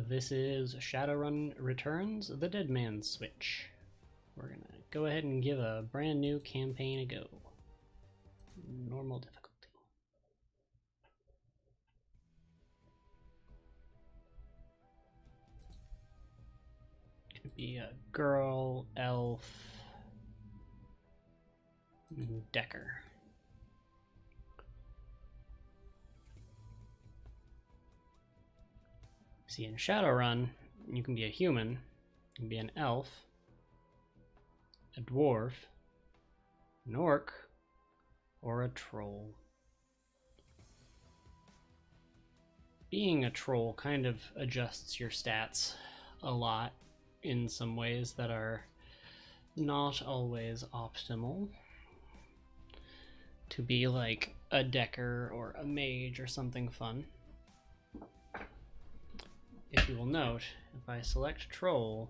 This is Shadowrun Returns the Dead Man's Switch. We're gonna go ahead and give a brand new campaign a go. Normal difficulty. Gonna be a girl, elf, and Decker. See, in Shadowrun, you can be a human, you can be an elf, a dwarf, an orc, or a troll. Being a troll kind of adjusts your stats a lot in some ways that are not always optimal. To be like a Decker or a mage or something fun. If you will note, if I select troll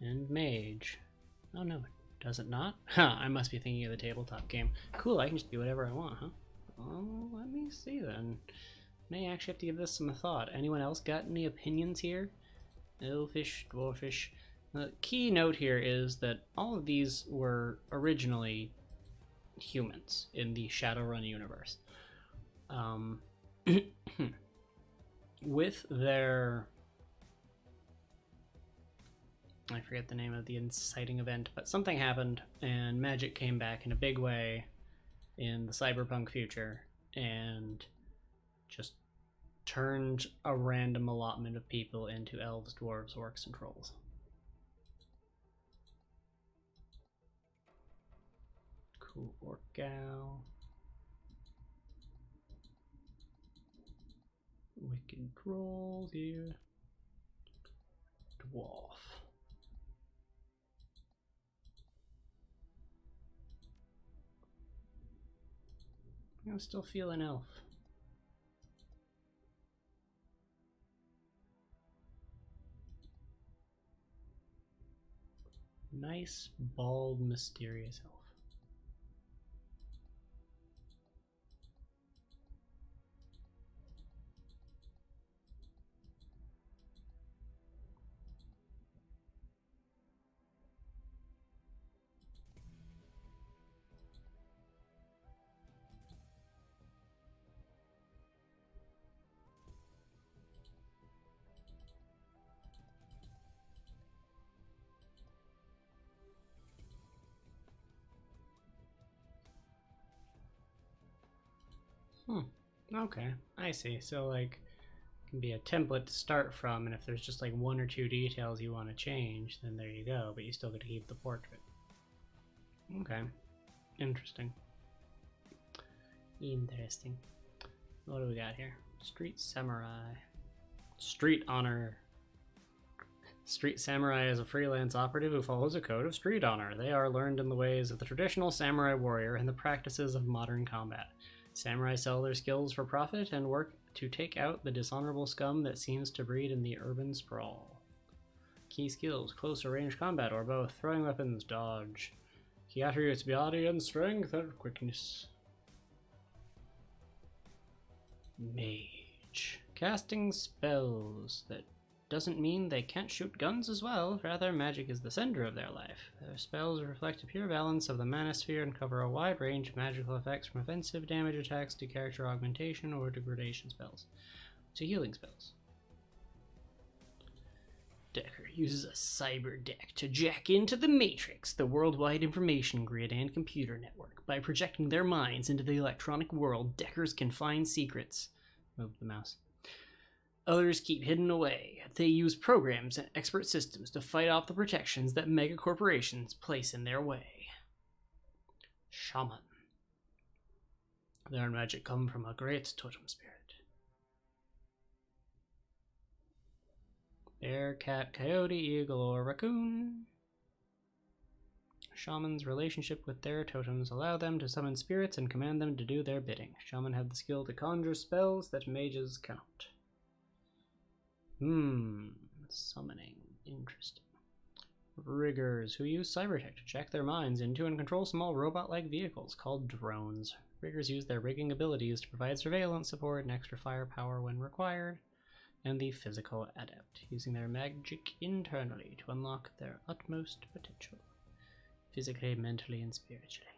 and mage, oh no, does it not? Huh, I must be thinking of the tabletop game. Cool, I can just be whatever I want, huh? Oh, let me see then. May actually have to give this some thought. Anyone else got any opinions here? Elfish, dwarfish. The key note here is that all of these were originally humans in the Shadowrun universe. With their, I forget the name of the inciting event, but something happened and magic came back in a big way in the cyberpunk future and just turned a random allotment of people into elves, dwarves, orcs, and trolls. Cool orc gal. Wicked trolls here. Dwarf. I'm still feeling elf. Nice, bald, mysterious elf. Okay, I see. So like, it can be a template to start from, and if there's just like one or two details you want to change, then there you go, but you still get to keep the portrait. Okay, interesting. Interesting. What do we got here? Street Samurai. Street Honor. Street Samurai is a freelance operative who follows a code of street honor. They are learned in the ways of the traditional samurai warrior and the practices of modern combat. Samurai sell their skills for profit and work to take out the dishonorable scum that seems to breed in the urban sprawl. Key skills: close or range combat or both, throwing weapons, dodge. Key attributes: body and strength and quickness. Mage. Casting spells. That doesn't mean they can't shoot guns as well, rather magic is the center of their life. Their spells reflect a pure balance of the manosphere and cover a wide range of magical effects from offensive damage attacks to character augmentation or degradation spells to healing spells. Decker uses a cyber deck to jack into the Matrix, the worldwide information grid and computer network. By projecting their minds into the electronic world, Deckers can find secrets. Move the mouse. Others keep hidden away. They use programs and expert systems to fight off the protections that megacorporations place in their way. Shaman. Their magic come from a great totem spirit. Bear, cat, coyote, eagle, or raccoon. Shamans' relationship with their totems allow them to summon spirits and command them to do their bidding. Shaman have the skill to conjure spells that mages cannot. Summoning. Interesting. Riggers, who use cybertech to jack their minds into and control small robot-like vehicles called drones. Riggers use their rigging abilities to provide surveillance support and extra firepower when required. and the physical adept, using their magic internally to unlock their utmost potential, physically, mentally, and spiritually.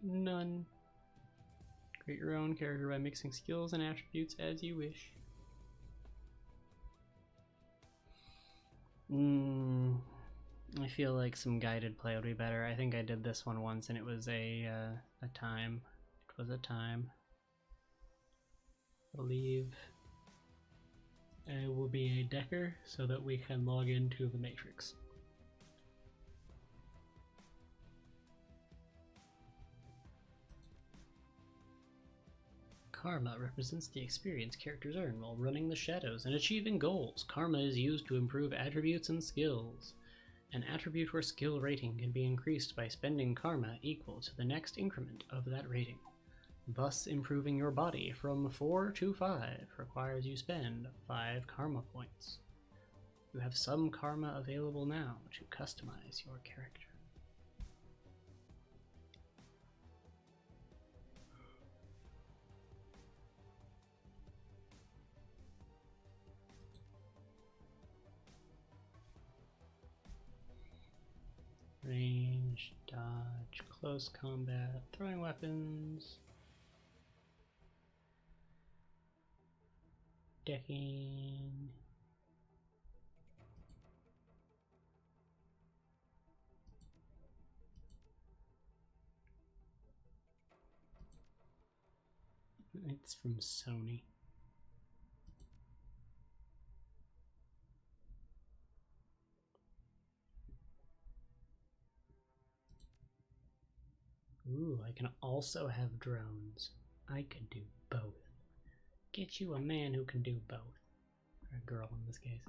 None. Create your own character by mixing skills and attributes as you wish. I feel like some guided play would be better. I think I did this one once and it was a time. It was a time. I believe I will be a decker so that we can log into the Matrix. Karma represents the experience characters earn while running the shadows and achieving goals. Karma is used to improve attributes and skills. An attribute or skill rating can be increased by spending karma equal to the next increment of that rating. Thus, improving your body from 4 to 5 requires you spend 5 karma points. You have some karma available now to customize your character. Range, dodge, close combat, throwing weapons, decking. It's from Sony. Ooh, I can also have drones. I could do both. Get you a man who can do both. Or a girl in this case.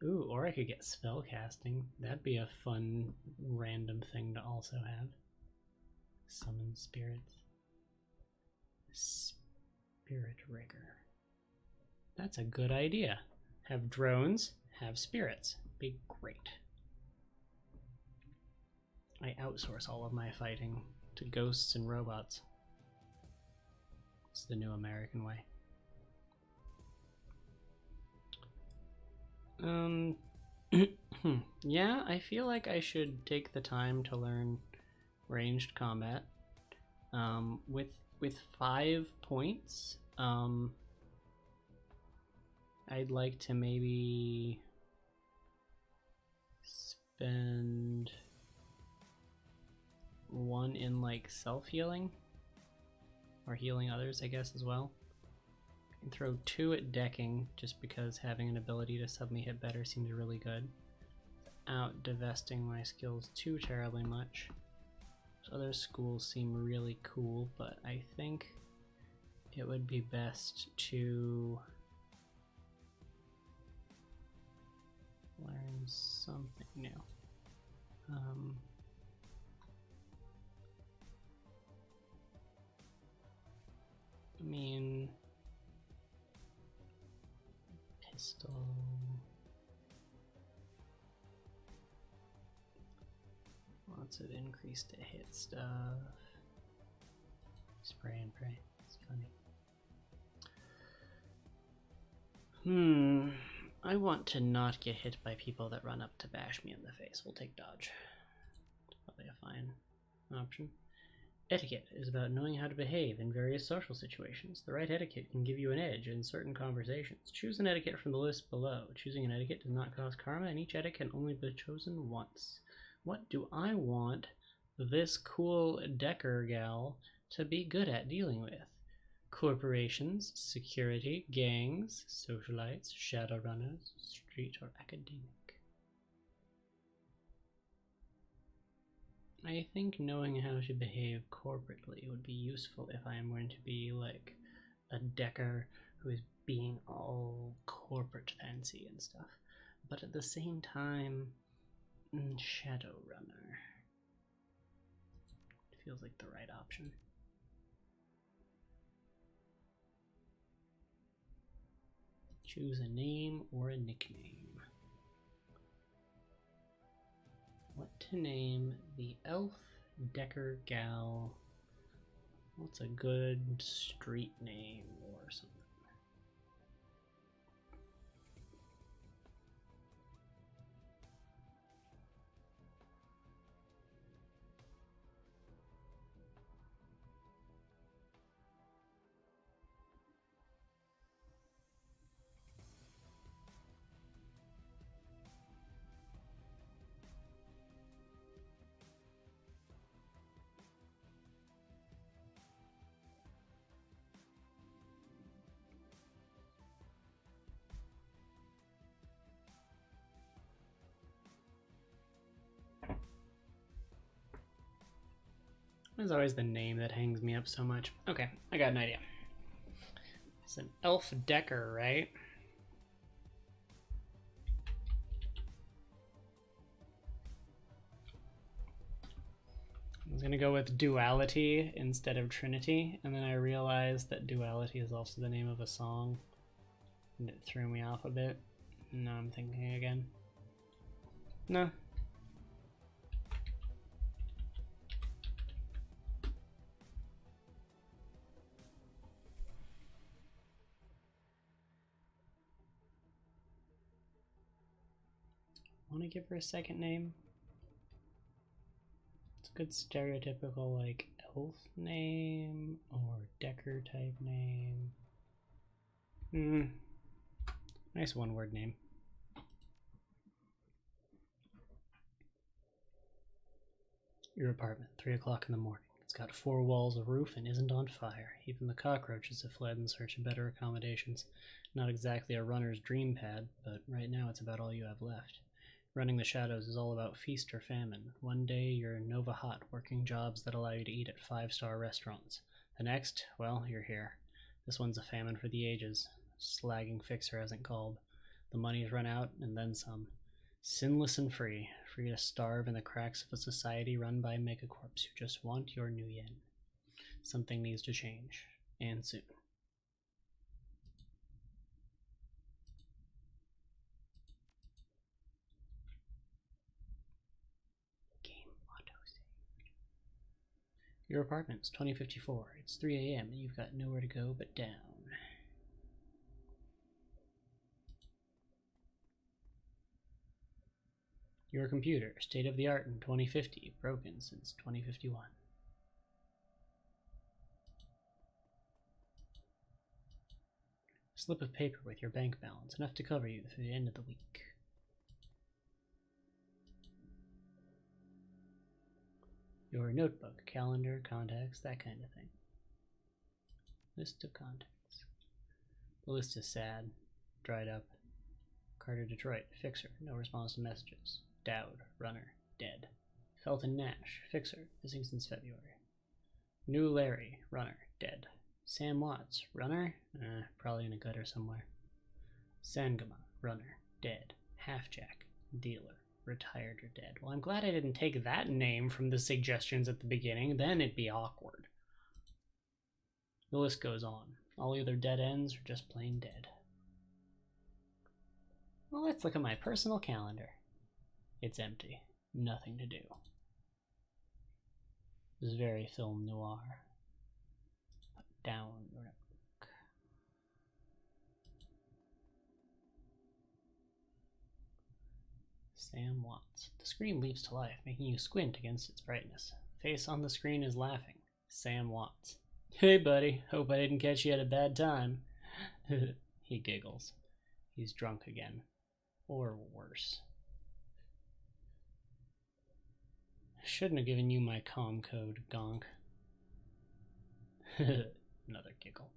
Ooh, or I could get spell casting. That'd be a fun, random thing to also have. Summon spirits. Spirit rigger. That's a good idea. Have drones, have spirits. Be great. I outsource all of my fighting to ghosts and robots. It's the new American way. Yeah, I feel like I should take the time to learn ranged combat. With 5 points, I'd like to maybe spend 1 in like self-healing or healing others, I guess, as well. I can throw 2 at decking just because having an ability to suddenly hit better seems really good without divesting my skills too terribly much. Other schools seem really cool, but I think it would be best to learn something new. I mean, pistol. Lots of increase to hit stuff. Spray and pray. It's funny. I want to not get hit by people that run up to bash me in the face. We'll take dodge. It's probably a fine option. Etiquette is about knowing how to behave in various social situations. The right etiquette can give you an edge in certain conversations. Choose an etiquette from the list below. Choosing an etiquette does not cost karma, and each etiquette can only be chosen once. What do I want this cool Decker gal to be good at dealing with? Corporations, security, gangs, socialites, Shadowrunners, street, or academic. I think knowing how to behave corporately would be useful if I am going to be like a Decker who is being all corporate fancy and stuff. But at the same time, Shadowrunner feels like the right option. Choose a name or a nickname. What to name the elf Decker gal What's a good street name or something? There's always the name that hangs me up so much. Okay, I got an idea. It's an elf decker, right? I was gonna go with duality instead of trinity, and then I realized that duality is also the name of a song, and it threw me off a bit. Now I'm thinking again. No. Want to give her a second name? It's a good stereotypical like elf name or decker type name. Nice one-word name. Your apartment, 3 o'clock in the morning. It's got 4 walls, a roof, and isn't on fire. Even the cockroaches have fled in search of better accommodations. Not exactly a runner's dream pad, but right now it's about all you have left. Running the Shadows is all about feast or famine. One day you're Nova Hot, working jobs that allow you to eat at 5-star restaurants. The next, well, you're here. This one's a famine for the ages. Slagging Fixer hasn't called. The money's run out, and then some. SINless and free to starve in the cracks of a society run by megacorps who just want your new yen. Something needs to change, and soon. Your apartment's 2054. It's 3 a.m. and you've got nowhere to go but down. Your computer, state of the art in 2050, broken since 2051. Slip of paper with your bank balance, enough to cover you through the end of the week. Your notebook, calendar, contacts, that kind of thing. List of contacts. The list is sad, dried up. Carter Detroit, Fixer, no response to messages. Dowd, Runner, dead. Felton Nash, Fixer, missing since February. New Larry, Runner, dead. Sam Watts, Runner, probably in a gutter somewhere. Sangama, Runner, dead. Halfjack, Dealer, retired or dead. Well, I'm glad I didn't take that name from the suggestions at the beginning, then it'd be awkward. The list goes on. All either dead ends or just plain dead. Well, let's look at my personal calendar. It's empty. Nothing to do. This is very film noir. Down. Sam Watts. The screen leaps to life, making you squint against its brightness. Face on the screen is laughing. Sam Watts. Hey, buddy. Hope I didn't catch you at a bad time. He giggles. He's drunk again. Or worse. Shouldn't have given you my comm code, Gonk. Another giggle.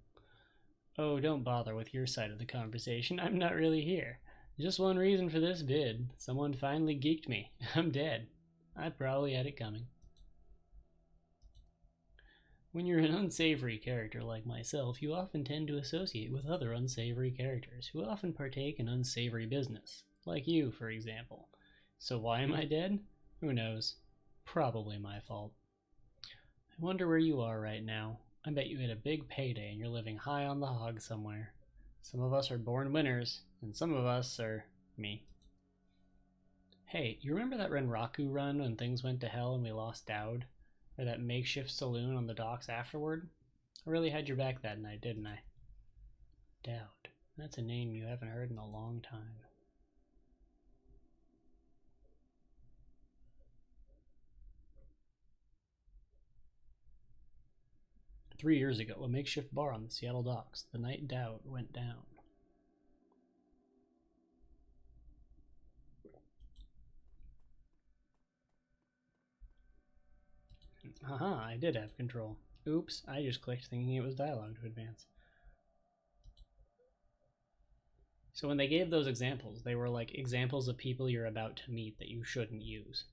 Oh, don't bother with your side of the conversation. I'm not really here. Just one reason for this vid. Someone finally geeked me. I'm dead. I probably had it coming. When you're an unsavory character like myself, you often tend to associate with other unsavory characters who often partake in unsavory business. Like you, for example. So why am I dead? Who knows? Probably my fault. I wonder where you are right now. I bet you had a big payday and you're living high on the hog somewhere. Some of us are born winners, and some of us are me. Hey, you remember that Renraku run when things went to hell and we lost Dowd? Or that makeshift saloon on the docks afterward. I really had your back that night, didn't I? Dowd. That's a name you haven't heard in a long time. "3 years ago, a makeshift bar on the Seattle docks, the night Dowd went down." Haha, I did have control. Oops, I just clicked thinking it was dialogue to advance. So when they gave those examples, they were like examples of people you're about to meet that you shouldn't use.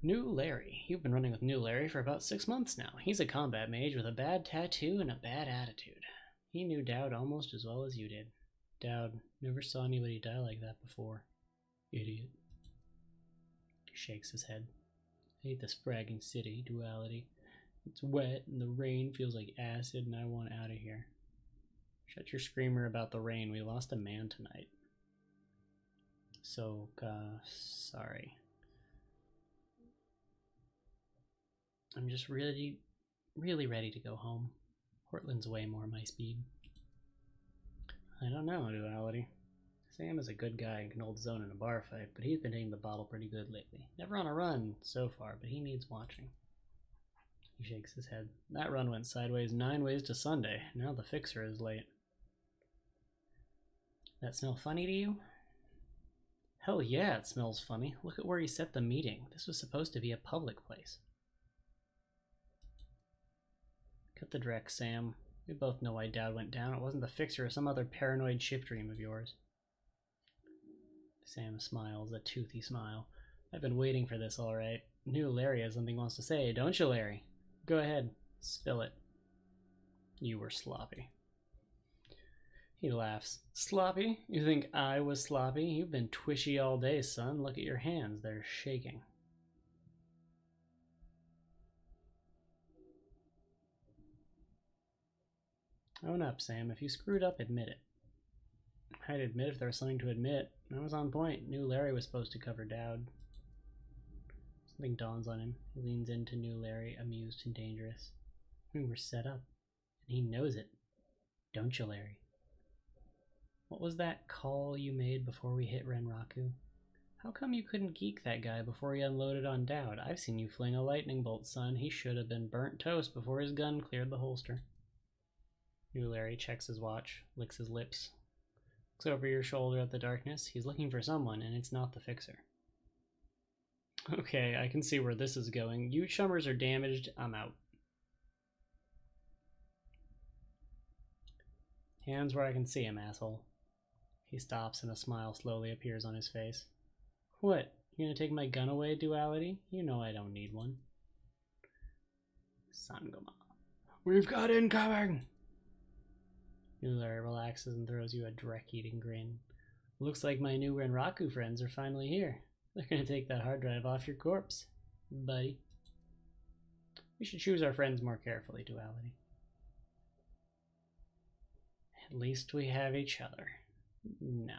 New Larry. You've been running with New Larry for about 6 months now. He's a combat mage with a bad tattoo and a bad attitude. He knew Dowd almost as well as you did. Dowd, never saw anybody die like that before. Idiot. He shakes his head. I hate this fragging city, Duality. It's wet and the rain feels like acid and I want out of here. Shut your screamer about the rain. We lost a man tonight. So, sorry. I'm just really ready to go home. Portland's way more my speed. I don't know, Duality. Sam is a good guy and can hold his own in a bar fight, but he's been hitting the bottle pretty good lately. Never on a run so far, but he needs watching. He shakes his head. That run went sideways 9 ways to Sunday. Now the fixer is late. That smell funny to you? Hell yeah, it smells funny. Look at where he set the meeting. This was supposed to be a public place. Cut the Drek, Sam. We both know why Dowd went down. It wasn't the fixer or some other paranoid ship dream of yours. Sam smiles, a toothy smile. I've been waiting for this, all right. New Larry has something he wants to say, don't you, Larry? Go ahead, spill it. You were sloppy. He laughs. Sloppy? You think I was sloppy? You've been twishy all day, son. Look at your hands. They're shaking. Own up, Sam. If you screwed up, admit it. I'd admit if there was something to admit. I was on point. New Larry was supposed to cover Dowd. Something dawns on him. He leans into New Larry, amused and dangerous. We were set up, and he knows it. Don't you, Larry? What was that call you made before we hit Renraku? How come you couldn't geek that guy before he unloaded on Dowd? I've seen you fling a lightning bolt, son. He should have been burnt toast before his gun cleared the holster. New Larry checks his watch, licks his lips. Looks over your shoulder at the darkness. He's looking for someone, and it's not the fixer. Okay, I can see where this is going. You chummers are damaged. I'm out. Hands where I can see him, asshole. He stops and a smile slowly appears on his face. What? You gonna take my gun away, Duality? You know I don't need one. Sangoma. We've got incoming! New Larry relaxes and throws you a Drek-eating grin. Looks like my new Renraku friends are finally here. They're gonna take that hard drive off your corpse, buddy. We should choose our friends more carefully, Duality. At least we have each other. No.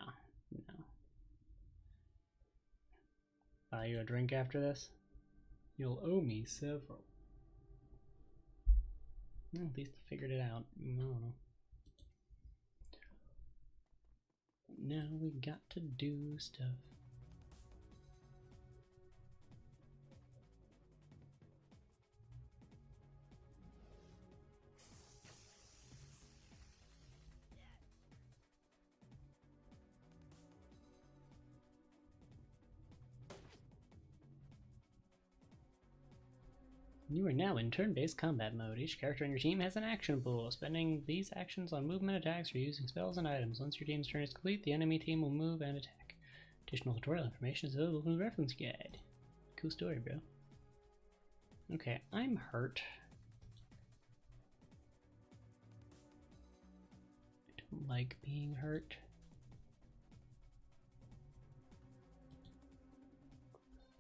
Buy you a drink after this? You'll owe me several. Well, at least I figured it out. I don't know. Now we got to do stuff. You are now in turn-based combat mode. Each character on your team has an action pool. Spending these actions on movement attacks or using spells and items. Once your team's turn is complete, the enemy team will move and attack. Additional tutorial information is available in the reference guide. Cool story, bro. Okay, I'm hurt. I don't like being hurt.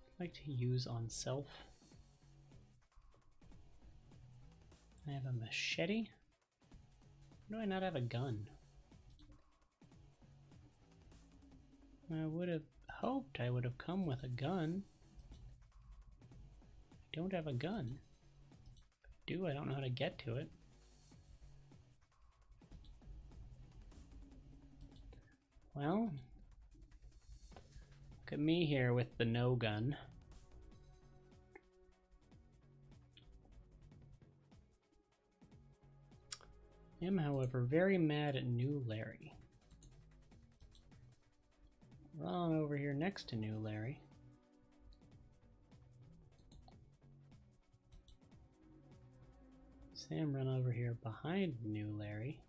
I'd like to use on self. I have a machete. Why do I not have a gun? I would have hoped I would have come with a gun. don't have a gun. If I do, I don't know how to get to it. Well, look at me here with the no gun. I am, however, very mad at New Larry. Run on over here next to New Larry. Sam, run over here behind New Larry.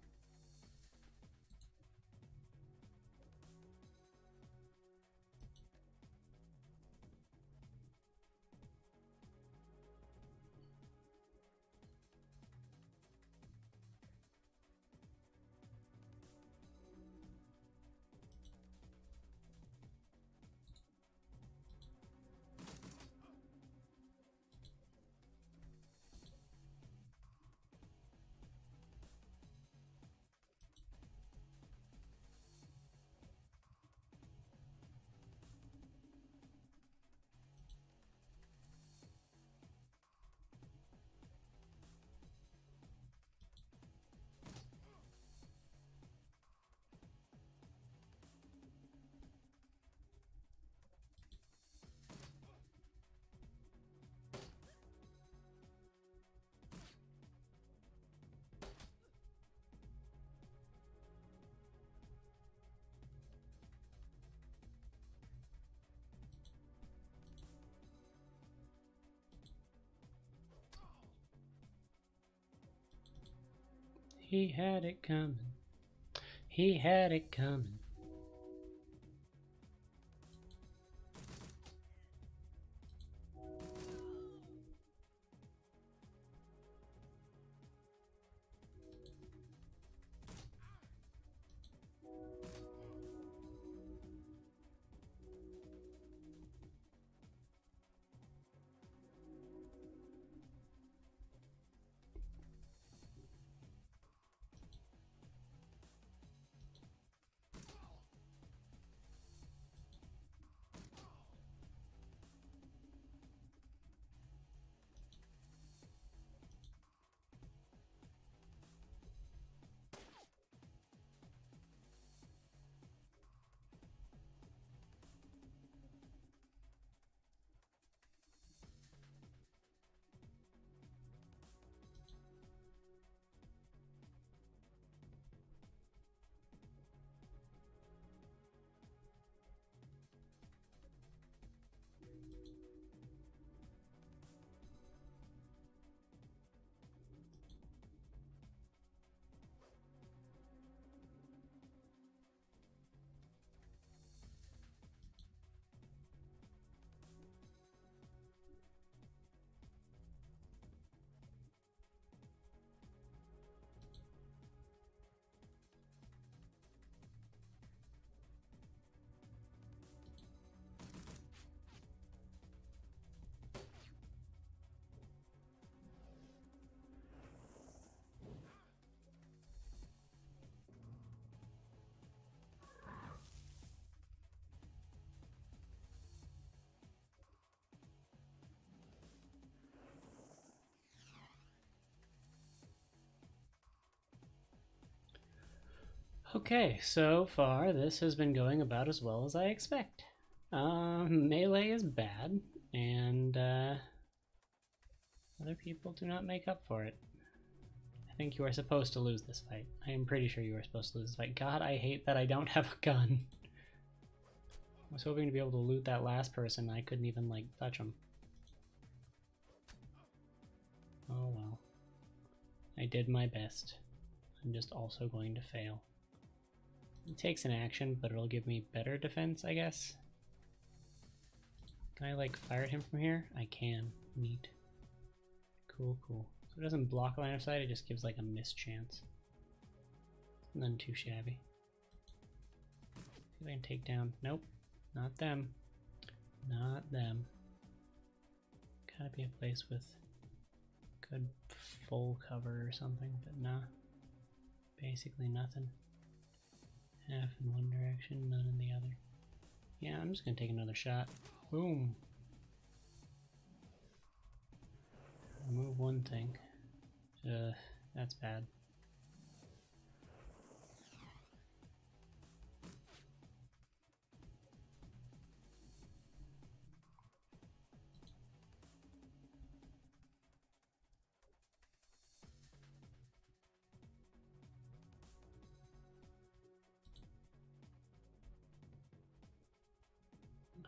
He had it coming. He had it coming. Okay, so far this has been going about as well as I expect. Melee is bad, and other people do not make up for it. I think you are supposed to lose this fight. I am pretty sure you are supposed to lose this fight. God, I hate that I don't have a gun. I was hoping to be able to loot that last person. I couldn't even, like, touch him. Oh well. I did my best. I'm just also going to fail. It takes an action, but it'll give me better defense, I guess. Can I, like, fire at him from here? I can. Neat. Cool, cool. So it doesn't block line of sight, it just gives, like, a miss chance. None too shabby. See if I can take down... Nope. Not them. Not them. Gotta be a place with good full cover or something, but nah. Basically nothing. Half in one direction, none in the other. Yeah, I'm just gonna take another shot. Boom. one thing. That's bad.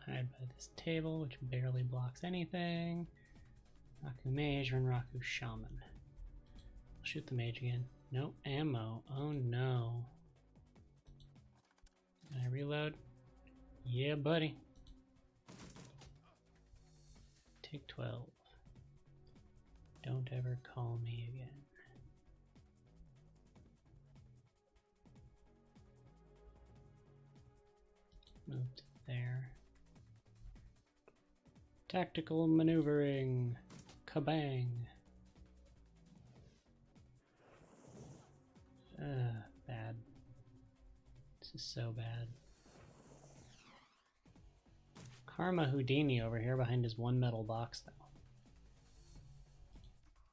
Hide by this table, which barely blocks anything. Raku Mage and Raku Shaman. I'll shoot the Mage again. No ammo. Oh no. Can I reload? Yeah, buddy. Take 12. Don't ever call me again. Move to there. Tactical maneuvering. Kabang. Bad. This is so bad. Karma Houdini over here behind his one metal box, though.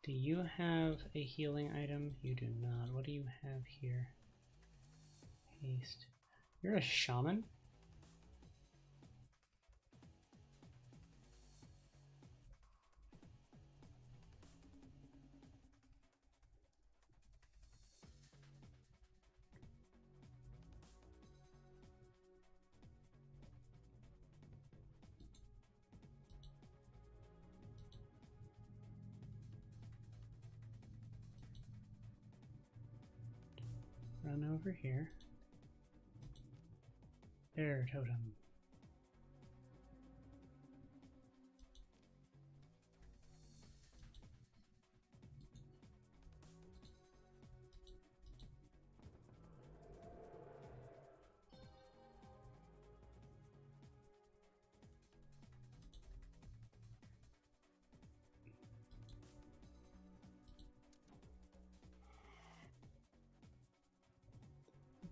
Do you have a healing item? You do not. What do you have here? Haste. You're a shaman? Run over here. Bear totem.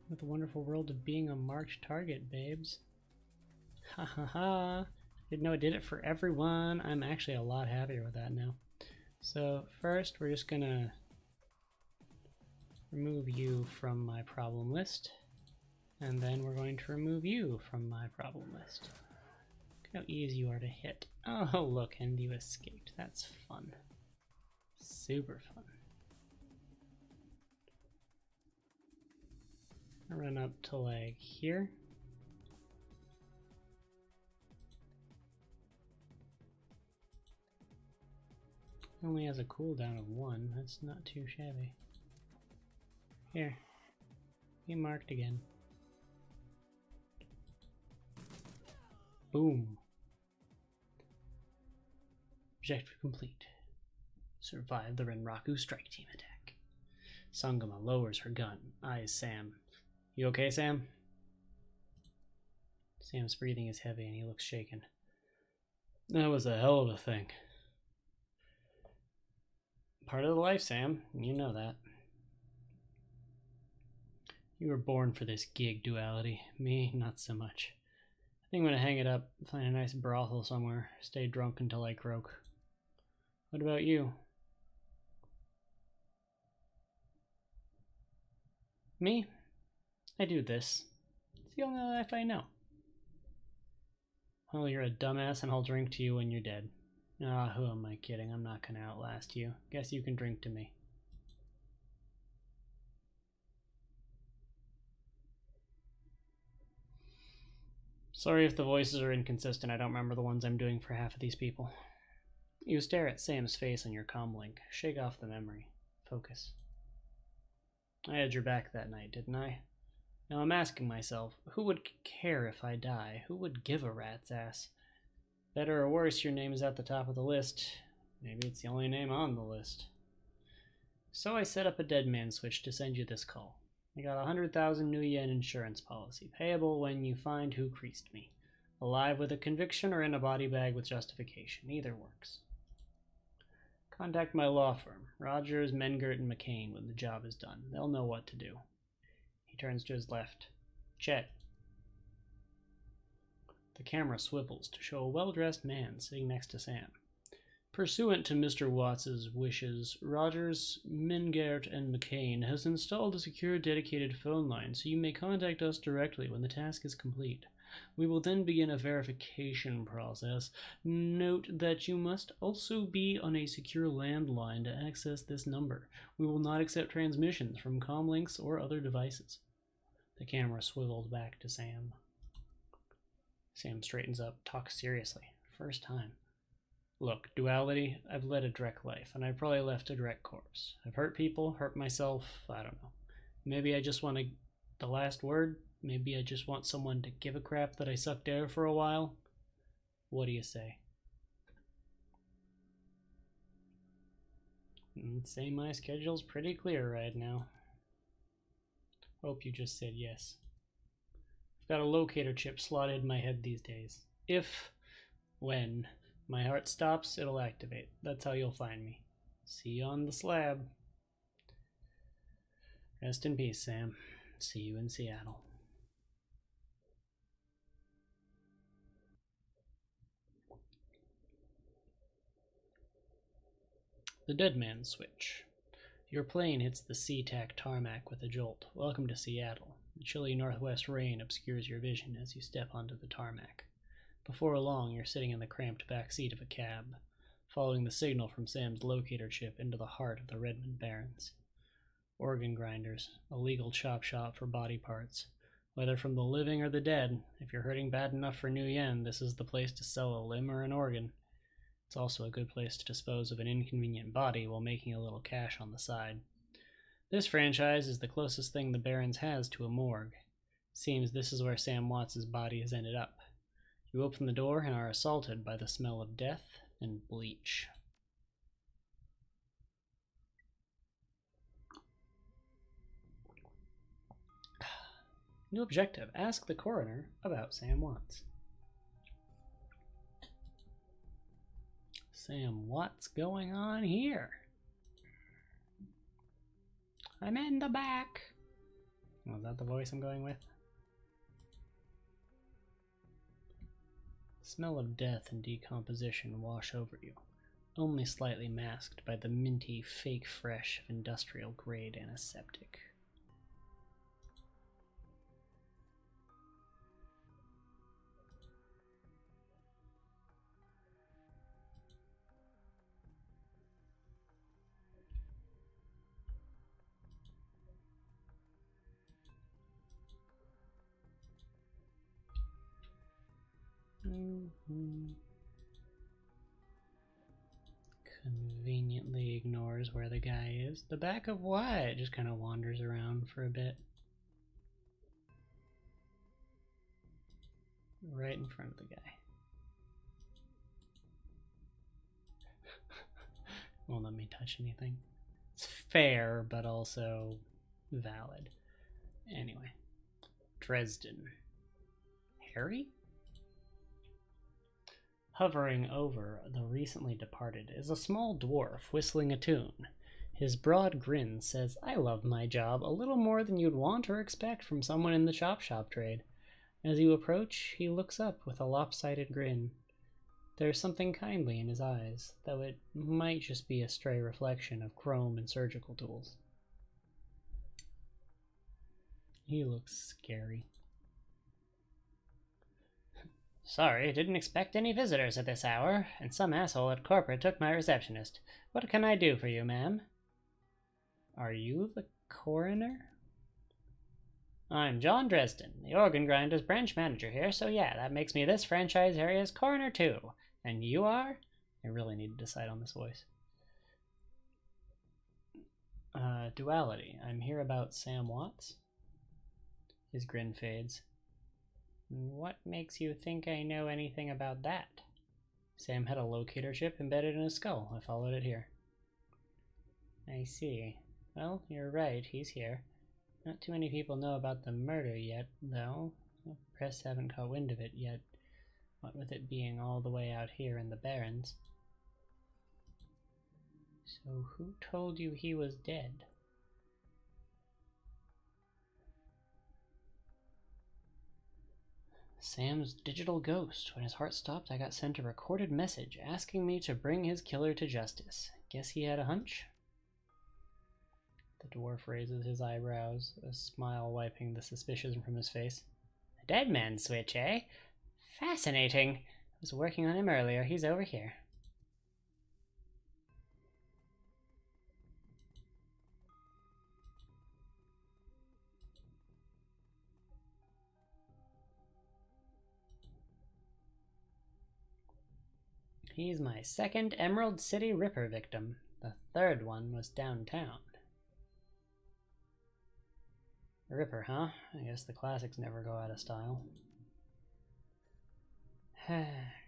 With the wonderful world of being a marked target, babes. Ha ha ha. Didn't know it did it for everyone. I'm actually a lot happier with that now. So first we're just gonna remove you from my problem list. And then we're going to remove you from my problem list. Look how easy you are to hit. Oh look, and you escaped. That's fun. Super fun. I run up to like here. It only has a cooldown of 1. That's not too shabby. Here. Be marked again. Boom. Objective complete. Survive the Renraku strike team attack. Sangama lowers her gun. Eyes Sam. You okay, Sam? Sam's breathing is heavy and he looks shaken. That was a hell of a thing. Part of the life, Sam. You know that. You were born for this gig duality. Me, not so much. I think I'm gonna hang it up, find a nice brothel somewhere, stay drunk until I croak. What about you? Me? I do this. It's the only life I know. Well, you're a dumbass and I'll drink to you when you're dead. Ah, who am I kidding? I'm not gonna outlast you. Guess you can drink to me. Sorry if the voices are inconsistent. I don't remember the ones I'm doing for half of these people. You stare at Sam's face on your comm link. Shake off the memory. Focus. I had your back that night, didn't I? Now I'm asking myself, who would care if I die? Who would give a rat's ass? Better or worse, your name is at the top of the list. Maybe it's the only name on the list. So I set up a dead man switch to send you this call. I got 100,000 new yen insurance policy, payable when you find who creased me. Alive with a conviction or in a body bag with justification. Either works. Contact my law firm, Rogers, Mengert, and McCain, when the job is done. They'll know what to do. He turns to his left. Chet. The camera swivels to show a well-dressed man sitting next to Sam. Pursuant to Mr. Watts's wishes, Rogers, Mingert, and McCain has installed a secure dedicated phone line so you may contact us directly when the task is complete. We will then begin a verification process. Note that you must also be on a secure landline to access this number. We will not accept transmissions from comlinks or other devices. The camera swivels back to Sam. Sam straightens up, talks seriously. First time. Look, Duality, I've led a Drek life, and I probably left a Drek corpse. I've hurt people, hurt myself, I don't know. Maybe I just want the last word. Maybe I just want someone to give a crap that I sucked air for a while. What do you say? I'd say my schedule's pretty clear right now. Hope you just said yes. I've got a locator chip slotted in my head these days. When my heart stops, it'll activate. That's how you'll find me. See you on the slab. Rest in peace, Sam. See you in Seattle. The Dead Man's Switch. Your plane hits the SeaTac tarmac with a jolt. Welcome to Seattle. The chilly northwest rain obscures your vision as you step onto the tarmac. Before long, you're sitting in the cramped back seat of a cab, following the signal from Sam's locator chip into the heart of the Redmond Barrens. Organ grinders, a legal chop shop for body parts. Whether from the living or the dead, if you're hurting bad enough for new yen, this is the place to sell a limb or an organ. It's also a good place to dispose of an inconvenient body while making a little cash on the side. This franchise is the closest thing the Barrens has to a morgue. Seems this is where Sam Watts' body has ended up. You open the door and are assaulted by the smell of death and bleach. New objective. Ask the coroner about Sam Watts. Sam, what's going on here? I'm in the back. Oh, is that the voice I'm going with? The smell of death and decomposition wash over you, only slightly masked by the minty, fake fresh of industrial-grade antiseptic. Conveniently ignores where the guy is. The back of what? Just kind of wanders around for a bit. Right in front of the guy. Won't let me touch anything. It's fair, but also valid. Anyway. Dresden. Harry? Hovering over the recently departed is a small dwarf whistling a tune. His broad grin says, "I love my job a little more than you'd want or expect from someone in the chop shop trade." As you approach, he looks up with a lopsided grin. There's something kindly in his eyes, though it might just be a stray reflection of chrome and surgical tools. He looks scary. "Sorry, didn't expect any visitors at this hour, and some asshole at corporate took my receptionist. What can I do for you, ma'am?" "Are you the coroner?" "I'm John Dresden, the organ grinders branch manager here, so yeah, that makes me this franchise area's coroner too. And you are?" I really need to decide on this voice. Duality. I'm here about Sam Watts." His grin fades. "What makes you think I know anything about that?" "Sam had a locator chip embedded in his skull. I followed it here." "I see. Well, you're right, he's here. Not too many people know about the murder yet, though. The press haven't caught wind of it yet, what with it being all the way out here in the Barrens." "So who told you he was dead?" Sam's digital ghost. When his heart stopped, I got sent a recorded message asking me to bring his killer to justice. Guess he had a hunch? The dwarf raises his eyebrows, a smile wiping the suspicion from his face. A dead man's switch, eh? Fascinating. I was working on him earlier. He's over here. He's my second Emerald City Ripper victim. The third one was downtown. Ripper, huh? I guess the classics never go out of style.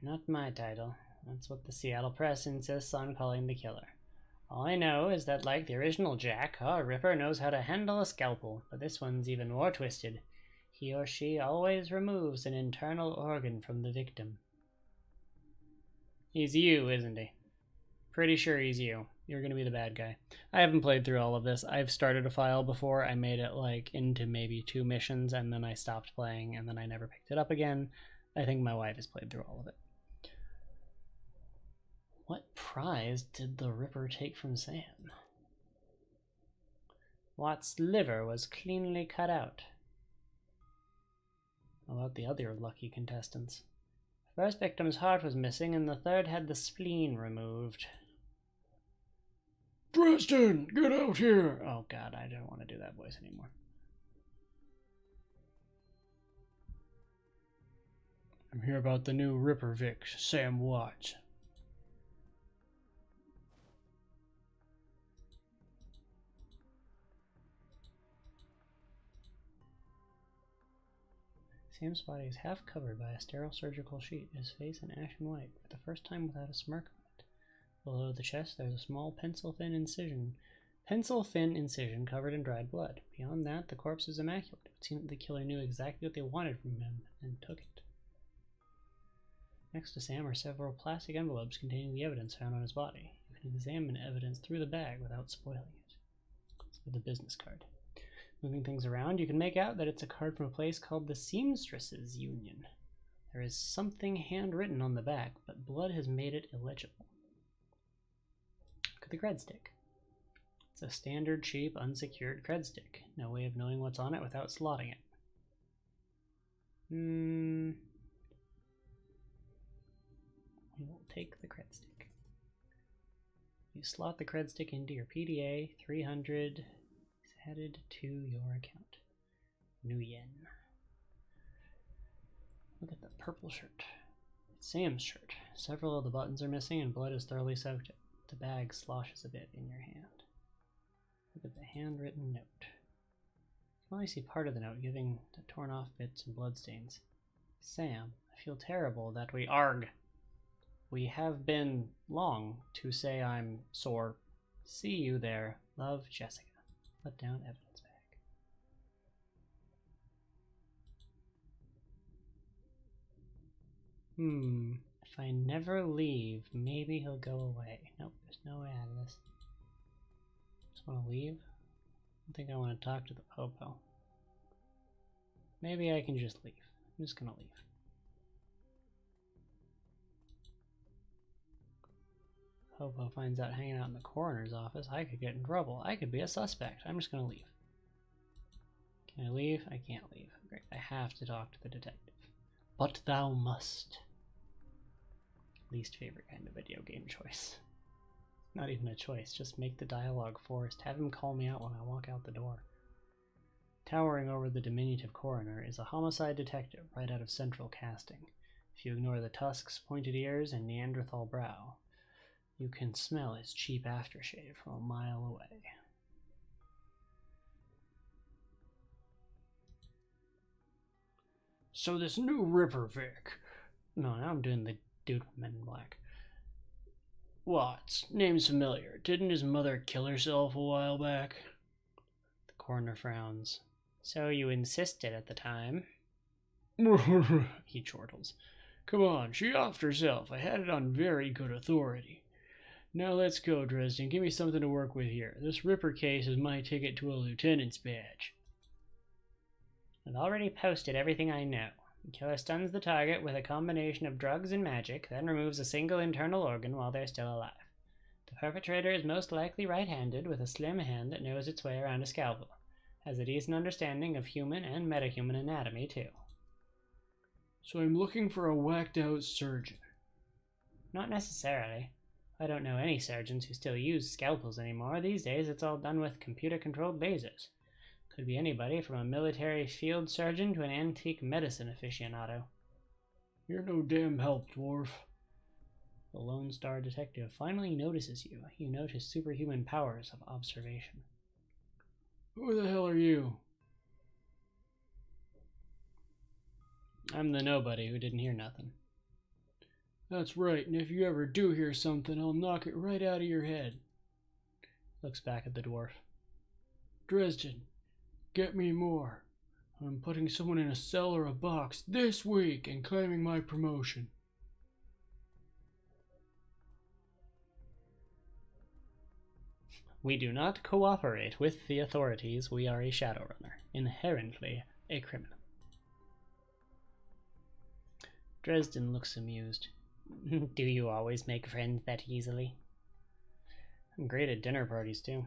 Not my title. That's what the Seattle Press insists on calling the killer. All I know is that, like the original Jack, our Ripper knows how to handle a scalpel, but this one's even more twisted. He or she always removes an internal organ from the victim. He's you, isn't he? Pretty sure he's you. You're gonna be the bad guy. I haven't played through all of this. I've started a file before. I made it like into maybe 2 missions, and then I stopped playing, and then I never picked it up again. I think my wife has played through all of it. What prize did the Ripper take from Sam? Watt's liver was cleanly cut out. How about the other lucky contestants? First victim's heart was missing, and the third had the spleen removed. Dresden, get out here! Oh god, I don't want to do that voice anymore. I'm here about the new Ripper Vic, Sam Watts. Sam's body is half covered by a sterile surgical sheet, his face an ashen white, for the first time without a smirk on it. Below the chest there's a small pencil-thin incision covered in dried blood. Beyond that, the corpse is immaculate. It would seem that the killer knew exactly what they wanted from him, and took it. Next to Sam are several plastic envelopes containing the evidence found on his body. You can examine evidence through the bag without spoiling it. It's with a business card. Moving things around, you can make out that it's a card from a place called the Seamstresses Union. There is something handwritten on the back, but blood has made it illegible. Look at the cred stick. It's a standard, cheap, unsecured cred stick. No way of knowing what's on it without slotting it. We will take the cred stick. You slot the cred stick into your PDA. 300 is added to your account. New yen. Look at the purple shirt. It's Sam's shirt. Several of the buttons are missing and blood is thoroughly soaked in. The bag sloshes a bit in your hand. Look at the handwritten note. You can only see part of the note, giving the torn off bits and bloodstains. Sam, I feel terrible that we arg. We have been long to say I'm sore. See you there. Love, Jessica. Let down evidence bag. If I never leave, maybe he'll go away. Nope, there's no way out of this. Just want to leave? I don't think I want to talk to the Popo. Maybe I can just leave. I'm just gonna leave. Popo finds out hanging out in the coroner's office. I could get in trouble. I could be a suspect. I'm just gonna leave. Can I leave? I can't leave. Great. I have to talk to the detective. But thou must. Least favorite kind of video game choice. Not even a choice. Just make the dialogue forced. Have him call me out when I walk out the door. Towering over the diminutive coroner is a homicide detective right out of Central Casting. If you ignore the tusks, pointed ears, and Neanderthal brow, you can smell his cheap aftershave from a mile away. So this new Ripper Vic. No, now I'm doing the dude with Men in Black. Watts, name's familiar. Didn't his mother kill herself a while back? The coroner frowns. So you insisted at the time. He chortles. Come on, she offed herself. I had it on very good authority. Now let's go, Dresden. Give me something to work with here. This Ripper case is my ticket to a lieutenant's badge. I've already posted everything I know. The killer stuns the target with a combination of drugs and magic, then removes a single internal organ while they're still alive. The perpetrator is most likely right-handed with a slim hand that knows its way around a scalpel. Has a decent understanding of human and metahuman anatomy, too. So I'm looking for a whacked-out surgeon. Not necessarily. I don't know any surgeons who still use scalpels anymore. These days it's all done with computer-controlled lasers. Could be anybody from a military field surgeon to an antique medicine aficionado. You're no damn help, dwarf. The Lone Star Detective finally notices you. You note his superhuman powers of observation. Who the hell are you? I'm the nobody who didn't hear nothing. That's right, and if you ever do hear something, I'll knock it right out of your head. Looks back at the dwarf. Dresden, get me more. I'm putting someone in a cell or a box this week and claiming my promotion. We do not cooperate with the authorities. We are a Shadowrunner, inherently a criminal. Dresden looks amused. Do you always make friends that easily? I'm great at dinner parties, too.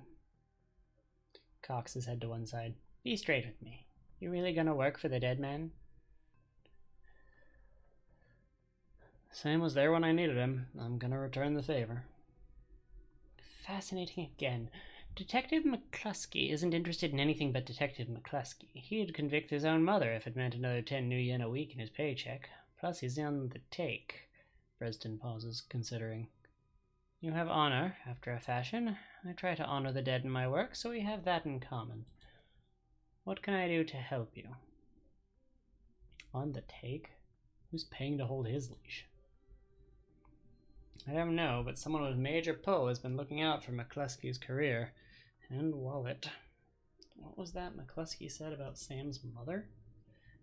Cocks his head to one side. Be straight with me. You really gonna work for the dead man? Sam was there when I needed him. I'm gonna return the favor. Fascinating again. Detective McCluskey isn't interested in anything but Detective McCluskey. He'd convict his own mother if it meant another 10 new yen a week in his paycheck. Plus, he's on the take. Dresden pauses, considering. You have honor, after a fashion. I try to honor the dead in my work, so we have that in common. What can I do to help you? On the take? Who's paying to hold his leash? I don't know, but someone with major pull has been looking out for McCluskey's career and wallet. What was that McCluskey said about Sam's mother?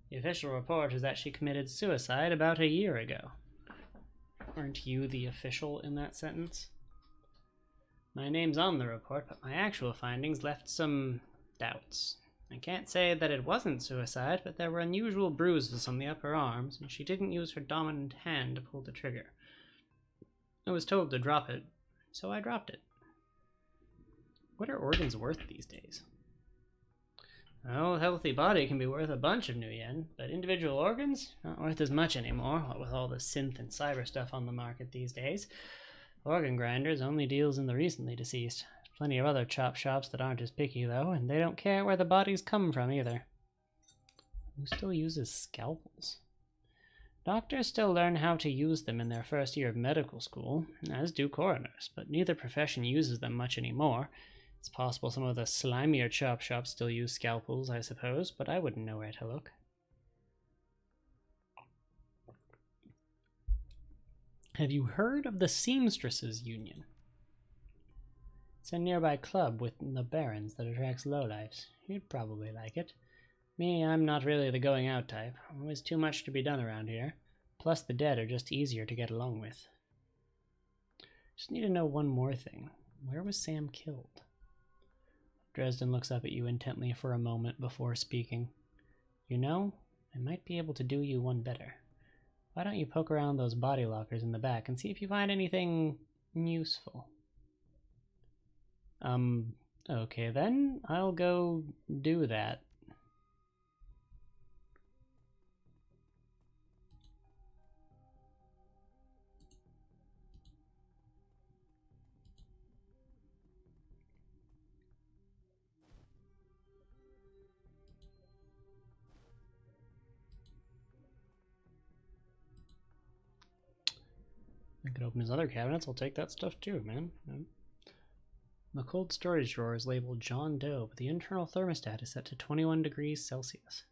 The official report is that she committed suicide about a year ago. Aren't you the official in that sentence? My name's on the report, but my actual findings left some doubts. I can't say that it wasn't suicide, but there were unusual bruises on the upper arms, and she didn't use her dominant hand to pull the trigger. I was told to drop it, so I dropped it. What are organs worth these days? Well, a healthy body can be worth a bunch of new yen, but individual organs? Not worth as much anymore, what with all the synth and cyber stuff on the market these days. Organ Grinders only deals in the recently deceased. There's plenty of other chop shops that aren't as picky, though, and they don't care where the bodies come from either. Who still uses scalpels? Doctors still learn how to use them in their first year of medical school, as do coroners, but neither profession uses them much anymore. It's possible some of the slimier chop shops still use scalpels, I suppose, but I wouldn't know where to look. Have you heard of the Seamstresses Union? It's a nearby club with the barons that attracts lowlifes. You'd probably like it. Me, I'm not really the going-out type. Always too much to be done around here. Plus, the dead are just easier to get along with. Just need to know one more thing. Where was Sam killed? Dresden looks up at you intently for a moment before speaking. You know, I might be able to do you one better. Why don't you poke around those body lockers in the back and see if you find anything useful? Okay then, I'll go do that. I could open his other cabinets. I'll take that stuff too, man. The cold storage drawer is labeled John Doe, but the internal thermostat is set to 21 degrees Celsius.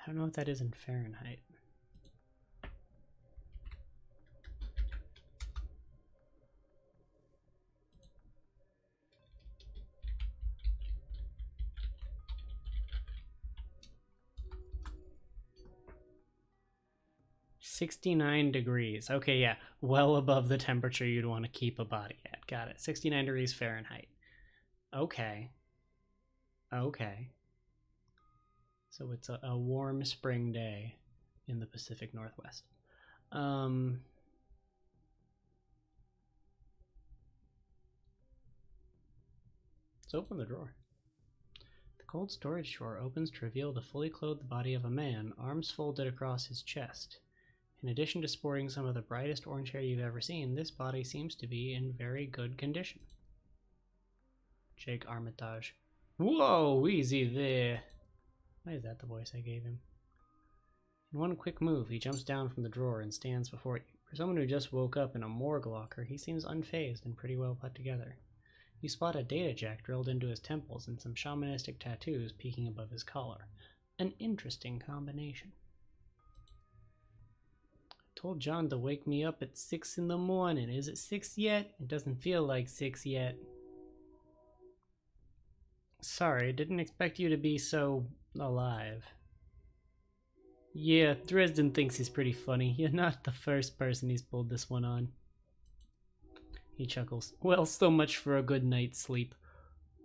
I don't know what that is in Fahrenheit. $69 degrees. Okay, yeah, well above the temperature you'd want to keep a body at. Got it. 69 degrees Fahrenheit. Okay. Okay. So it's a warm spring day in the Pacific Northwest. Let's open the drawer. The cold storage drawer opens to reveal the fully clothed body of a man, arms folded across his chest. In addition to sporting some of the brightest orange hair you've ever seen, this body seems to be in very good condition. Jake Armitage. Whoa, easy there. Why is that the voice I gave him? In one quick move, he jumps down from the drawer and stands before you. For someone who just woke up in a morgue locker, he seems unfazed and pretty well put together. You spot a data jack drilled into his temples and some shamanistic tattoos peeking above his collar. An interesting combination. I told John to wake me up at 6 in the morning. Is it 6 yet? It doesn't feel like 6 yet. Sorry, didn't expect you to be so alive. Yeah, Dresden thinks he's pretty funny. You're not the first person he's pulled this one on. He chuckles. Well, so much for a good night's sleep.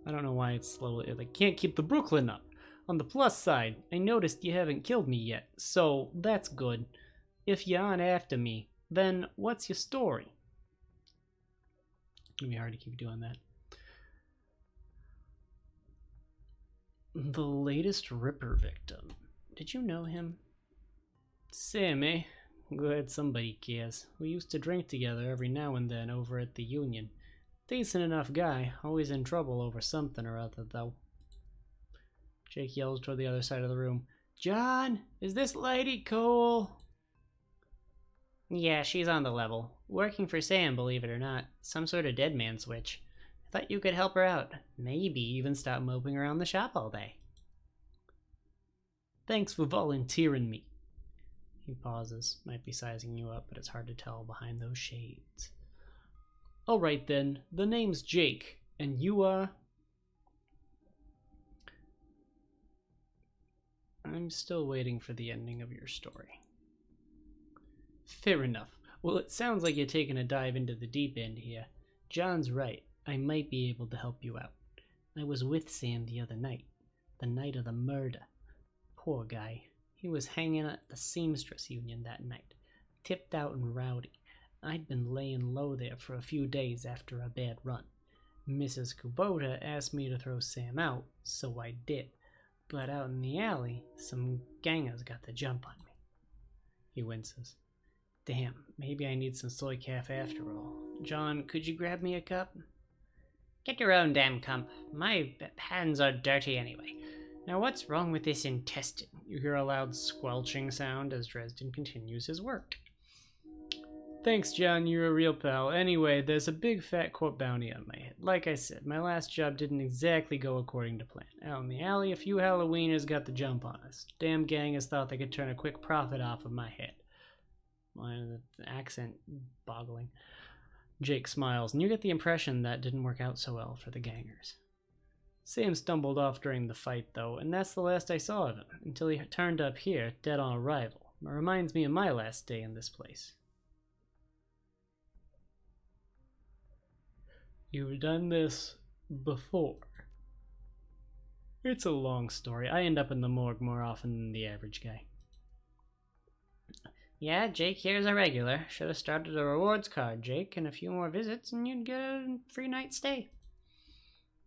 I don't know why it's slowly. Like, can't keep the Brooklyn up. On the plus side, I noticed you haven't killed me yet, so that's good. If you aren't after me, then what's your story? It'll be hard to keep doing that. The latest Ripper victim. Did you know him? Sam, eh? Glad somebody cares. We used to drink together every now and then over at the Union. Decent enough guy, always in trouble over something or other, though. Jake yells toward the other side of the room. John, is this lady cool? Yeah, she's on the level. Working for Sam, believe it or not. Some sort of dead man switch. I thought you could help her out. Maybe even stop moping around the shop all day. Thanks for volunteering me. He pauses. Might be sizing you up, but it's hard to tell behind those shades. Alright then, the name's Jake, and you are... I'm still waiting for the ending of your story. Fair enough. Well, it sounds like you're taking a dive into the deep end here. John's right. I might be able to help you out. I was with Sam the other night. The night of the murder. Poor guy. He was hanging at the seamstress union that night. Tipped out and rowdy. I'd been laying low there for a few days after a bad run. Mrs. Kubota asked me to throw Sam out, so I did. But out in the alley, some gangers got the jump on me. He winces. Damn, maybe I need some soy calf after all. John, could you grab me a cup? Get your own damn cup. My hands are dirty anyway. Now what's wrong with this intestine? You hear a loud squelching sound as Dresden continues his work. Thanks, John, you're a real pal. Anyway, there's a big fat court bounty on my head. Like I said, my last job didn't exactly go according to plan. Out in the alley, a few Halloweeners got the jump on us. Damn gangers thought they could turn a quick profit off of my head. The accent boggling. Jake smiles, and you get the impression that didn't work out so well for the gangers. Sam stumbled off during the fight, though, and that's the last I saw of him, until he turned up here, dead on arrival. It reminds me of my last day in this place. You've done this before. It's a long story. I end up in the morgue more often than the average guy. Yeah, Jake here's a regular. Should have started a rewards card, Jake, and a few more visits, and you'd get a free night stay.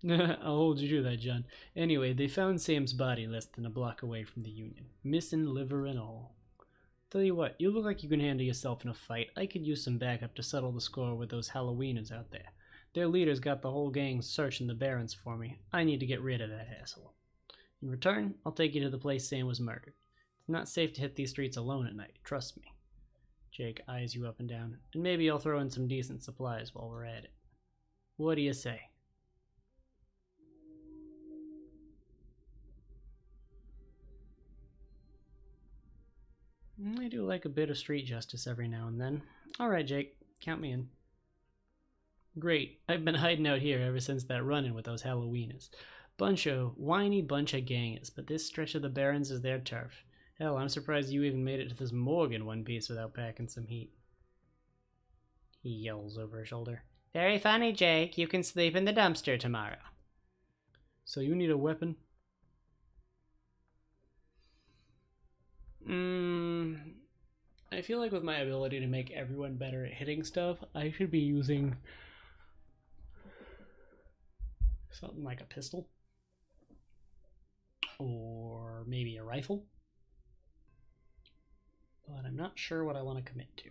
I'll hold you to that, John. Anyway, they found Sam's body less than a block away from the Union. Missing liver and all. Tell you what, you look like you can handle yourself in a fight. I could use some backup to settle the score with those Halloweeners out there. Their leader's got the whole gang searching the barrens for me. I need to get rid of that asshole. In return, I'll take you to the place Sam was murdered. It's not safe to hit these streets alone at night, trust me. Jake eyes you up and down, and maybe I'll throw in some decent supplies while we're at it. What do you say? I do like a bit of street justice every now and then. Alright, Jake, count me in. Great, I've been hiding out here ever since that run-in with those Halloweeners. Whiny bunch of gangers, but this stretch of the Barrens is their turf. Hell, I'm surprised you even made it to this morgue in one piece without packing some heat. He yells over his shoulder. Very funny, Jake. You can sleep in the dumpster tomorrow. So you need a weapon? I feel like with my ability to make everyone better at hitting stuff, I should be using something like a pistol. Or maybe a rifle. But I'm not sure what I want to commit to.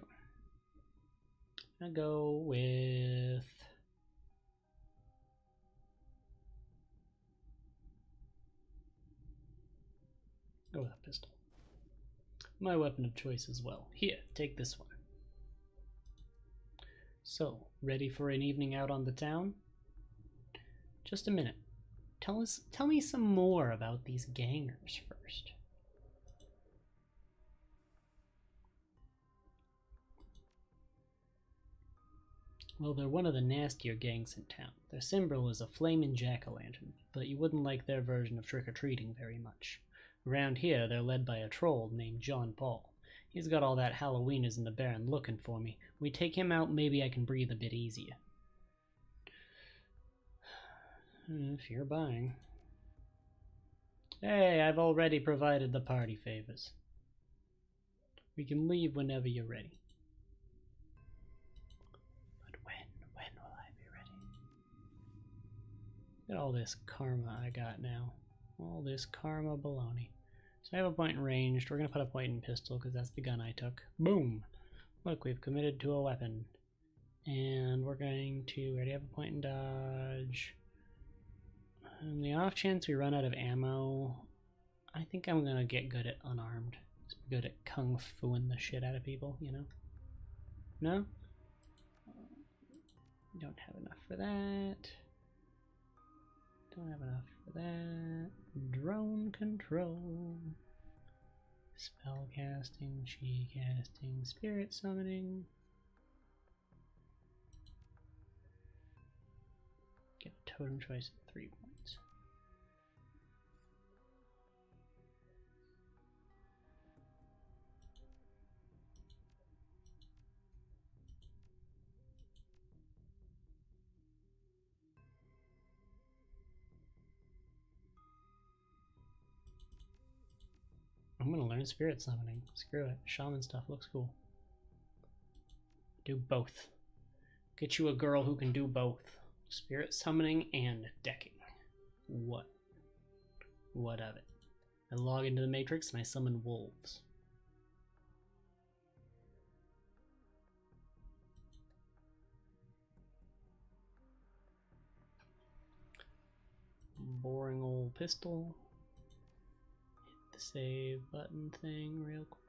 I'm gonna go with... go with a pistol. My weapon of choice as well. Here, take this one. So, ready for an evening out on the town? Just a minute. Tell me some more about these gangers first. Well, they're one of the nastier gangs in town. Their symbol is a flaming jack-o'-lantern, but you wouldn't like their version of trick-or-treating very much. Around here, they're led by a troll named John Paul. He's got all that Halloweeners in the Baron looking for me. We take him out, maybe I can breathe a bit easier. If you're buying. Hey, I've already provided the party favors. We can leave whenever you're ready. But when will I be ready? Look at all this karma I got now. All this karma baloney. So I have a point in ranged. We're going to put a point in pistol because that's the gun I took. Boom! Look, we've committed to a weapon. And we're going to already have a point in dodge. On the off chance we run out of ammo, I think I'm going to get good at unarmed. Just be good at kung fuing the shit out of people, you know? No? Don't have enough for that. Don't have enough for that. Drone control. Spell casting, chi casting, spirit summoning. Get a totem choice at 3 points. I'm gonna learn spirit summoning. Screw it. Shaman stuff looks cool. Do both. Get you a girl who can do both. Spirit summoning and decking. What? What of it? I log into the Matrix and I summon wolves. Boring old pistol. Hit the save button thing real quick.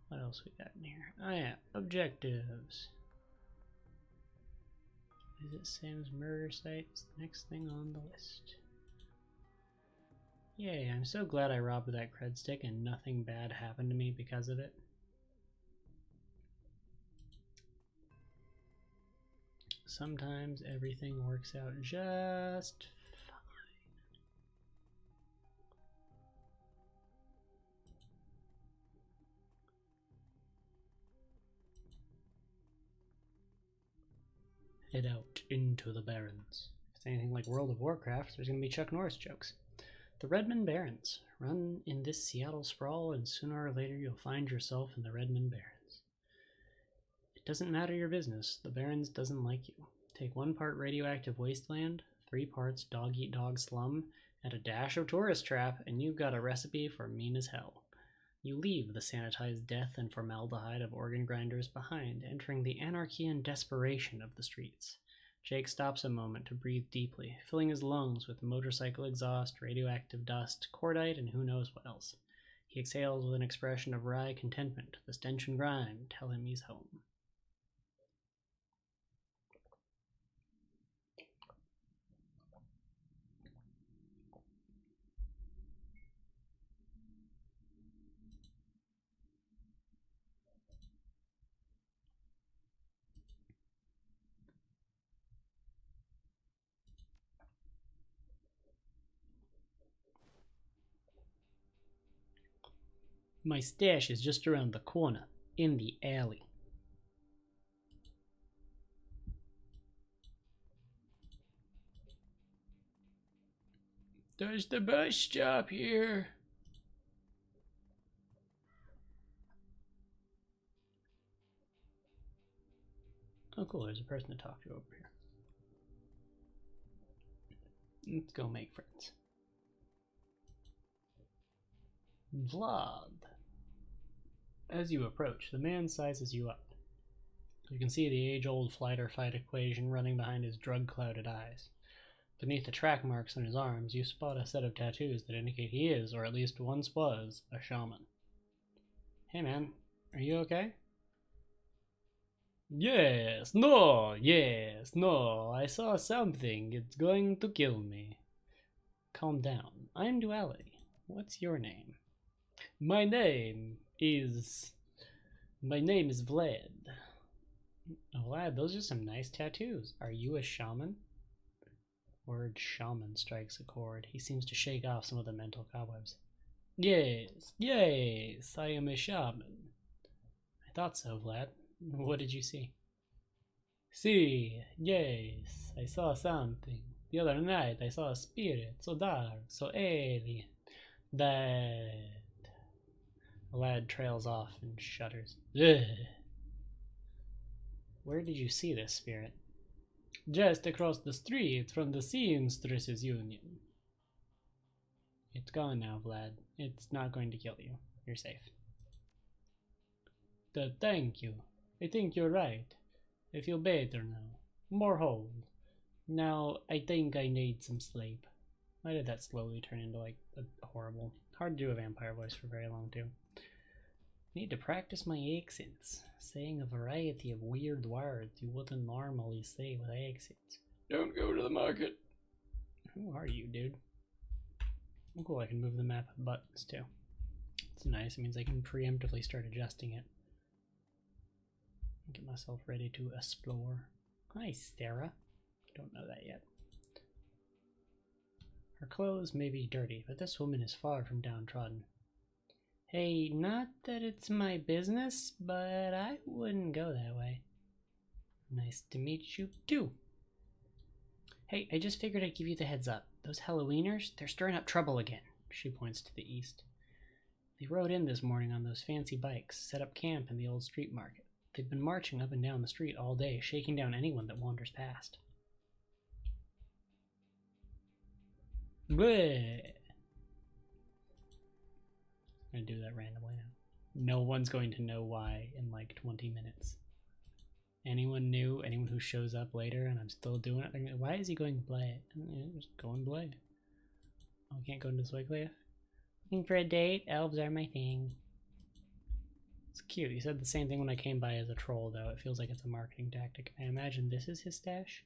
What else we got in here? Oh yeah, objectives. Visit Sam's murder site. It's the next thing on the list. Yay, I'm so glad I robbed that cred stick and nothing bad happened to me because of it. Sometimes everything works out just head out into the Barrens. If it's anything like World of Warcraft, there's going to be Chuck Norris jokes. The Redmond Barrens. Run in this Seattle sprawl, and sooner or later you'll find yourself in the Redmond Barrens. It doesn't matter your business. The Barrens doesn't like you. Take 1 part radioactive wasteland, 3 parts dog-eat-dog slum, and a dash of tourist trap, and you've got a recipe for mean as hell. You leave the sanitized death and formaldehyde of organ grinders behind, entering the anarchy and desperation of the streets. Jake stops a moment to breathe deeply, filling his lungs with motorcycle exhaust, radioactive dust, cordite, and who knows what else. He exhales with an expression of wry contentment. The stench and grime tell him he's home. My stash is just around the corner, in the alley. Does the bus stop here? Oh cool, there's a person to talk to over here. Let's go make friends. Vlad. As you approach, the man sizes you up. You can see the age-old flight-or-fight equation running behind his drug-clouded eyes. Beneath the track marks on his arms, you spot a set of tattoos that indicate he is, or at least once was, a shaman. Hey man, are you okay? Yes, no, I saw something. It's going to kill me. Calm down. I'm Duality. What's your name? My name is Vlad. Vlad, those are some nice tattoos. Are you a shaman? Word shaman strikes a chord. He seems to shake off some of the mental cobwebs. Yes, I am a shaman. I thought so, Vlad. What did you see? Yes, I saw something. The other night I saw a spirit, so dark, so alien, that... The lad trails off and shudders. Ugh. Where did you see this spirit? Just across the street from the SINless union. It's gone now, Vlad. It's not going to kill you. You're safe. Thank you. I think you're right. I feel better now. More whole. Now I think I need some sleep. Why did that slowly turn into like a horrible... Hard to do a vampire voice for very long too. Need to practice my accents. Saying a variety of weird words you wouldn't normally say with accents. Don't go to the market. Who are you, dude? Oh, cool, I can move the map with buttons too. It's nice, it means I can preemptively start adjusting it. Get myself ready to explore. Hi, Sarah. Don't know that yet. Her clothes may be dirty, but this woman is far from downtrodden. Hey, not that it's my business, but I wouldn't go that way. Nice to meet you, too. Hey, I just figured I'd give you the heads up. Those Halloweeners, they're stirring up trouble again. She points to the east. They rode in this morning on those fancy bikes, set up camp in the old street market. They've been marching up and down the street all day, shaking down anyone that wanders past. Bleh. I'm gonna do that randomly now. No one's going to know why in like 20 minutes. Anyone new, anyone who shows up later and I'm still doing it, like, why is he going bleh? Just going bleh. Oh, I can't go into this way, Clea. Looking for a date? Elves are my thing. It's cute. You said the same thing when I came by as a troll, though. It feels like it's a marketing tactic. I imagine this is his stash.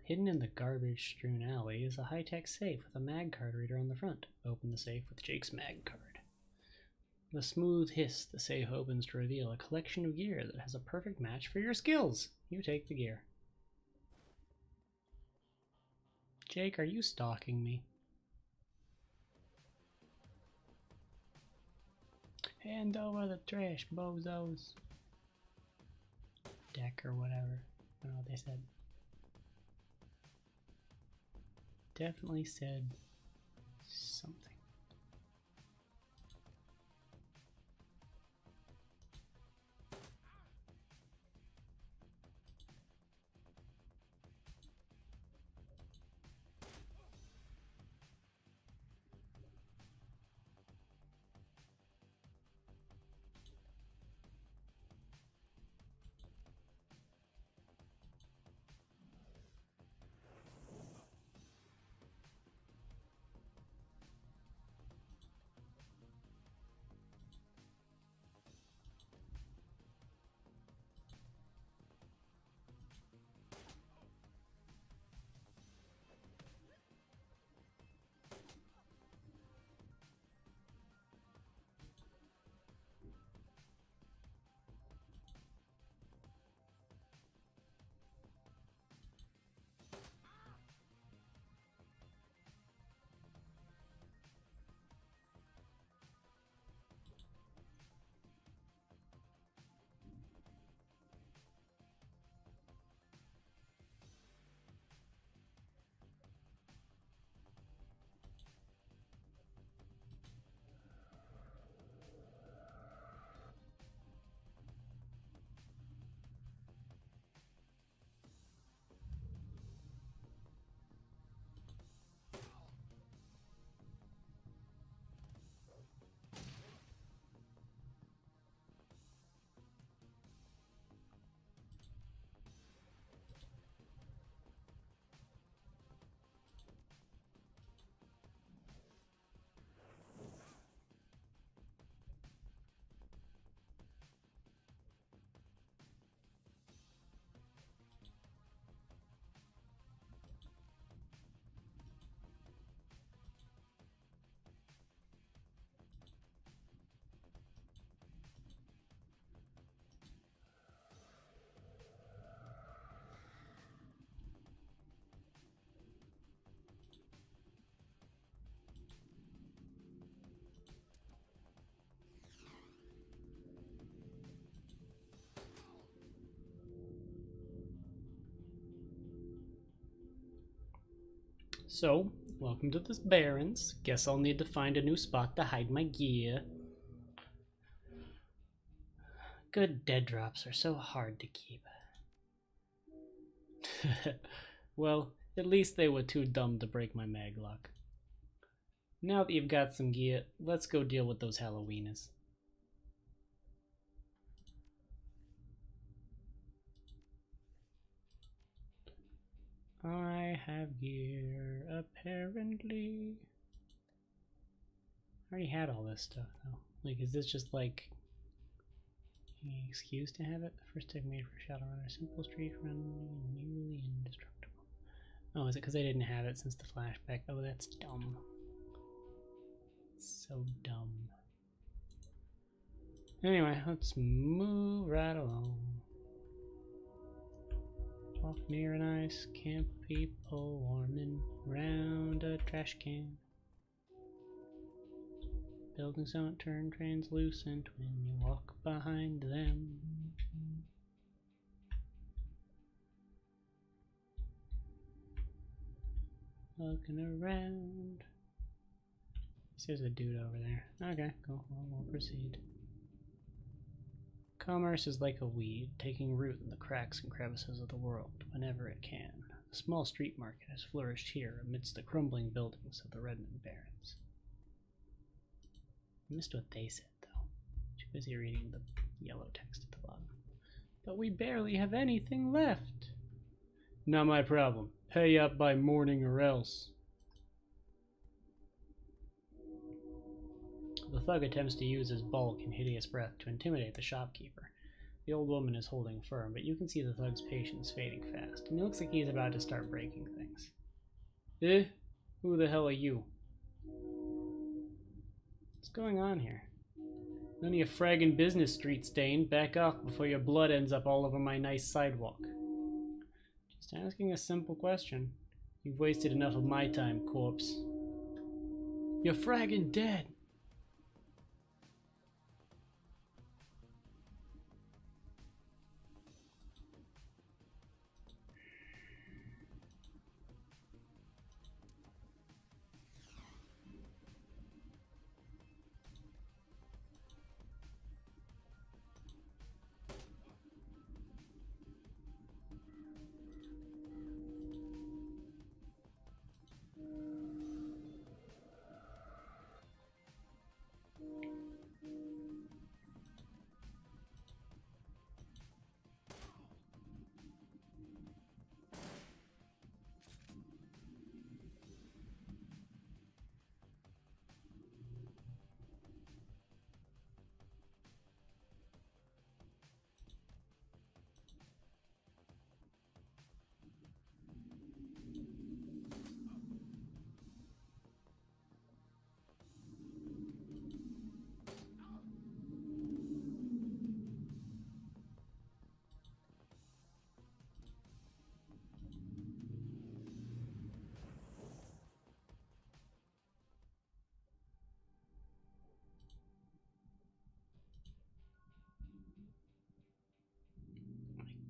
Hidden in the garbage-strewn alley is a high-tech safe with a mag card reader on the front. Open the safe with Jake's mag card. With a smooth hiss, the safe opens to reveal a collection of gear that has a perfect match for your skills. You take the gear. Jake, are you stalking me? Hand over the trash, bozos. Deck or whatever. I don't know what they said. Definitely said something. So, welcome to this Barrens. Guess I'll need to find a new spot to hide my gear. Good dead drops are so hard to keep. Well, at least they were too dumb to break my maglock. Now that you've got some gear, let's go deal with those Halloweeners. I have gear, apparently. I already had all this stuff, though. Like, is this just like an excuse to have it? The first tech made for Shadowrunner, simple street run, nearly indestructible. Oh, is it because I didn't have it since the flashback? Oh, that's dumb. So dumb. Anyway, let's move right along. Walk near an ice camp, people warming round a trash can. Buildings don't turn translucent when you walk behind them. Looking around. There's a dude over there. Okay, cool. Well, we'll proceed. Commerce is like a weed, taking root in the cracks and crevices of the world whenever it can. A small street market has flourished here amidst the crumbling buildings of the Redmond Barrens. I missed what they said, though. Too busy reading the yellow text at the bottom. But we barely have anything left. Not my problem. Pay up by morning or else. The thug attempts to use his bulk and hideous breath to intimidate the shopkeeper. The old woman is holding firm, but you can see the thug's patience fading fast, and he looks like he's about to start breaking things. Eh? Who the hell are you? What's going on here? None of your fragging business, street stain. Back off before your blood ends up all over my nice sidewalk. Just asking a simple question. You've wasted enough of my time, corpse. You're fragging dead.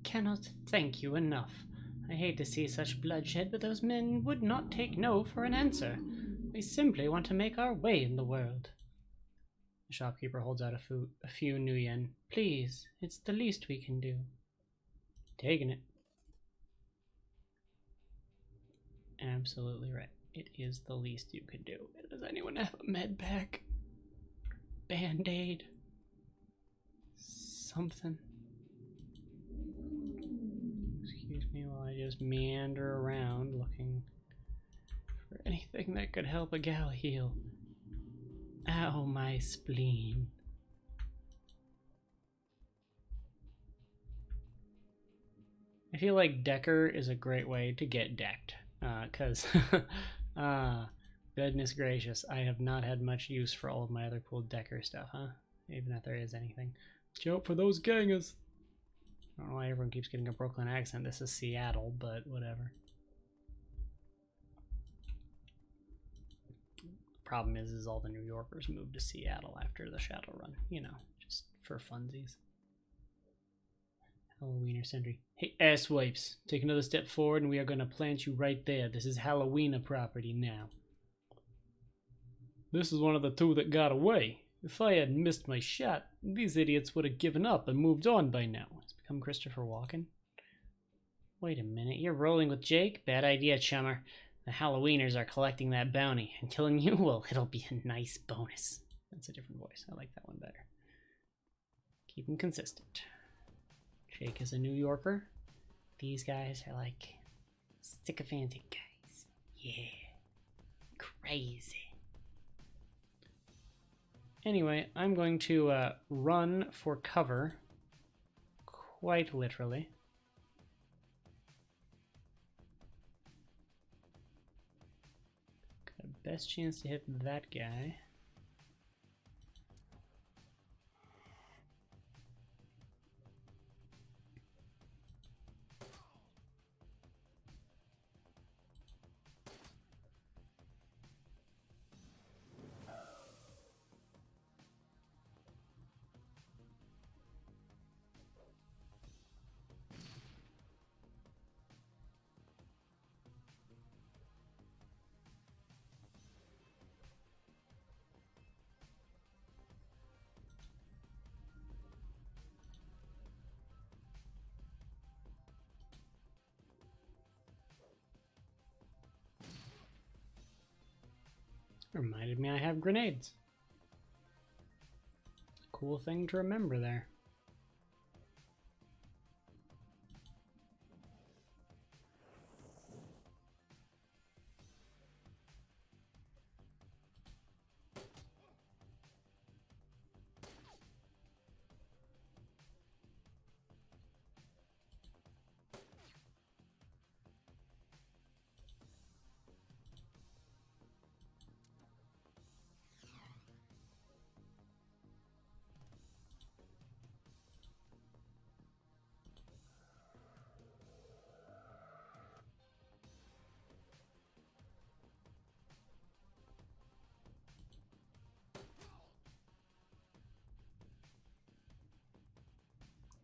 Cannot thank you enough. I hate to see such bloodshed, but those men would not take no for an answer. We simply want to make our way in the world. The shopkeeper holds out a few new yen. Please, it's the least we can do. Taking it. Absolutely right. It is the least you can do. Does anyone have a med pack? Band-aid? Something? Excuse me while I just meander around looking for anything that could help a gal heal. Ow, my spleen. I feel like Decker is a great way to get decked. Because, goodness gracious, I have not had much use for all of my other cool Decker stuff, huh? Even if there is anything. Watch out for those gangers! I don't know why everyone keeps getting a Brooklyn accent. This is Seattle, but whatever. Problem is all the New Yorkers moved to Seattle after the Shadowrun. You know, just for funsies. Halloweener sentry. Hey, asswipes, take another step forward and we are going to plant you right there. This is Halloweener property now. This is one of the two that got away. If I had missed my shot, these idiots would have given up and moved on by now. It's become Christopher Walken. Wait a minute, you're rolling with Jake? Bad idea, chummer. The Halloweeners are collecting that bounty, and killing you, well, it'll be a nice bonus. That's a different voice. I like that one better. Keep them consistent. Jake is a New Yorker. These guys are like sycophantic guys. Yeah. Crazy. Anyway, I'm going to run for cover. Quite literally. Got a best chance to hit that guy. Reminded me I have grenades. Cool thing to remember there.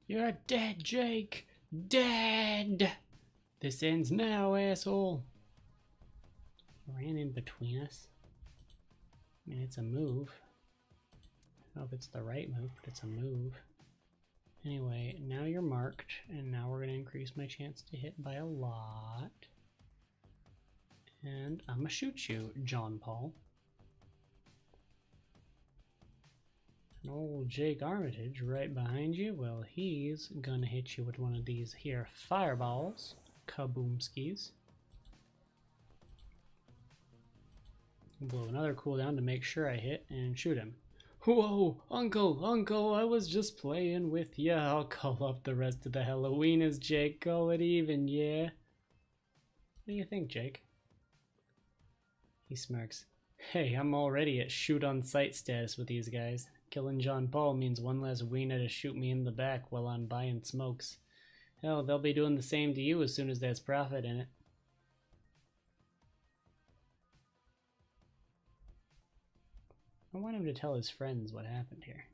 You're dead, Jake! Dead! This ends now, asshole! Ran in between us. I mean, it's a move. I don't know if it's the right move, but it's a move. Anyway, now you're marked, and now we're going to increase my chance to hit by a lot. And I'm going to shoot you, John Paul. And old Jake Armitage right behind you, well, he's going to hit you with one of these here fireballs. Kaboomskis. Blow another cooldown to make sure I hit and shoot him. Whoa, Uncle, I was just playing with ya. I'll call up the rest of the Halloweeners, Jake. Call it even, yeah? What do you think, Jake? He smirks. Hey, I'm already at shoot on sight status with these guys. Killing John Paul means one less wiener to shoot me in the back while I'm buying smokes. Hell, they'll be doing the same to you as soon as there's profit in it. I want him to tell his friends what happened here.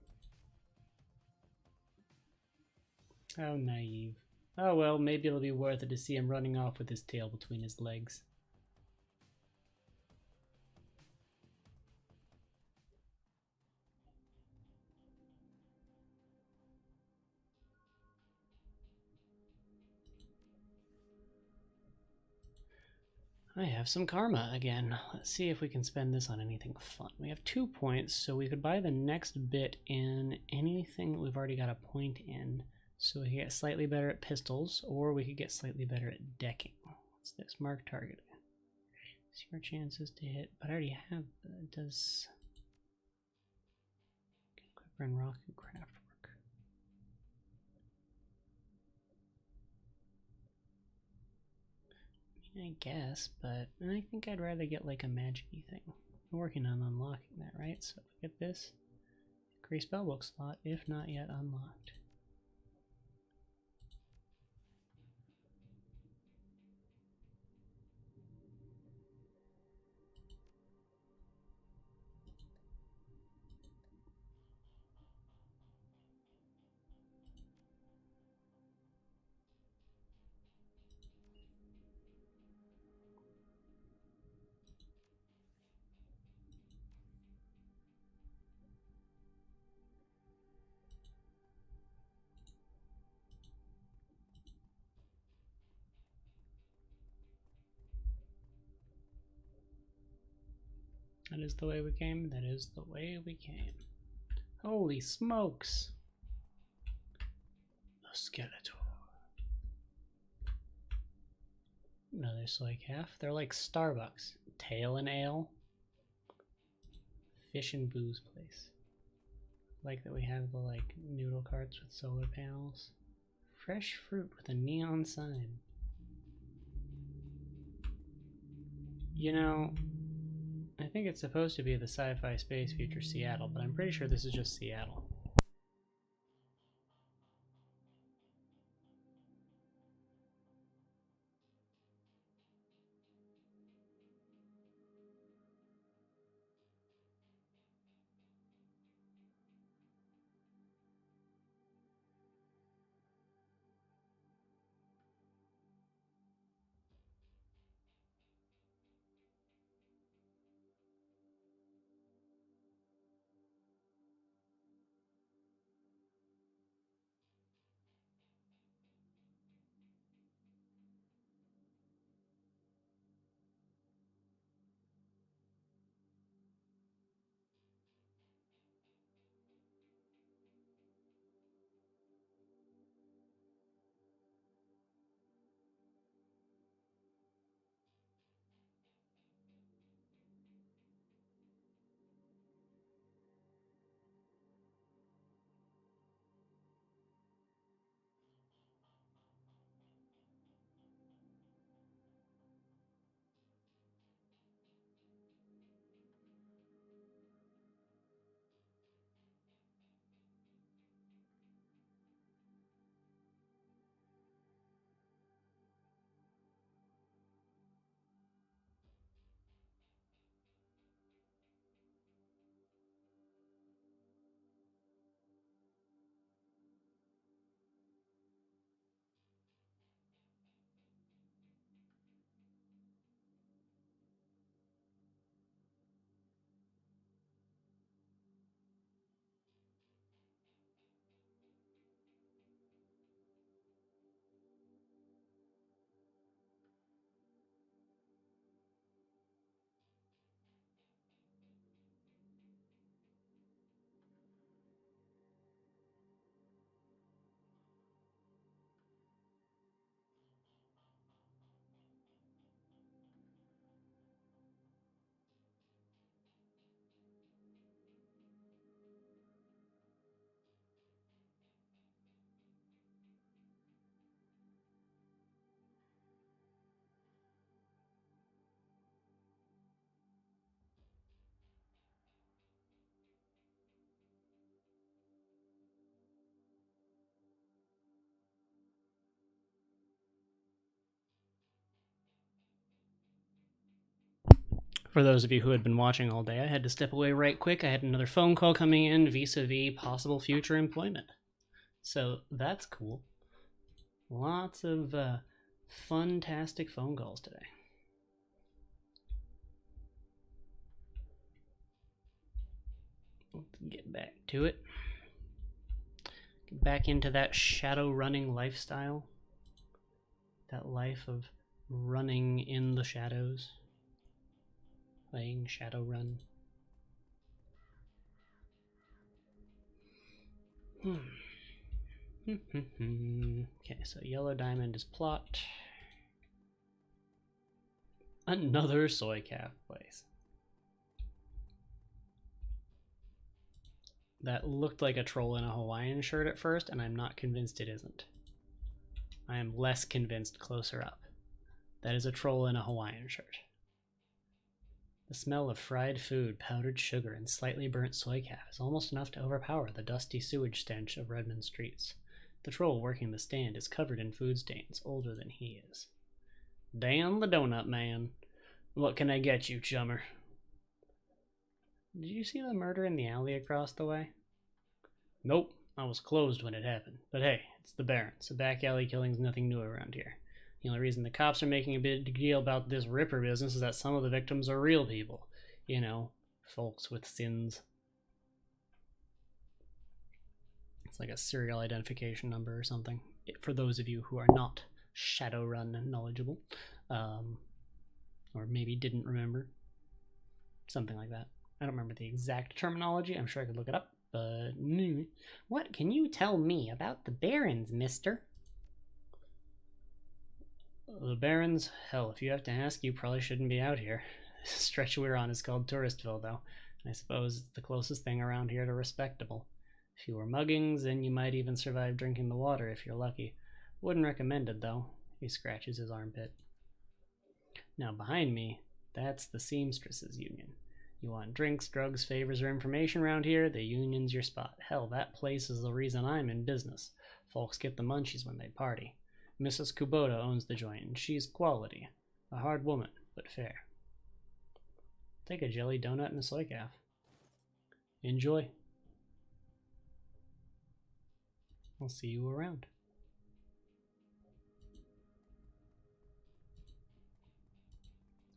How naive. Oh well, maybe it'll be worth it to see him running off with his tail between his legs. I have some karma again. Let's see if we can spend this on anything fun. We have 2 points, so we could buy the next bit in anything that we've already got a point in. So we could get slightly better at pistols, or we could get slightly better at decking. What's this? Mark target. See our chances to hit, but I already have, does Equipper and Rock and Craft work? I guess, but I think I'd rather get like a magic-y thing. I'm working on unlocking that, right? So if we get this, increase spellbook slot, if not yet unlocked. That is the way we came. That is the way we came. Holy smokes. A skeleton. Another soy calf. They're like Starbucks. Tail and ale. Fish and booze place. Like that we have the like noodle carts with solar panels. Fresh fruit with a neon sign. You know, I think it's supposed to be the sci-fi space future Seattle, but I'm pretty sure this is just Seattle. For those of you who had been watching all day, I had to step away right quick. I had another phone call coming in vis-a-vis possible future employment. So that's cool. Lots of fun-tastic phone calls today. Let's get back to it. Get back into that shadow running lifestyle. That life of running in the shadows. Playing Shadowrun. Okay, so yellow diamond is plot. Another soy calf place. That looked like a troll in a Hawaiian shirt at first, and I'm not convinced it isn't. I am less convinced closer up. That is a troll in a Hawaiian shirt. The smell of fried food, powdered sugar, and slightly burnt soy calf is almost enough to overpower the dusty sewage stench of Redmond streets. The troll working the stand is covered in food stains, older than he is. Dan the Donut Man. What can I get you, chummer? Did you see the murder in the alley across the way? Nope, I was closed when it happened. But hey, it's the Barrens. A back alley killing's nothing new around here. The only reason the cops are making a big deal about this Ripper business is that some of the victims are real people. You know, folks with sins. It's like a serial identification number or something. For those of you who are not Shadowrun knowledgeable. Or maybe didn't remember. Something like that. I don't remember the exact terminology. I'm sure I could look it up, but... What can you tell me about the Barrens, mister? The Barrens? Hell, if you have to ask, you probably shouldn't be out here. This stretch we're on is called Touristville, though. I suppose it's the closest thing around here to respectable. Fewer muggings, and you might even survive drinking the water if you're lucky. Wouldn't recommend it, though. He scratches his armpit. Now, behind me, that's the Seamstresses Union. You want drinks, drugs, favors, or information around here? The Union's your spot. Hell, that place is the reason I'm in business. Folks get the munchies when they party. Mrs. Kubota owns the joint, and she's quality. A hard woman, but fair. Take a jelly donut and a soy calf. Enjoy. I'll see you around.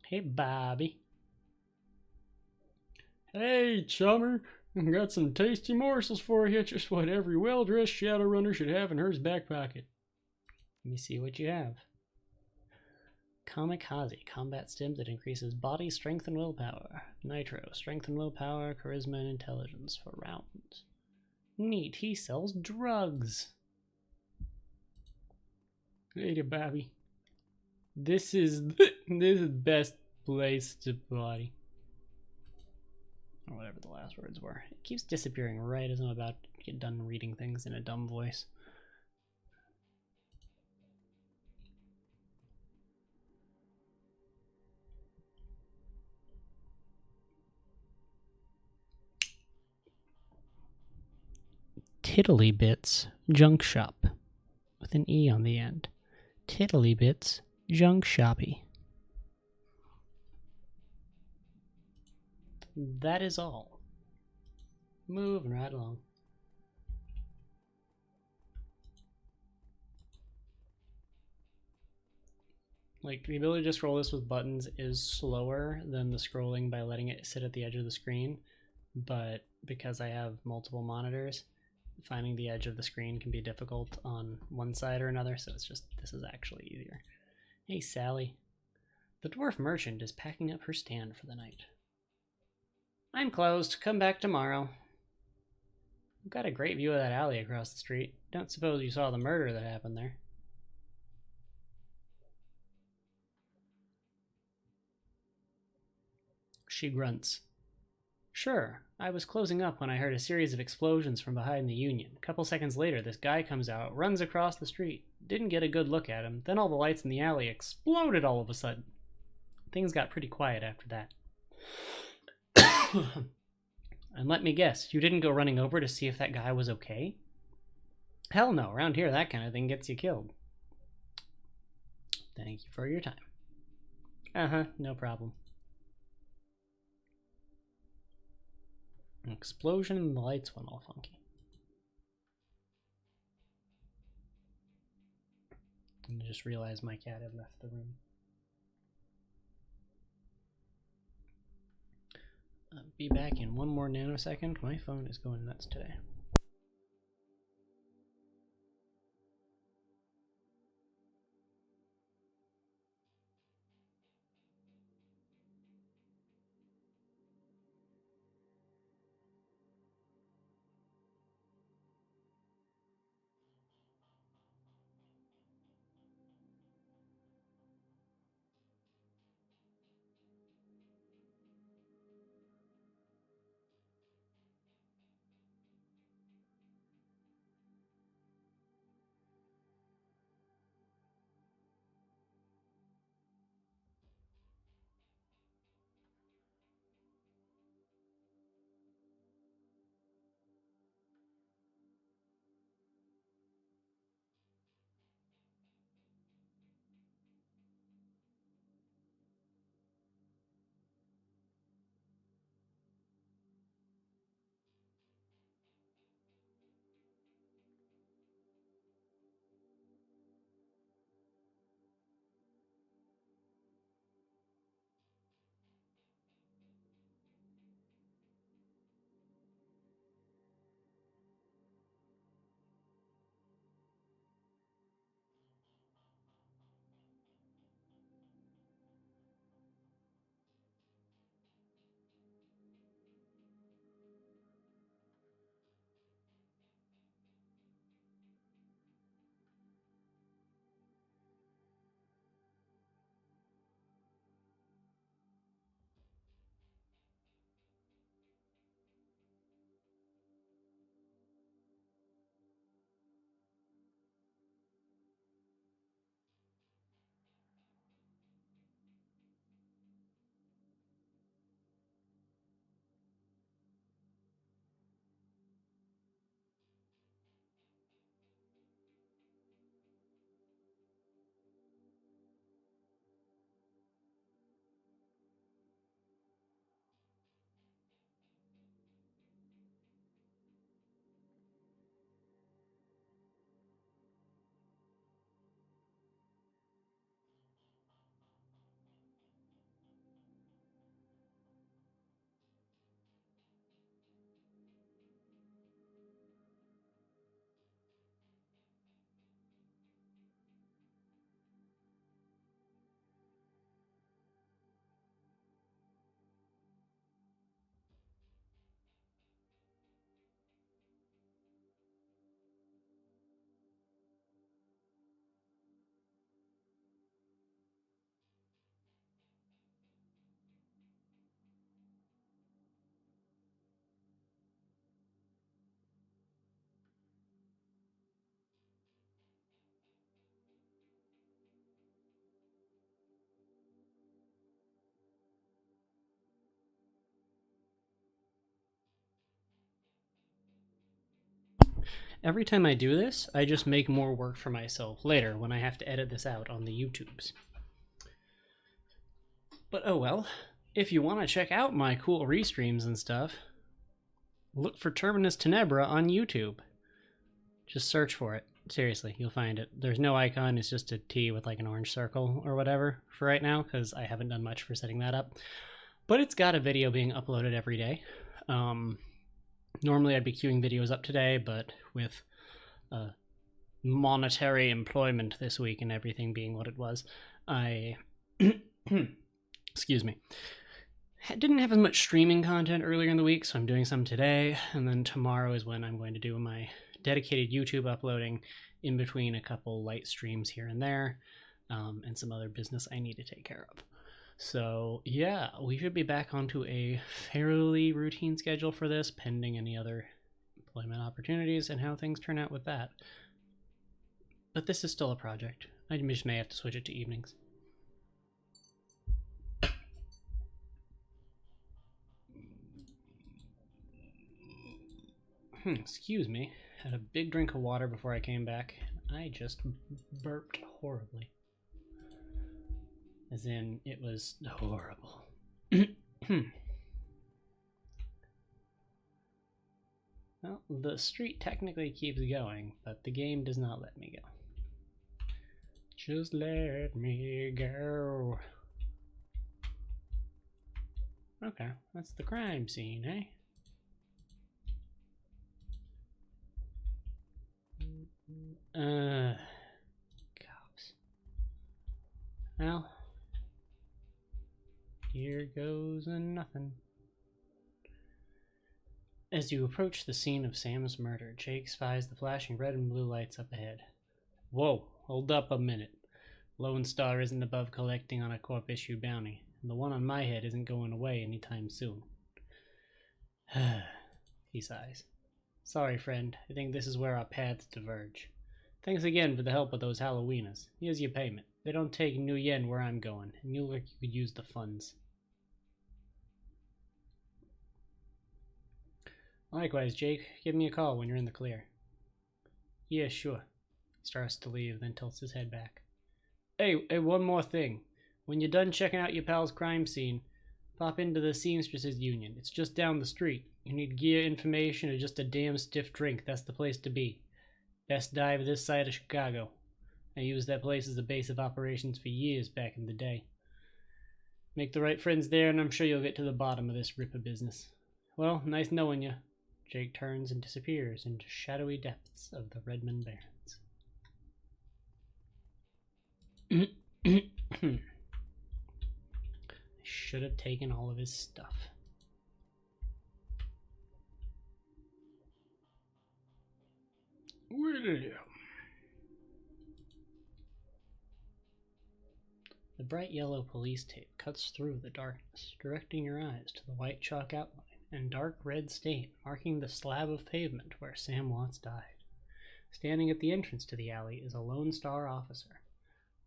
Hey, Bobby. Hey, chummer. I've got some tasty morsels for you, just what every well-dressed Shadowrunner should have in her back pocket. Let me see what you have. Kamikaze, combat stim that increases body strength and willpower. Nitro, strength and willpower, charisma and intelligence for rounds. Neat, he sells drugs. Hey, Bobby. This is the best place to party. Or whatever the last words were. It keeps disappearing right as I'm about to get done reading things in a dumb voice. Tiddlybits Junk Shop with an E on the end. Tiddlybits Junk Shoppy. That is all. Moving right along. Like, the ability to scroll this with buttons is slower than the scrolling by letting it sit at the edge of the screen, but because I have multiple monitors, finding the edge of the screen can be difficult on one side or another, so it's just, this is actually easier. Hey, Sally. The dwarf merchant is packing up her stand for the night. I'm closed. Come back tomorrow. I've got a great view of that alley across the street. Don't suppose you saw the murder that happened there. She grunts. Sure, I was closing up when I heard a series of explosions from behind the Union. A couple seconds later, this guy comes out, runs across the street. Didn't get a good look at him. Then all the lights in the alley exploded all of a sudden. Things got pretty quiet after that. And let me guess, you didn't go running over to see if that guy was okay? Hell no, around here that kind of thing gets you killed. Thank you for your time. Uh-huh, no problem. An explosion and the lights went all funky. And I just realized my cat had left the room. Be back in one more nanosecond. My phone is going nuts today. every time I do this, I just make more work for myself later when I have to edit this out on the YouTubes. But oh well, if you want to check out my cool restreams and stuff, look for Terminus Tenebra on YouTube. Just search for it. Seriously, you'll find it. There's no icon, it's just a T with like an orange circle or whatever for right now, because I haven't done much for setting that up. But it's got a video being uploaded every day. Normally I'd be queuing videos up today, but with monetary employment this week and everything being what it was, I excuse me, didn't have as much streaming content earlier in the week, so I'm doing some today, and then tomorrow is when I'm going to do my dedicated YouTube uploading in between a couple light streams here and there, and some other business I need to take care of. So yeah, we should be back onto a fairly routine schedule for this, pending any other employment opportunities and how things turn out with that. But this is still a project. I just may have to switch it to evenings. Excuse me. Had a big drink of water before I came back. I just burped horribly. As in, it was horrible. Well, the street technically keeps going, but the game does not let me go. Just let me go. Okay, that's the crime scene, eh? Cops. Well, here goes nothing. As you approach the scene of Sam's murder, Jake spies the flashing red and blue lights up ahead. Whoa, hold up a minute. Lone Star isn't above collecting on a corp-issue bounty, and the one on my head isn't going away anytime soon. He sighs. Sorry, friend. I think this is where our paths diverge. Thanks again for the help with those Halloweeners. Here's your payment. They don't take new yen where I'm going, and you look like you could use the funds. Likewise, Jake. Give me a call when you're in the clear. Yeah, sure. He starts to leave, then tilts his head back. Hey, one more thing. When you're done checking out your pal's crime scene, pop into the Seamstresses Union. It's just down the street. You need gear, information, or just a damn stiff drink. That's the place to be. Best dive this side of Chicago. I used that place as a base of operations for years back in the day. Make the right friends there, and I'm sure you'll get to the bottom of this ripper business. Well, nice knowing you. Jake turns and disappears into shadowy depths of the Redmond Barrens. I should have taken all of his stuff. William. The bright yellow police tape cuts through the darkness, directing your eyes to the white chalk outline and dark red stain marking the slab of pavement where Sam Watts died. Standing at the entrance to the alley is a Lone Star officer.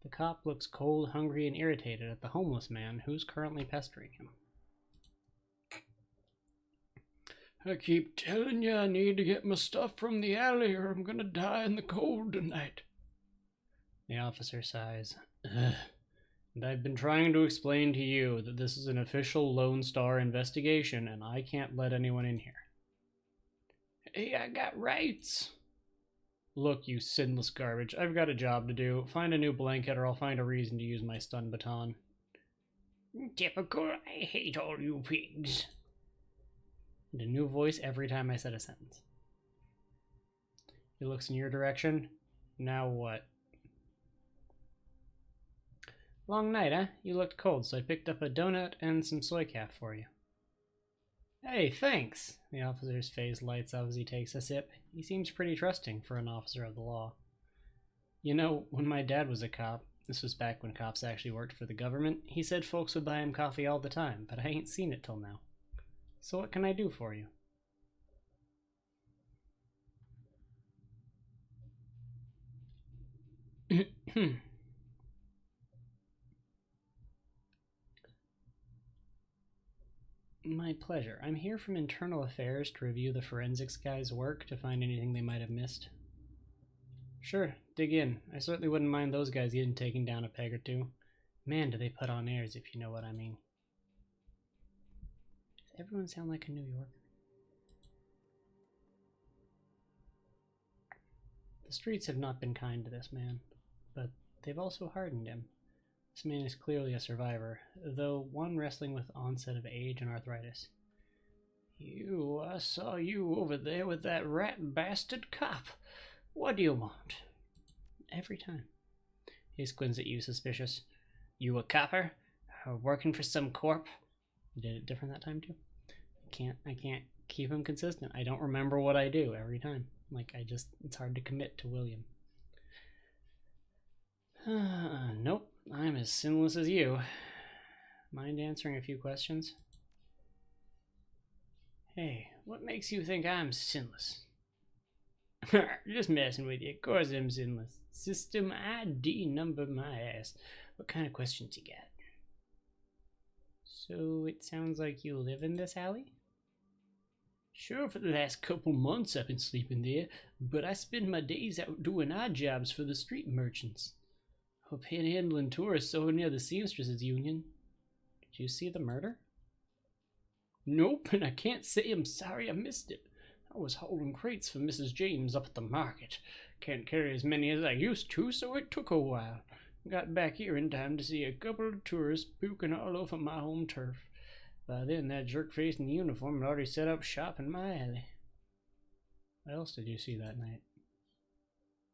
The cop looks cold, hungry, and irritated at the homeless man who's currently pestering him. I keep telling you I need to get my stuff from the alley or I'm gonna die in the cold tonight. The officer sighs. Ugh. And I've been trying to explain to you that this is an official Lone Star investigation and I can't let anyone in here. Hey, I got rights. Look, you SINless garbage, I've got a job to do. Find a new blanket or I'll find a reason to use my stun baton. Typical, I hate all you pigs. And a new voice every time I said a sentence. He looks in your direction. Now what? Long night, huh? You looked cold, so I picked up a donut and some soy calf for you. Hey, thanks! The officer's face lights up as he takes a sip. He seems pretty trusting for an officer of the law. You know, when my dad was a cop, this was back when cops actually worked for the government, he said folks would buy him coffee all the time, but I ain't seen it till now. So what can I do for you? My pleasure. I'm here from Internal Affairs to review the forensics guys' work to find anything they might have missed. Sure, dig in. I certainly wouldn't mind those guys getting taken down a peg or two. Man, do they put on airs, if you know what I mean. Does everyone sound like a New Yorker? The streets have not been kind to this man, but they've also hardened him. This man is clearly a survivor, though one wrestling with onset of age and arthritis. I saw you over there with that rat bastard cop. What do you want? Every time. He squints at you, suspicious. You a copper? Working for some corp? Did it different that time too? I can't keep him consistent. I don't remember what I do every time. Like, it's hard to commit to William. Nope, I'm as SINless as you. Mind answering a few questions? Hey, what makes you think I'm SINless? Just messing with you. Of course I'm SINless. System ID number my ass. What kind of questions you got? So it sounds like you live in this alley? Sure, for the last couple months I've been sleeping there, but I spend my days out doing odd jobs for the street merchants. Panhandling tourists over near the Seamstresses Union. Did you see the murder? Nope, and I can't say I'm sorry I missed it. I was hauling crates for Mrs. James up at the market. Can't carry as many as I used to, so it took a while. Got back here in time to see a couple of tourists puking all over my home turf. By then, that jerk-face in the uniform had already set up shop in my alley. What else did you see that night?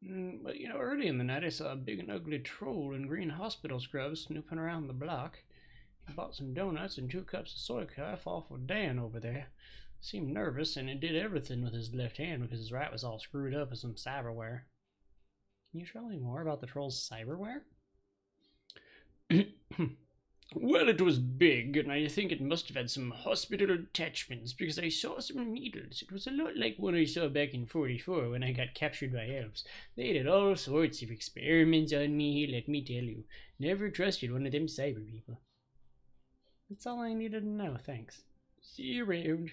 But early in the night I saw a big and ugly troll in green hospital scrubs snooping around the block. He bought some donuts and 2 cups of soy calf off of Dan over there. Seemed nervous, and he did everything with his left hand because his right was all screwed up with some cyberware. Can you tell me more about the troll's cyberware? Well, it was big, and I think it must have had some hospital attachments, because I saw some needles. It was a lot like one I saw back in 44 when I got captured by elves. They did all sorts of experiments on me, let me tell you. Never trusted one of them cyber people. That's all I needed to know, thanks. See you around.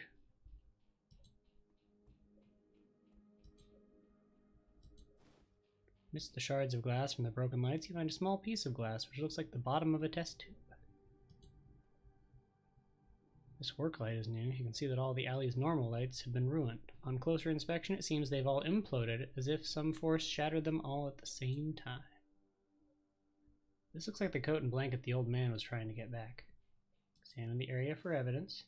Amidst the shards of glass from the broken lights, you find a small piece of glass which looks like the bottom of a test tube. This work light is new. You can see that all the alley's normal lights have been ruined. On closer inspection, it seems they've all imploded, as if some force shattered them all at the same time. This looks like the coat and blanket the old man was trying to get back. Examine the area for evidence.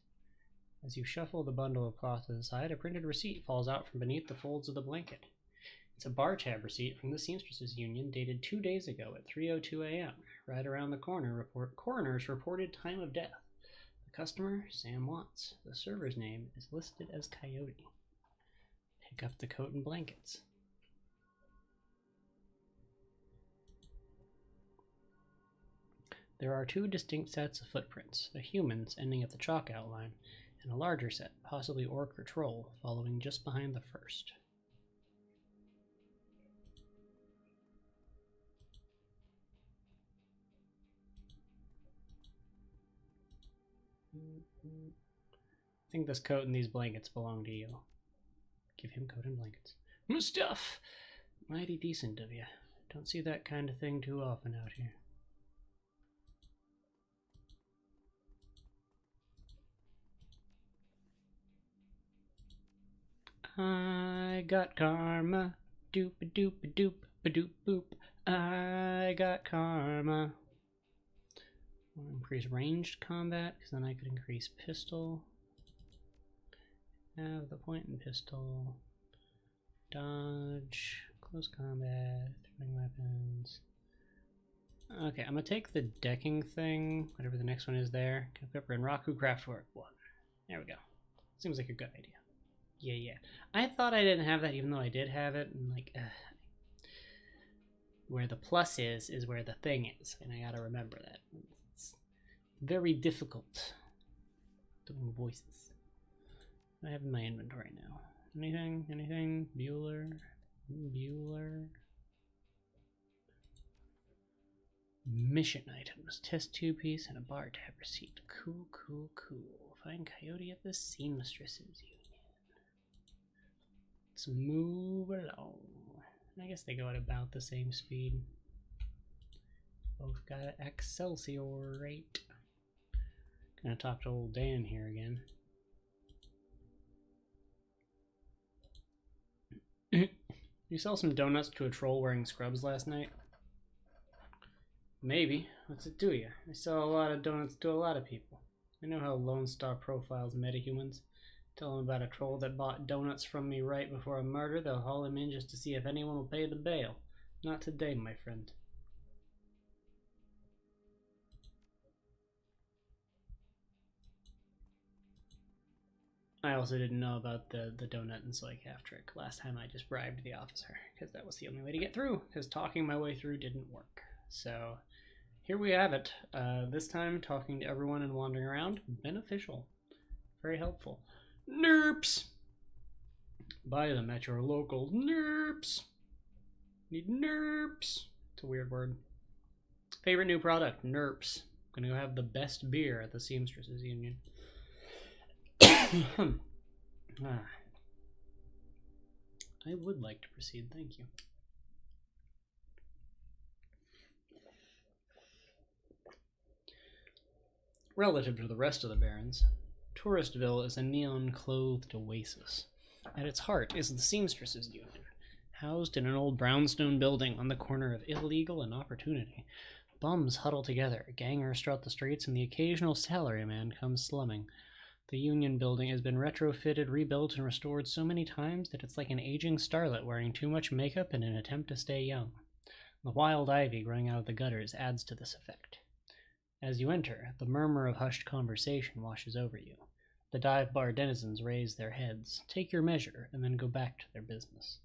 As you shuffle the bundle of cloth to the side, a printed receipt falls out from beneath the folds of the blanket. It's a bar tab receipt from the Seamstresses Union dated 2 days ago at 3:02 a.m. Right around the coroner's reported time of death. Customer, Sam Watts. The server's name is listed as Coyote. Pick up the coat and blankets. There are 2 distinct sets of footprints, the humans ending at the chalk outline, and a larger set, possibly orc or troll, following just behind the first. I think this coat and these blankets belong to you. Give him coat and blankets. My stuff! Mighty decent of you. Don't see that kind of thing too often out here. I got karma. Doop-a-doop-a-doop-a-doop-boop. I got karma. I'll increase ranged combat, because then I could increase pistol. Have the point and pistol. Dodge. Close combat. Throwing weapons. Okay, I'm going to take the decking thing, whatever the next one is there. Pepper and Raku Craftwork 1. There we go. Seems like a good idea. Yeah. I thought I didn't have that, even though I did have it. And like, where the plus is where the thing is. And I got to remember that. It's very difficult doing voices. I have in my inventory now. Anything? Bueller. Mission items. Test 2 piece and a bar tab receipt. Cool. Find Coyote at the SINless Union. Let's move along. I guess they go at about the same speed. Both got Excelsior rate. Gonna talk to old Dan here again. You sell some donuts to a troll wearing scrubs last night? Maybe. What's it do you? I sell a lot of donuts to a lot of people. I know how Lone Star profiles metahumans. Tell them about a troll that bought donuts from me right before a murder. They'll haul him in just to see if anyone will pay the bail. Not today, my friend. I also didn't know about the donut and soy calf trick. Last time I just bribed the officer, because that was the only way to get through, because talking my way through didn't work. So, here we have it. This time, talking to everyone and wandering around, beneficial. Very helpful. Nerps! Buy them at your local Nerps. Need Nerps. It's a weird word. Favorite new product, Nerps. Gonna go have the best beer at the Seamstress Union. I would like to proceed, thank you. Relative to the rest of the barons, Touristville is a neon-clothed oasis. At its heart is the Seamstresses Union, housed in an old brownstone building on the corner of illegal and opportunity. Bums huddle together, gangers strut the streets, and the occasional salaryman comes slumming. The Union building has been retrofitted, rebuilt, and restored so many times that it's like an aging starlet wearing too much makeup in an attempt to stay young. The wild ivy growing out of the gutters adds to this effect. As you enter, the murmur of hushed conversation washes over you. The dive bar denizens raise their heads, take your measure, and then go back to their business.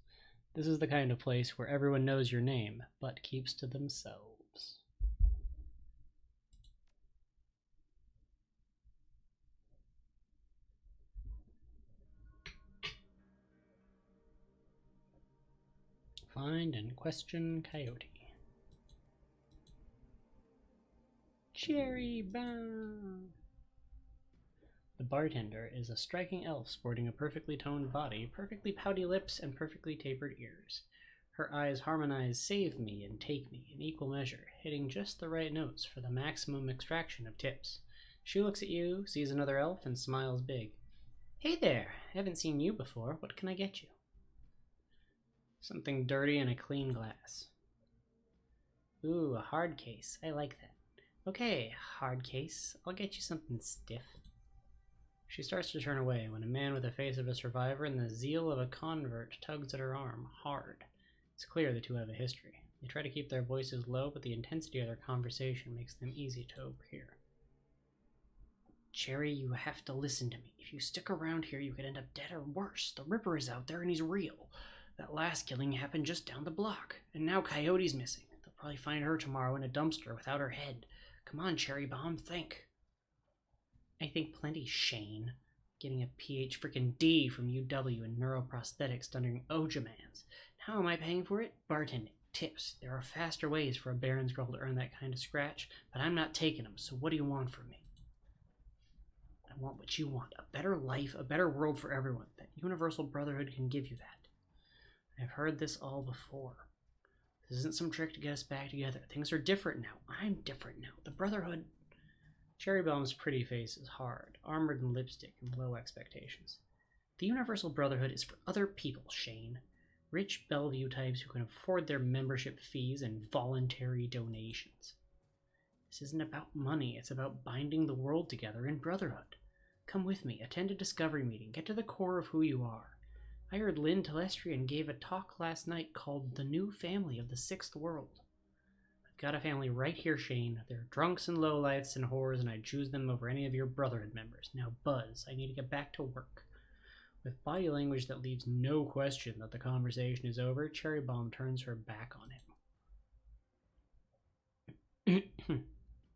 This is the kind of place where everyone knows your name, but keeps to themselves. Find and question Coyote. Cherry bomb. The bartender is a striking elf sporting a perfectly toned body, perfectly pouty lips, and perfectly tapered ears. Her eyes harmonize save me and take me in equal measure, hitting just the right notes for the maximum extraction of tips. She looks at you, sees another elf, and smiles big. Hey there, haven't seen you before. What can I get you? Something dirty and a clean glass. Ooh, a hard case. I like that. Okay, hard case. I'll get you something stiff. She starts to turn away when a man with the face of a survivor and the zeal of a convert tugs at her arm, hard. It's clear the two have a history. They try to keep their voices low, but the intensity of their conversation makes them easy to overhear. Cherry, you have to listen to me. If you stick around here, you could end up dead or worse. The Ripper is out there and he's real. That last killing happened just down the block, and now Coyote's missing. They'll probably find her tomorrow in a dumpster without her head. Come on, Cherry Bomb, think. I think plenty, Shane. Getting a PH frickin' D from UW in neuroprosthetics during Ojamans. How am I paying for it? Bartending. Tips. There are faster ways for a Baron's girl to earn that kind of scratch, but I'm not taking them, so what do you want from me? I want what you want. A better life, a better world for everyone. That universal brotherhood can give you that. I've heard this all before. This isn't some trick to get us back together. Things are different now. I'm different now. The Brotherhood... Cherry Bomb's pretty face is hard, armored in lipstick and low expectations. The Universal Brotherhood is for other people, Shane. Rich Bellevue types who can afford their membership fees and voluntary donations. This isn't about money. It's about binding the world together in brotherhood. Come with me. Attend a discovery meeting. Get to the core of who you are. I heard Lynn Telestrian gave a talk last night called The New Family of the Sixth World. I've got a family right here, Shane. They're drunks and lowlifes and whores, and I'd choose them over any of your Brotherhood members. Now, Buzz, I need to get back to work. With body language that leaves no question that the conversation is over, Cherry Bomb turns her back on him.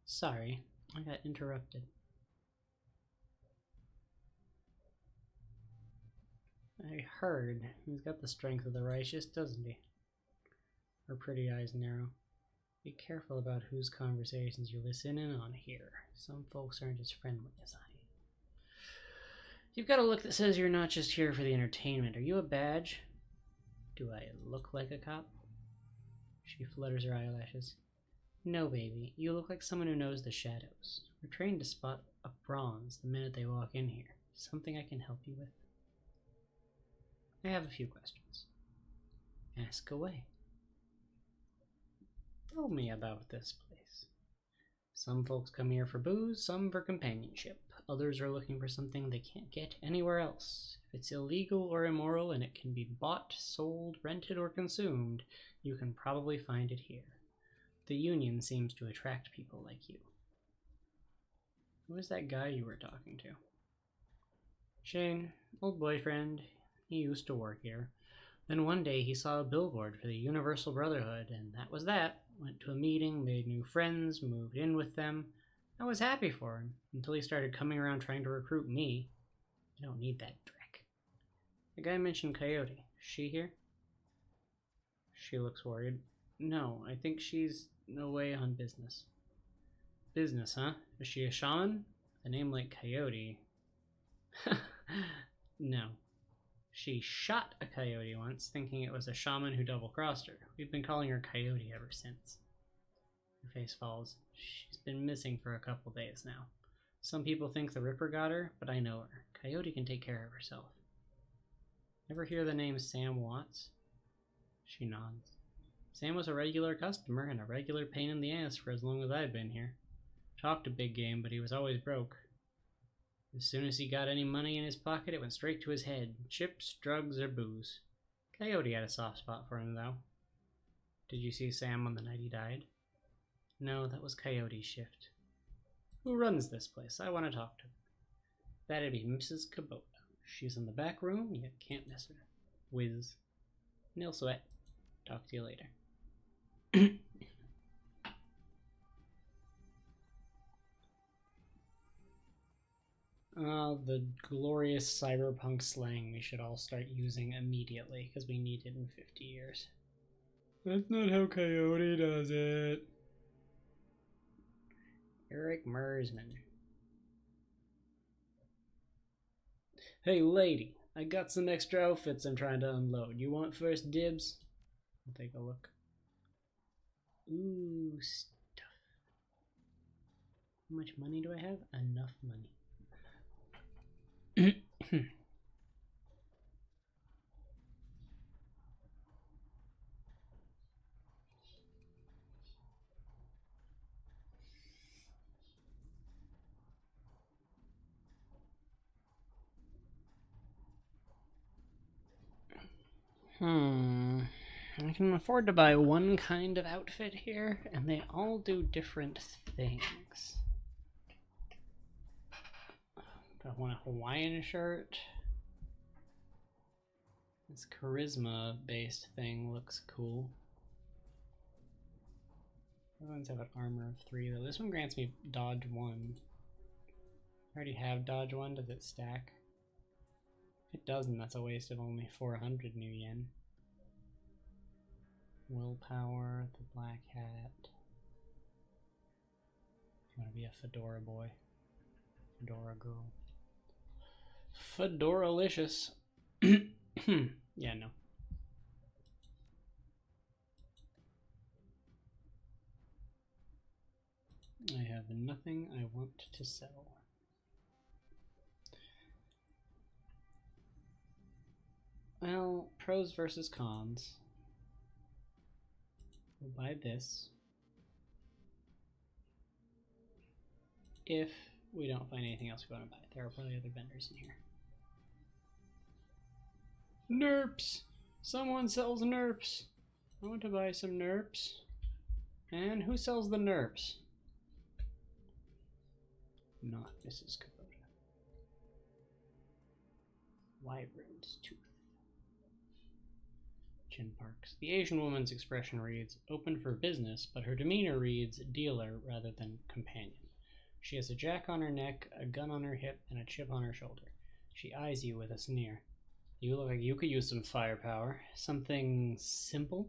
Sorry, I got interrupted. I heard. He's got the strength of the righteous, doesn't he? Her pretty eyes narrow. Be careful about whose conversations you listen in on here. Some folks aren't as friendly as I am. You've got a look that says you're not just here for the entertainment. Are you a badge? Do I look like a cop? She flutters her eyelashes. No, baby. You look like someone who knows the shadows. We're trained to spot a bronze the minute they walk in here. Something I can help you with? I have a few questions. Ask away. Tell me about this place. Some folks come here for booze, some for companionship. Others are looking for something they can't get anywhere else. If it's illegal or immoral and it can be bought, sold, rented, or consumed, you can probably find it here. The Union seems to attract people like you. Who was that guy you were talking to? Shane, old boyfriend. He used to work here. Then one day he saw a billboard for the Universal Brotherhood, and that was that. Went to a meeting, made new friends, moved in with them. I was happy for him, until he started coming around trying to recruit me. I don't need that Drek. The guy mentioned Coyote. Is she here? She looks worried. No, I think she's away on business. Business, huh? Is she a shaman? A name like Coyote. No. She shot a coyote once, thinking it was a shaman who double-crossed her. We've been calling her Coyote ever since. Her face falls. She's been missing for a couple days now. Some people think the Ripper got her, but I know her. Coyote can take care of herself. Ever hear the name Sam Watts? She nods. Sam was a regular customer and a regular pain in the ass for as long as I've been here. Talked a big game, but he was always broke. As soon as he got any money in his pocket, it went straight to his head. Chips, drugs, or booze. Coyote had a soft spot for him, though. Did you see Sam on the night he died? No, that was Coyote's shift. Who runs this place? I want to talk to her. That'd be Mrs. Kubota. She's in the back room, you can't miss her. Whiz. Nil sweat. Talk to you later. The glorious cyberpunk slang we should all start using immediately, because we need it in 50 years. That's not how Coyote does it. Eric Mersman. Hey lady, I got some extra outfits I'm trying to unload. You want first dibs? I'll take a look. Ooh, stuff. How much money do I have? Enough money. I can afford to buy one kind of outfit here, and they all do different things. Do I want a Hawaiian shirt? This charisma-based thing looks cool. Those ones have an armor of 3, though. This one grants me dodge 1. I already have dodge 1. Does it stack? If it doesn't, that's a waste of only 400 new yen. Willpower, the black hat. You want to be a fedora boy. Fedora girl. Fedoralicious. Yeah, no. I have nothing I want to sell. Well, pros versus cons. We'll buy this. If we don't find anything else we want to buy. There are probably other vendors in here. Nerps! Someone sells nerps. I want to buy some nerps. And who sells the nerps? Not Mrs. Kubota. Wyvern's Tooth. Chin Parks. The Asian woman's expression reads, open for business, but her demeanor reads dealer rather than companion. She has a jack on her neck, a gun on her hip, and a chip on her shoulder. She eyes you with a sneer. You look like you could use some firepower. Something simple?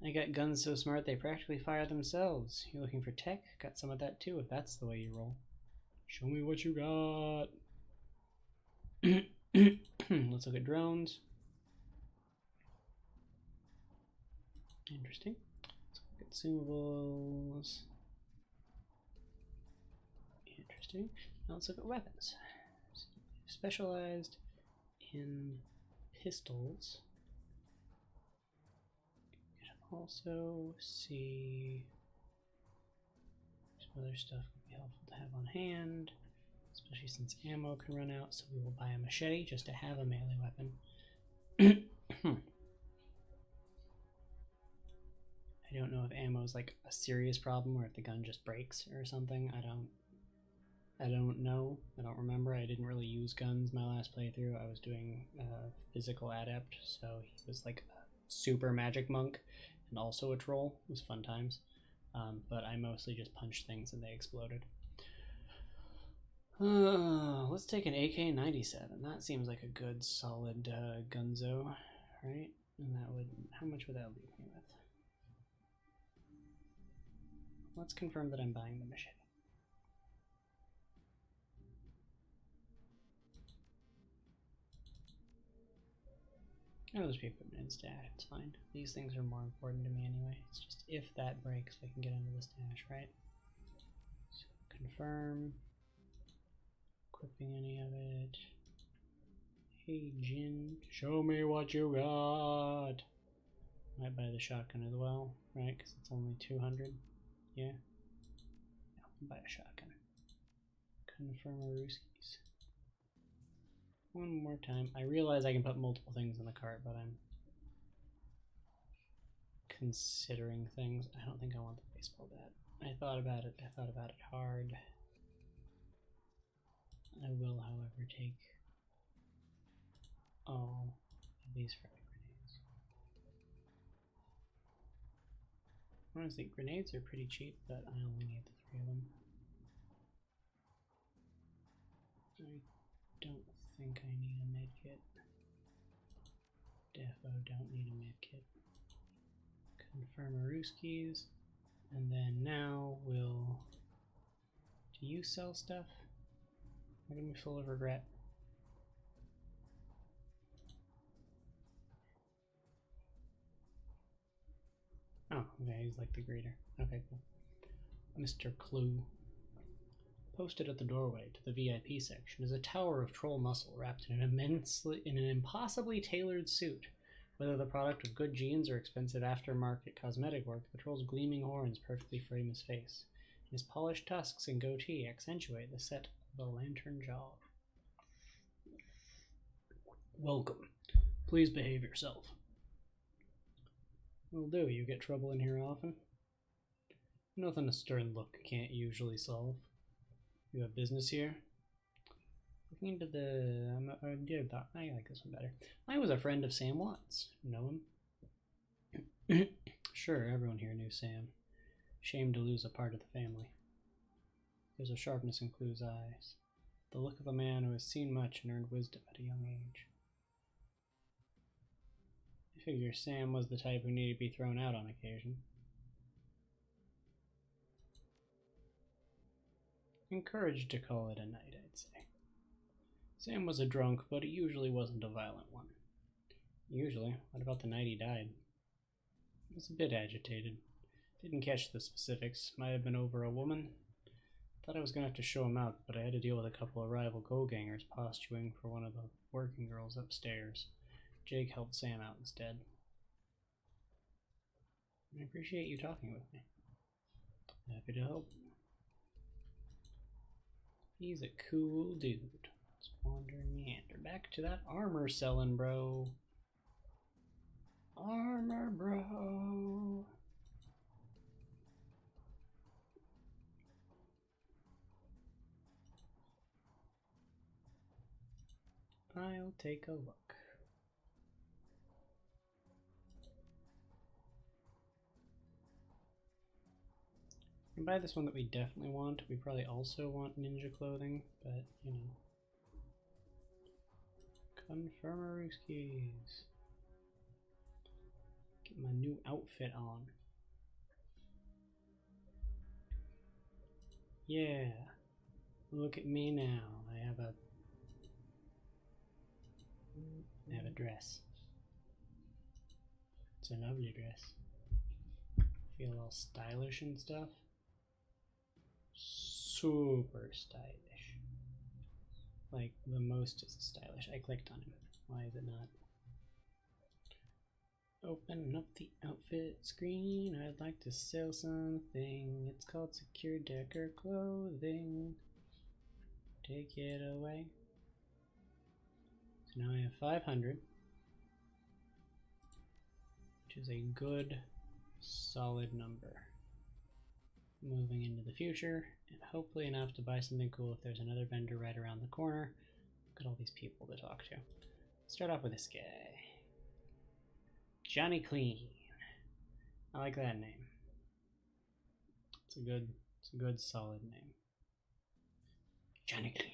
I got guns so smart they practically fire themselves. You looking for tech? Got some of that too, if that's the way you roll. Show me what you got. Let's look at drones. Interesting. Consumables. Interesting. Now let's look at weapons. Specialized in pistols. You can also see some other stuff would be helpful to have on hand, especially since ammo can run out, so we will buy a machete just to have a melee weapon. I don't know if ammo is like a serious problem or if the gun just breaks or something. I don't know. I don't remember. I didn't really use guns my last playthrough. I was doing physical adept, so he was like a super magic monk and also a troll. It was fun times. But I mostly just punched things and they exploded. Let's take an AK-97. That seems like a good solid gunzo, right? And that would, how much would that leave me with? Let's confirm that I'm buying the machete. I'll just be equipment in stash, it's fine. These things are more important to me anyway. It's just if that breaks, I can get into the stash, right? So confirm. Equipping any of it. Hey Jin, show me what you got. Might buy the shotgun as well, right? Because it's only 200. Yeah. I'll buy a shotgun. Confirm Aruskis. One more time. I realize I can put multiple things in the cart, but I'm considering things. I don't think I want the baseball bat. I thought about it. I thought about it hard. I will, however, take all of these frag grenades. Honestly, grenades are pretty cheap, but I only need the 3 of them. I don't think I need a med kit. Defo don't need a med kit. Confirm Aruskis, and then now we'll. Do you sell stuff? I'm gonna be full of regret. Oh, okay, he's like the greeter. Okay, cool. Mr. Clue. Posted at the doorway to the VIP section is a tower of troll muscle wrapped in an impossibly tailored suit. Whether the product of good genes or expensive aftermarket cosmetic work, the troll's gleaming horns perfectly frame his face. His polished tusks and goatee accentuate the set of a lantern jaw. Welcome. Please behave yourself. Will do. You get trouble in here often? Nothing a stern look can't usually solve. You have business here? Looking into the... I like this one better. I was a friend of Sam Watts. Know him? Sure, everyone here knew Sam. Shame to lose a part of the family. There's a sharpness in Clue's eyes. The look of a man who has seen much and earned wisdom at a young age. I figure Sam was the type who needed to be thrown out on occasion. Encouraged to call it a night, I'd say. Sam was a drunk, but he usually wasn't a violent one. Usually? What about the night he died? He was a bit agitated. Didn't catch the specifics. Might have been over a woman. Thought I was going to have to show him out, but I had to deal with a couple of rival go-gangers posturing for one of the working girls upstairs. Jake helped Sam out instead. I appreciate you talking with me. Happy to help. He's a cool dude. Let's wander and meander. Back to that armor selling, bro. Armor, bro. I'll take a look. And buy this one that we definitely want. We probably also want ninja clothing, but you know. Confirm Aruskis. Get my new outfit on. Yeah. Look at me now. I have a I have a dress. It's a lovely dress. Feel all stylish and stuff. Super stylish. Like the most stylish. I clicked on him. Why is it not? Open up the outfit screen. I'd like to sell something. It's called Secure Decker Clothing. Take it away. So now I have 500, which is a good, solid number. Moving into the future, and hopefully enough to buy something cool if there's another vendor right around the corner. Look at all these people to talk to. Start off with this guy. Johnny Clean. I like that name. It's a good solid name. Johnny Clean.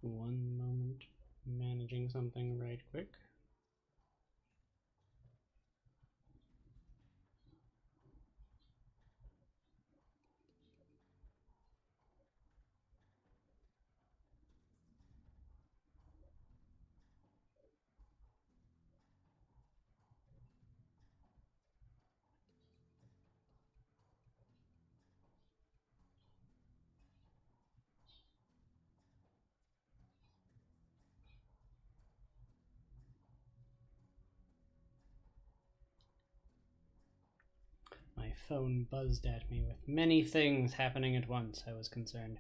One moment, managing something right quick. My phone buzzed at me with many things happening at once. I was concerned.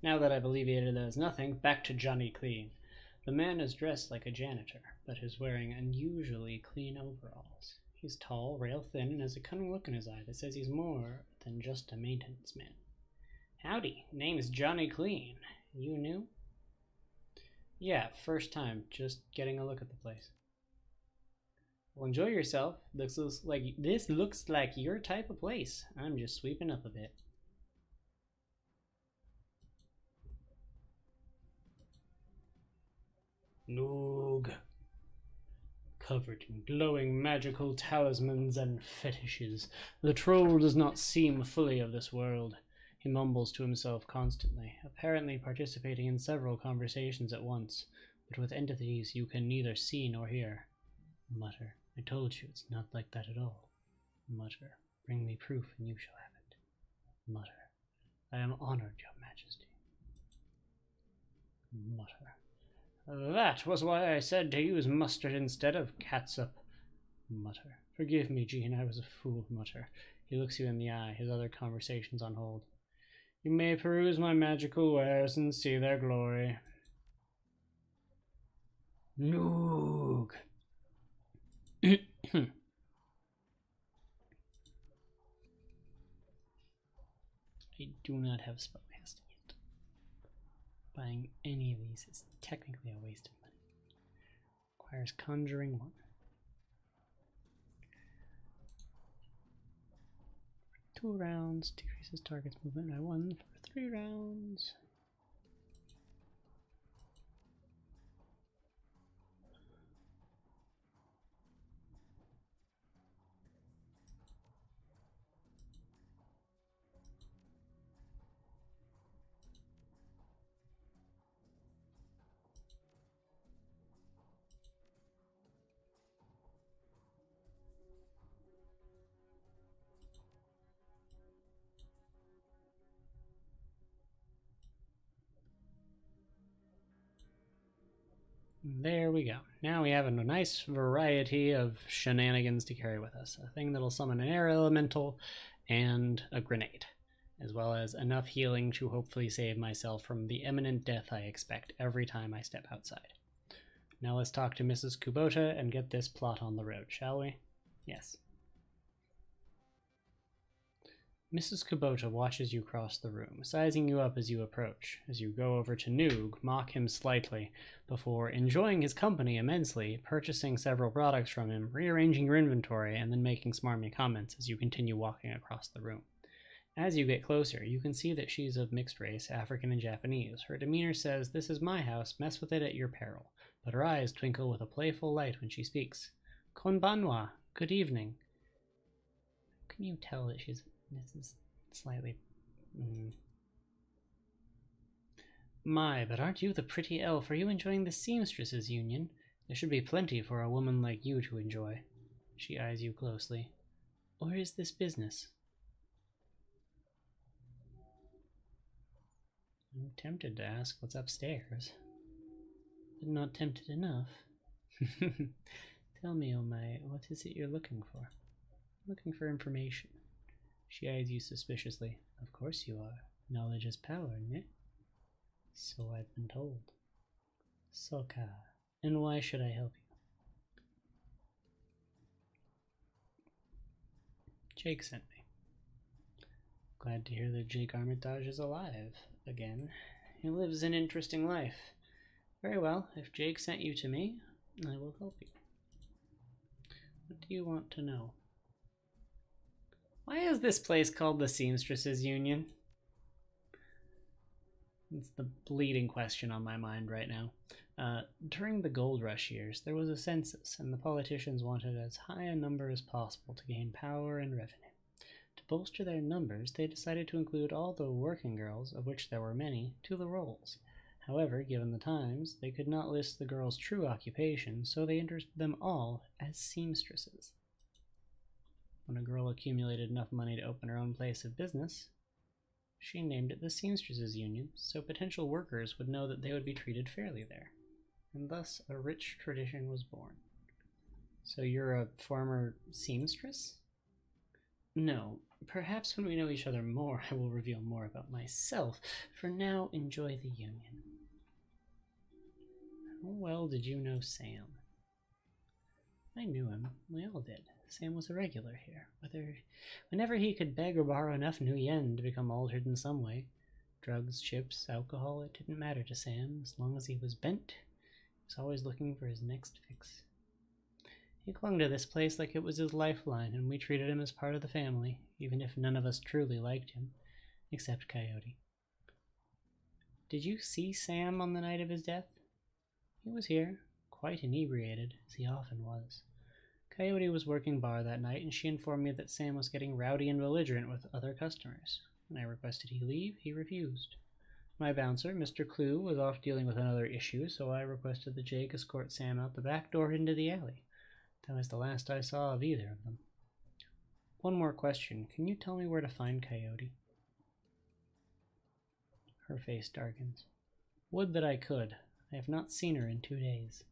Now that I've alleviated those nothing, back to Johnny Clean. The man is dressed like a janitor, but is wearing unusually clean overalls. He's tall, rail thin, and has a cunning look in his eye that says he's more than just a maintenance man. Howdy, name's Johnny Clean. You new? Yeah, first time, just getting a look at the place. Well, enjoy yourself. This looks like your type of place. I'm just sweeping up a bit. Noog. Covered in glowing magical talismans and fetishes, the troll does not seem fully of this world. He mumbles to himself constantly, apparently participating in several conversations at once, but with entities you can neither see nor hear. Mutter. I told you it's not like that at all. Mutter. Bring me proof and you shall have it. Mutter. I am honored, your majesty. Mutter. That was why I said to use mustard instead of catsup. Mutter. Forgive me, Jean, I was a fool. Mutter. He looks you in the eye, his other conversations on hold. You may peruse my magical wares and see their glory. Noog. I do not have spellcasting yet. Buying any of these is technically a waste of money. Requires conjuring 1. For 2 rounds, decreases target's movement by 1 for 3 rounds. There we go. Now we have a nice variety of shenanigans to carry with us. A thing that'll summon an air elemental and a grenade, as well as enough healing to hopefully save myself from the imminent death I expect every time I step outside. Now let's talk to Mrs. Kubota and get this plot on the road, shall we? Yes. Mrs. Kubota watches you cross the room, sizing you up as you approach. As you go over to Noog, mock him slightly, before enjoying his company immensely, purchasing several products from him, rearranging your inventory, and then making smarmy comments as you continue walking across the room. As you get closer, you can see that she's of mixed race, African and Japanese. Her demeanor says, "This is my house, mess with it at your peril," but her eyes twinkle with a playful light when she speaks. "Konbanwa, good evening." Can you tell that this is slightly My, but aren't you the pretty elf? Are you enjoying the seamstresses' union? There should be plenty for a woman like you to enjoy. She eyes you closely. Or is this business? I'm tempted to ask what's upstairs, but not tempted enough. Tell me, oh my, what is it you're looking for? Looking for information. She eyes you suspiciously. Of course you are. Knowledge is power, ne? So I've been told. Soka. And why should I help you? Jake sent me. Glad to hear that Jake Armitage is alive again. He lives an interesting life. Very well, if Jake sent you to me, I will help you. What do you want to know? Why is this place called the Seamstresses Union? It's the leading question on my mind right now. During the gold rush years, there was a census, and the politicians wanted as high a number as possible to gain power and revenue. To bolster their numbers, they decided to include all the working girls, of which there were many, to the rolls. However, given the times, they could not list the girls' true occupation, so they entered them all as seamstresses. When a girl accumulated enough money to open her own place of business, she named it the Seamstresses Union, so potential workers would know that they would be treated fairly there. And thus a rich tradition was born. So you're a former seamstress? No. Perhaps when we know each other more, I will reveal more about myself. For now, enjoy the union. How well did you know Sam? I knew him. We all did. Sam was a regular here. Whenever he could beg or borrow enough new yen to become altered in some way. Drugs, chips, alcohol, it didn't matter to Sam. As long as he was bent, he was always looking for his next fix. He clung to this place like it was his lifeline, and we treated him as part of the family, even if none of us truly liked him, except Coyote. Did you see Sam on the night of his death? He was here, quite inebriated, as he often was. Coyote was working bar that night, and she informed me that Sam was getting rowdy and belligerent with other customers. When I requested he leave, he refused. My bouncer, Mr. Clue, was off dealing with another issue, so I requested that Jake escort Sam out the back door into the alley. That was the last I saw of either of them. One more question. Can you tell me where to find Coyote? Her face darkens. Would that I could. I have not seen her in 2 days.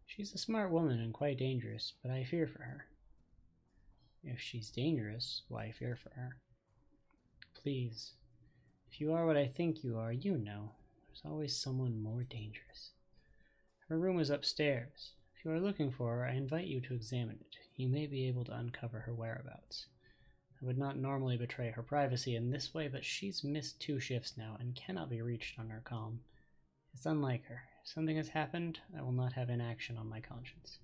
She's a smart woman and quite dangerous, but I fear for her. If she's dangerous, why fear for her? Please, if you are what I think you are, you know. There's always someone more dangerous. Her room is upstairs. If you are looking for her, I invite you to examine it. You may be able to uncover her whereabouts. I would not normally betray her privacy in this way, but she's missed 2 shifts now and cannot be reached on her comm. It's unlike her. If something has happened, I will not have inaction on my conscience.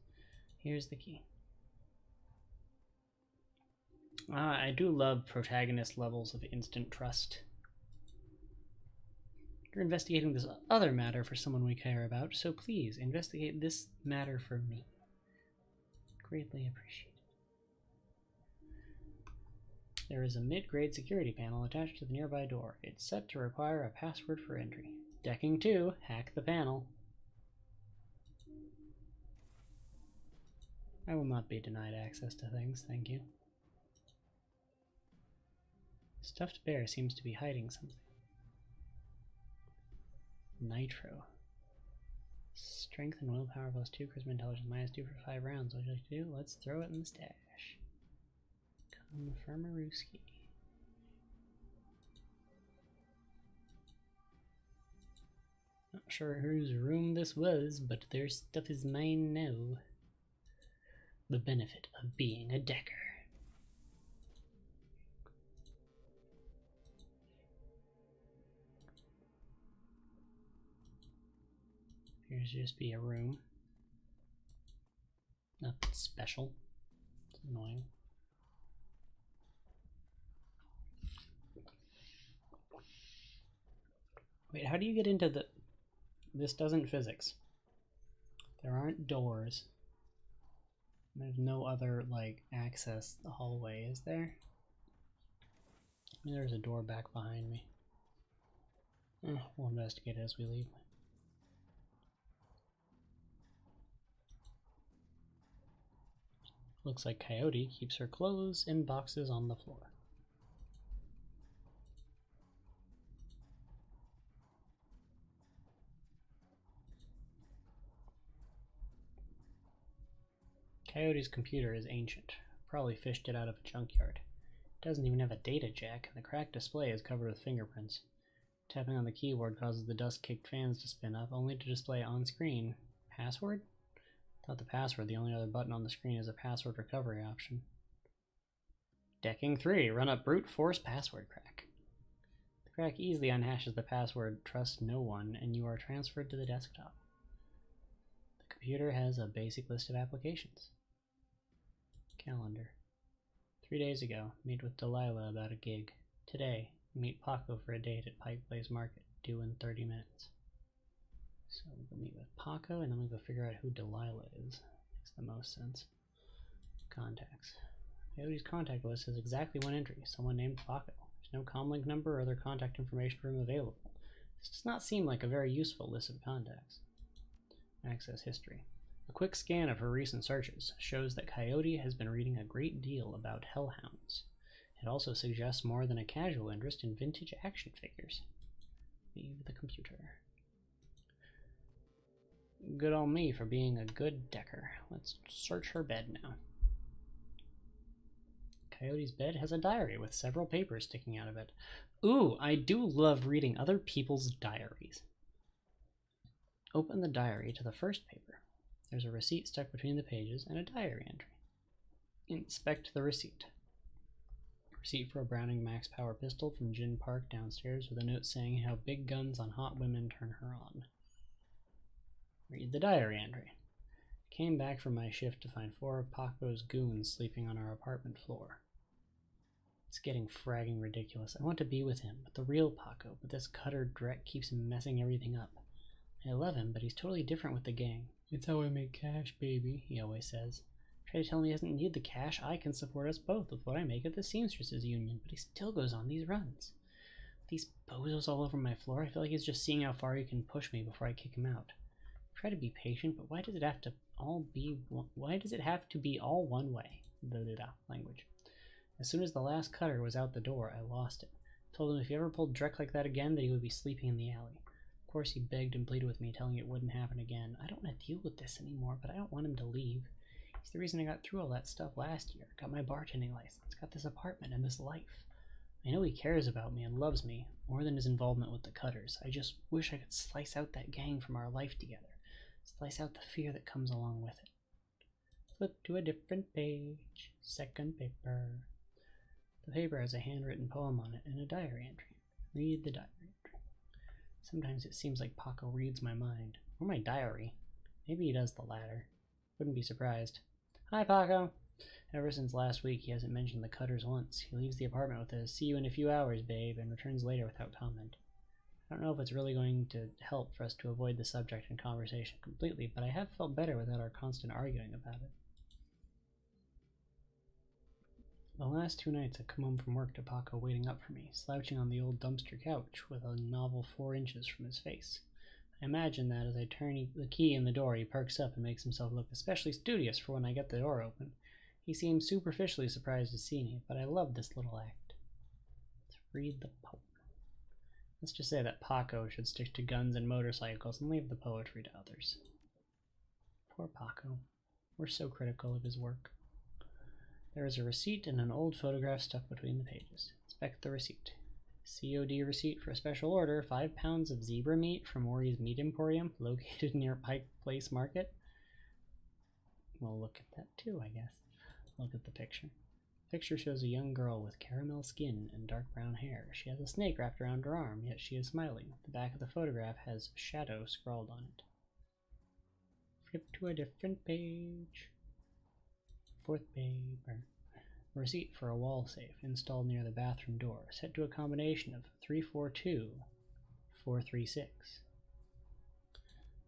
Here's the key. I do love protagonist levels of instant trust. You're investigating this other matter for someone we care about, so please investigate this matter for me. Greatly appreciated. There is a mid-grade security panel attached to the nearby door. It's set to require a password for entry. Decking 2, hack the panel. I will not be denied access to things, thank you. Stuffed bear seems to be hiding something. Nitro. Strength and willpower plus 2, charisma intelligence minus 2 for 5 rounds. What would you like to do? Let's throw it in the stash. Confirmarooski. Not sure whose room this was, but their stuff is mine now. The benefit of being a decker. Appears to just be a room. Nothing special. It's annoying. Wait, how do you get into the... This doesn't physics. There aren't doors. There's no other, like, access the hallway, is there? There's a door back behind me. We'll investigate as we leave. Looks like Coyote keeps her clothes in boxes on the floor. Coyote's computer is ancient. Probably fished it out of a junkyard. It doesn't even have a data jack, and the cracked display is covered with fingerprints. Tapping on the keyboard causes the dust-caked fans to spin up, only to display on screen. Password? Without the password, the only other button on the screen is a password recovery option. Decking 3. Run up brute force password crack. The crack easily unhashes the password trust no one, and you are transferred to the desktop. The computer has a basic list of applications. Calendar. 3 days ago, meet with Delilah about a gig. Today, meet Paco for a date at Pike Place Market, due in 30 minutes. So we'll meet with Paco, and then we'll go figure out who Delilah is. Makes the most sense. Contacts. Coyote's contact list has exactly one entry, someone named Paco. There's no comlink number or other contact information for him available. This does not seem like a very useful list of contacts. Access history. A quick scan of her recent searches shows that Coyote has been reading a great deal about hellhounds. It also suggests more than a casual interest in vintage action figures. Leave the computer. Good on me for being a good decker. Let's search her bed now. Coyote's bed has a diary with several papers sticking out of it. Ooh, I do love reading other people's diaries. Open the diary to the first paper. There's a receipt stuck between the pages and a diary entry. Inspect the receipt. Receipt for a Browning Max Power pistol from Gin Park downstairs with a note saying how big guns on hot women turn her on. Read the diary entry. Came back from my shift to find 4 of Paco's goons sleeping on our apartment floor. It's getting fragging ridiculous. I want to be with him, with the real Paco, but this cutter Drek keeps messing everything up. I love him, but he's totally different with the gang. It's how I make cash, baby, he always says. Try to tell me he doesn't need the cash. I can support us both with what I make at the Seamstresses Union, but he still goes on these runs. These bozos all over my floor, I feel like he's just seeing how far he can push me before I kick him out. I try to be patient, but why does it have to be all one way? Language. As soon as the last cutter was out the door, I lost it. Told him if he ever pulled Drek like that again, that he would be sleeping in the alley. Of course, he begged and pleaded with me, telling it wouldn't happen again. I don't want to deal with this anymore, but I don't want him to leave. He's the reason I got through all that stuff last year. Got my bartending license, got this apartment and this life. I know he cares about me and loves me, more than his involvement with the cutters. I just wish I could slice out that gang from our life together. Slice out the fear that comes along with it. Flip to a different page. Second paper. The paper has a handwritten poem on it and a diary entry. Read the diary entry. Sometimes it seems like Paco reads my mind. Or my diary. Maybe he does the latter. Wouldn't be surprised. Hi, Paco. Ever since last week, he hasn't mentioned the cutters once. He leaves the apartment with a "see you in a few hours, babe," and returns later without comment. I don't know if it's really going to help for us to avoid the subject and conversation completely, but I have felt better without our constant arguing about it. The last 2 nights I've come home from work to Paco waiting up for me, slouching on the old dumpster couch with a novel 4 inches from his face. I imagine that as I turn the key in the door, he perks up and makes himself look especially studious for when I get the door open. He seems superficially surprised to see me, but I love this little act. Let's read the poem. Let's just say that Paco should stick to guns and motorcycles and leave the poetry to others. Poor Paco. We're so critical of his work. There is a receipt and an old photograph stuck between the pages. Inspect the receipt. COD receipt for a special order, 5 pounds of zebra meat from Ori's Meat Emporium, located near Pike Place Market. We'll look at that too, I guess. Look at the picture. The picture shows a young girl with caramel skin and dark brown hair. She has a snake wrapped around her arm, yet she is smiling. The back of the photograph has shadow scrawled on it. Flip to a different page. 4th paper. A receipt for a wall safe installed near the bathroom door, set to a combination of 342-436.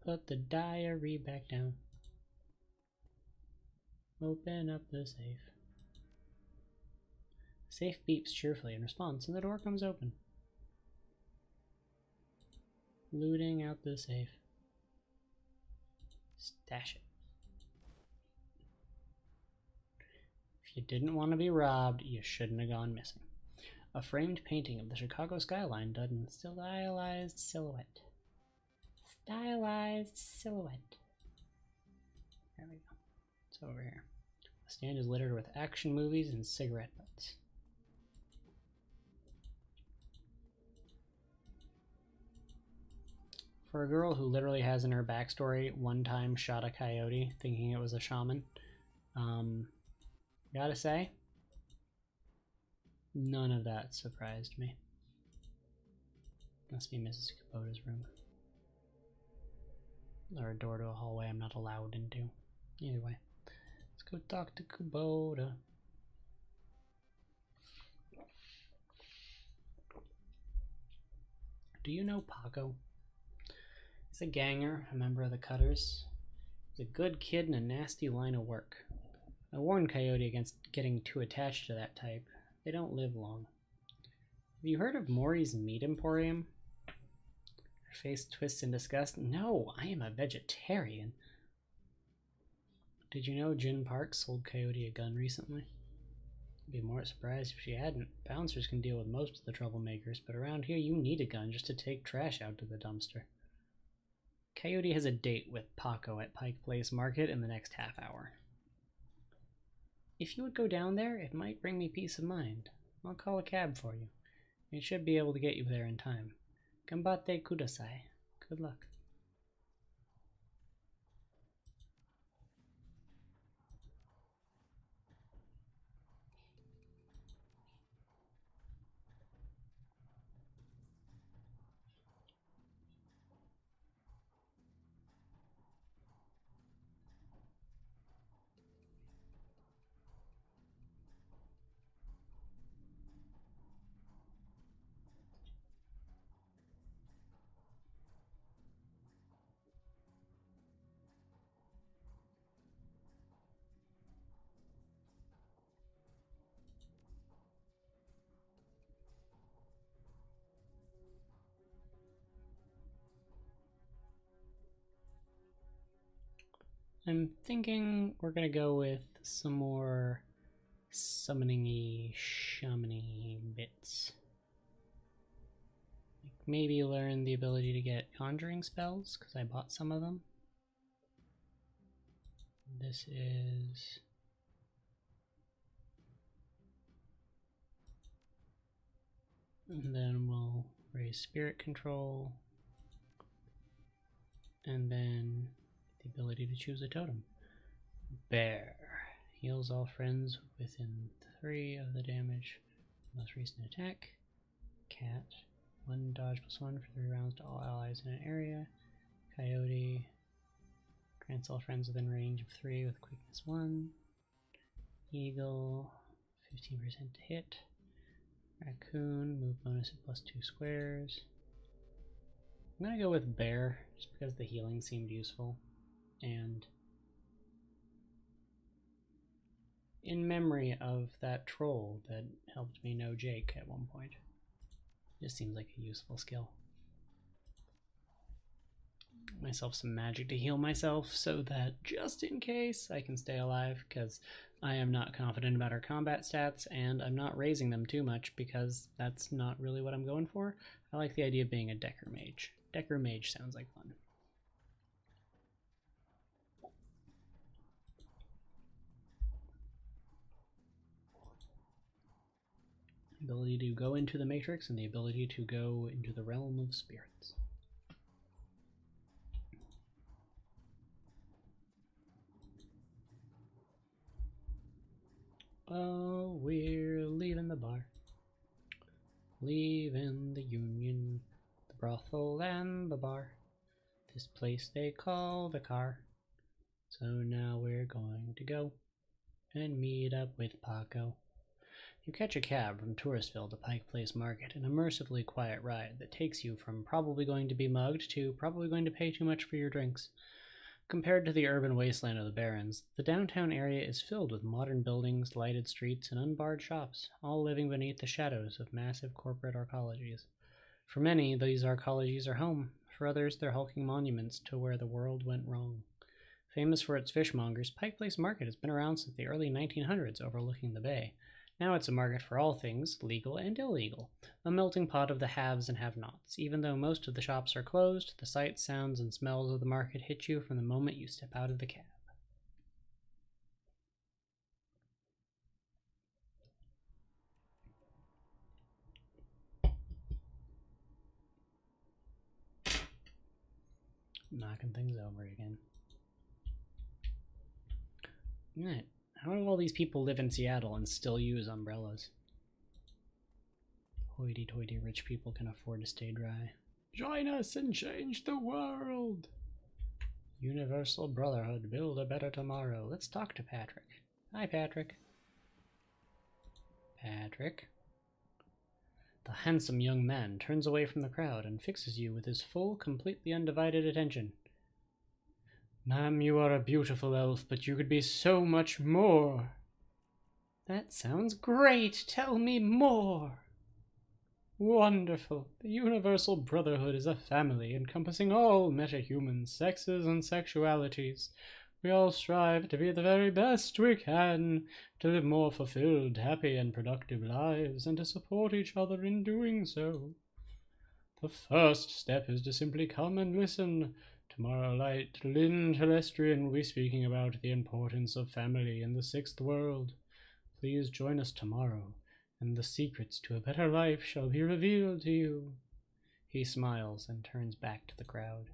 Put the diary back down. Open up the safe. Safe beeps cheerfully in response, and the door comes open. Looting out the safe. Stash it. If you didn't want to be robbed, you shouldn't have gone missing. A framed painting of the Chicago skyline done in stylized silhouette. Stylized silhouette. There we go. It's over here. The stand is littered with action movies and cigarette butts. For a girl who literally has in her backstory one time shot a coyote thinking it was a shaman, gotta say, none of that surprised me. Must be Mrs. Kubota's room. Or a door to a hallway I'm not allowed into. Either way. Let's go talk to Kubota. Do you know Paco? He's a ganger, a member of the Cutters. He's a good kid and a nasty line of work. I warned Coyote against getting too attached to that type. They don't live long. Have you heard of Maury's Meat Emporium? Her face twists in disgust. No, I am a vegetarian. Did you know Jin Park sold Coyote a gun recently? I'd be more surprised if she hadn't. Bouncers can deal with most of the troublemakers, but around here you need a gun just to take trash out to the dumpster. Coyote has a date with Paco at Pike Place Market in the next half hour. If you would go down there, it might bring me peace of mind. I'll call a cab for you. It should be able to get you there in time. Gambate kudasai. Good luck. I'm thinking we're gonna go with some more summoning-y, shaman-y bits. Like maybe learn the ability to get conjuring spells, because I bought some of them. This is... And then we'll raise spirit control. And then the ability to choose a totem. Bear. Heals all friends within 3 of the damage. Most recent attack. Cat. 1 dodge +1 for 3 rounds to all allies in an area. Coyote. Grants all friends within range of 3 with quickness 1. Eagle. 15% to hit. Raccoon. Move bonus at +2 squares. I'm gonna go with bear just because the healing seemed useful. And in memory of that troll that helped me know Jake at one point. Just seems like a useful skill. Myself some magic to heal myself so that just in case I can stay alive, because I am not confident about our combat stats and I'm not raising them too much because that's not really what I'm going for. I like the idea of being a Decker Mage. Decker Mage sounds like fun. Ability to go into the Matrix and the ability to go into the realm of spirits. Oh, we're leaving the bar. Leaving the Union, the brothel and the bar. This place they call the car. So now we're going to go and meet up with Paco. You catch a cab from Touristville to Pike Place Market, an immersively quiet ride that takes you from probably going to be mugged to probably going to pay too much for your drinks. Compared to the urban wasteland of the Barrens, the downtown area is filled with modern buildings, lighted streets, and unbarred shops, all living beneath the shadows of massive corporate arcologies. For many, these arcologies are home. For others, they're hulking monuments to where the world went wrong. Famous for its fishmongers, Pike Place Market has been around since the early 1900s, overlooking the bay. Now it's a market for all things, legal and illegal, a melting pot of the haves and have-nots. Even though most of the shops are closed, the sights, sounds, and smells of the market hit you from the moment you step out of the cab. Knocking things over again. Right. How do all these people live in Seattle and still use umbrellas? Hoity-toity rich people can afford to stay dry. Join us and change the world. Universal Brotherhood, build a better tomorrow. Let's talk to Patrick. Hi, Patrick. Patrick. The handsome young man turns away from the crowd and fixes you with his full, completely undivided attention. Ma'am, you are a beautiful elf, but you could be so much more. That sounds great. Tell me more. Wonderful. The Universal Brotherhood is a family encompassing all metahumans, sexes, and sexualities. We all strive to be the very best we can, to live more fulfilled, happy, and productive lives, and to support each other in doing so. The first step is to simply come and listen. Tomorrow night, Lynn Telestrian will be speaking about the importance of family in the sixth world. Please join us tomorrow, and the secrets to a better life shall be revealed to you. He smiles and turns back to the crowd.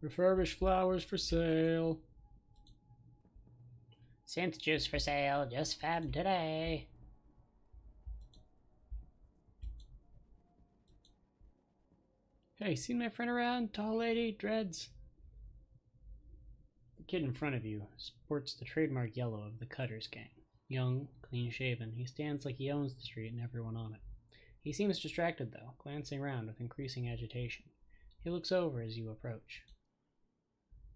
Refurbished flowers for sale. Synth juice for sale, just fab today. Hey, seen my friend around? Tall lady, dreads. The kid in front of you sports the trademark yellow of the Cutters gang. Young, clean-shaven, he stands like he owns the street and everyone on it. He seems distracted, though, glancing around with increasing agitation. He looks over as you approach.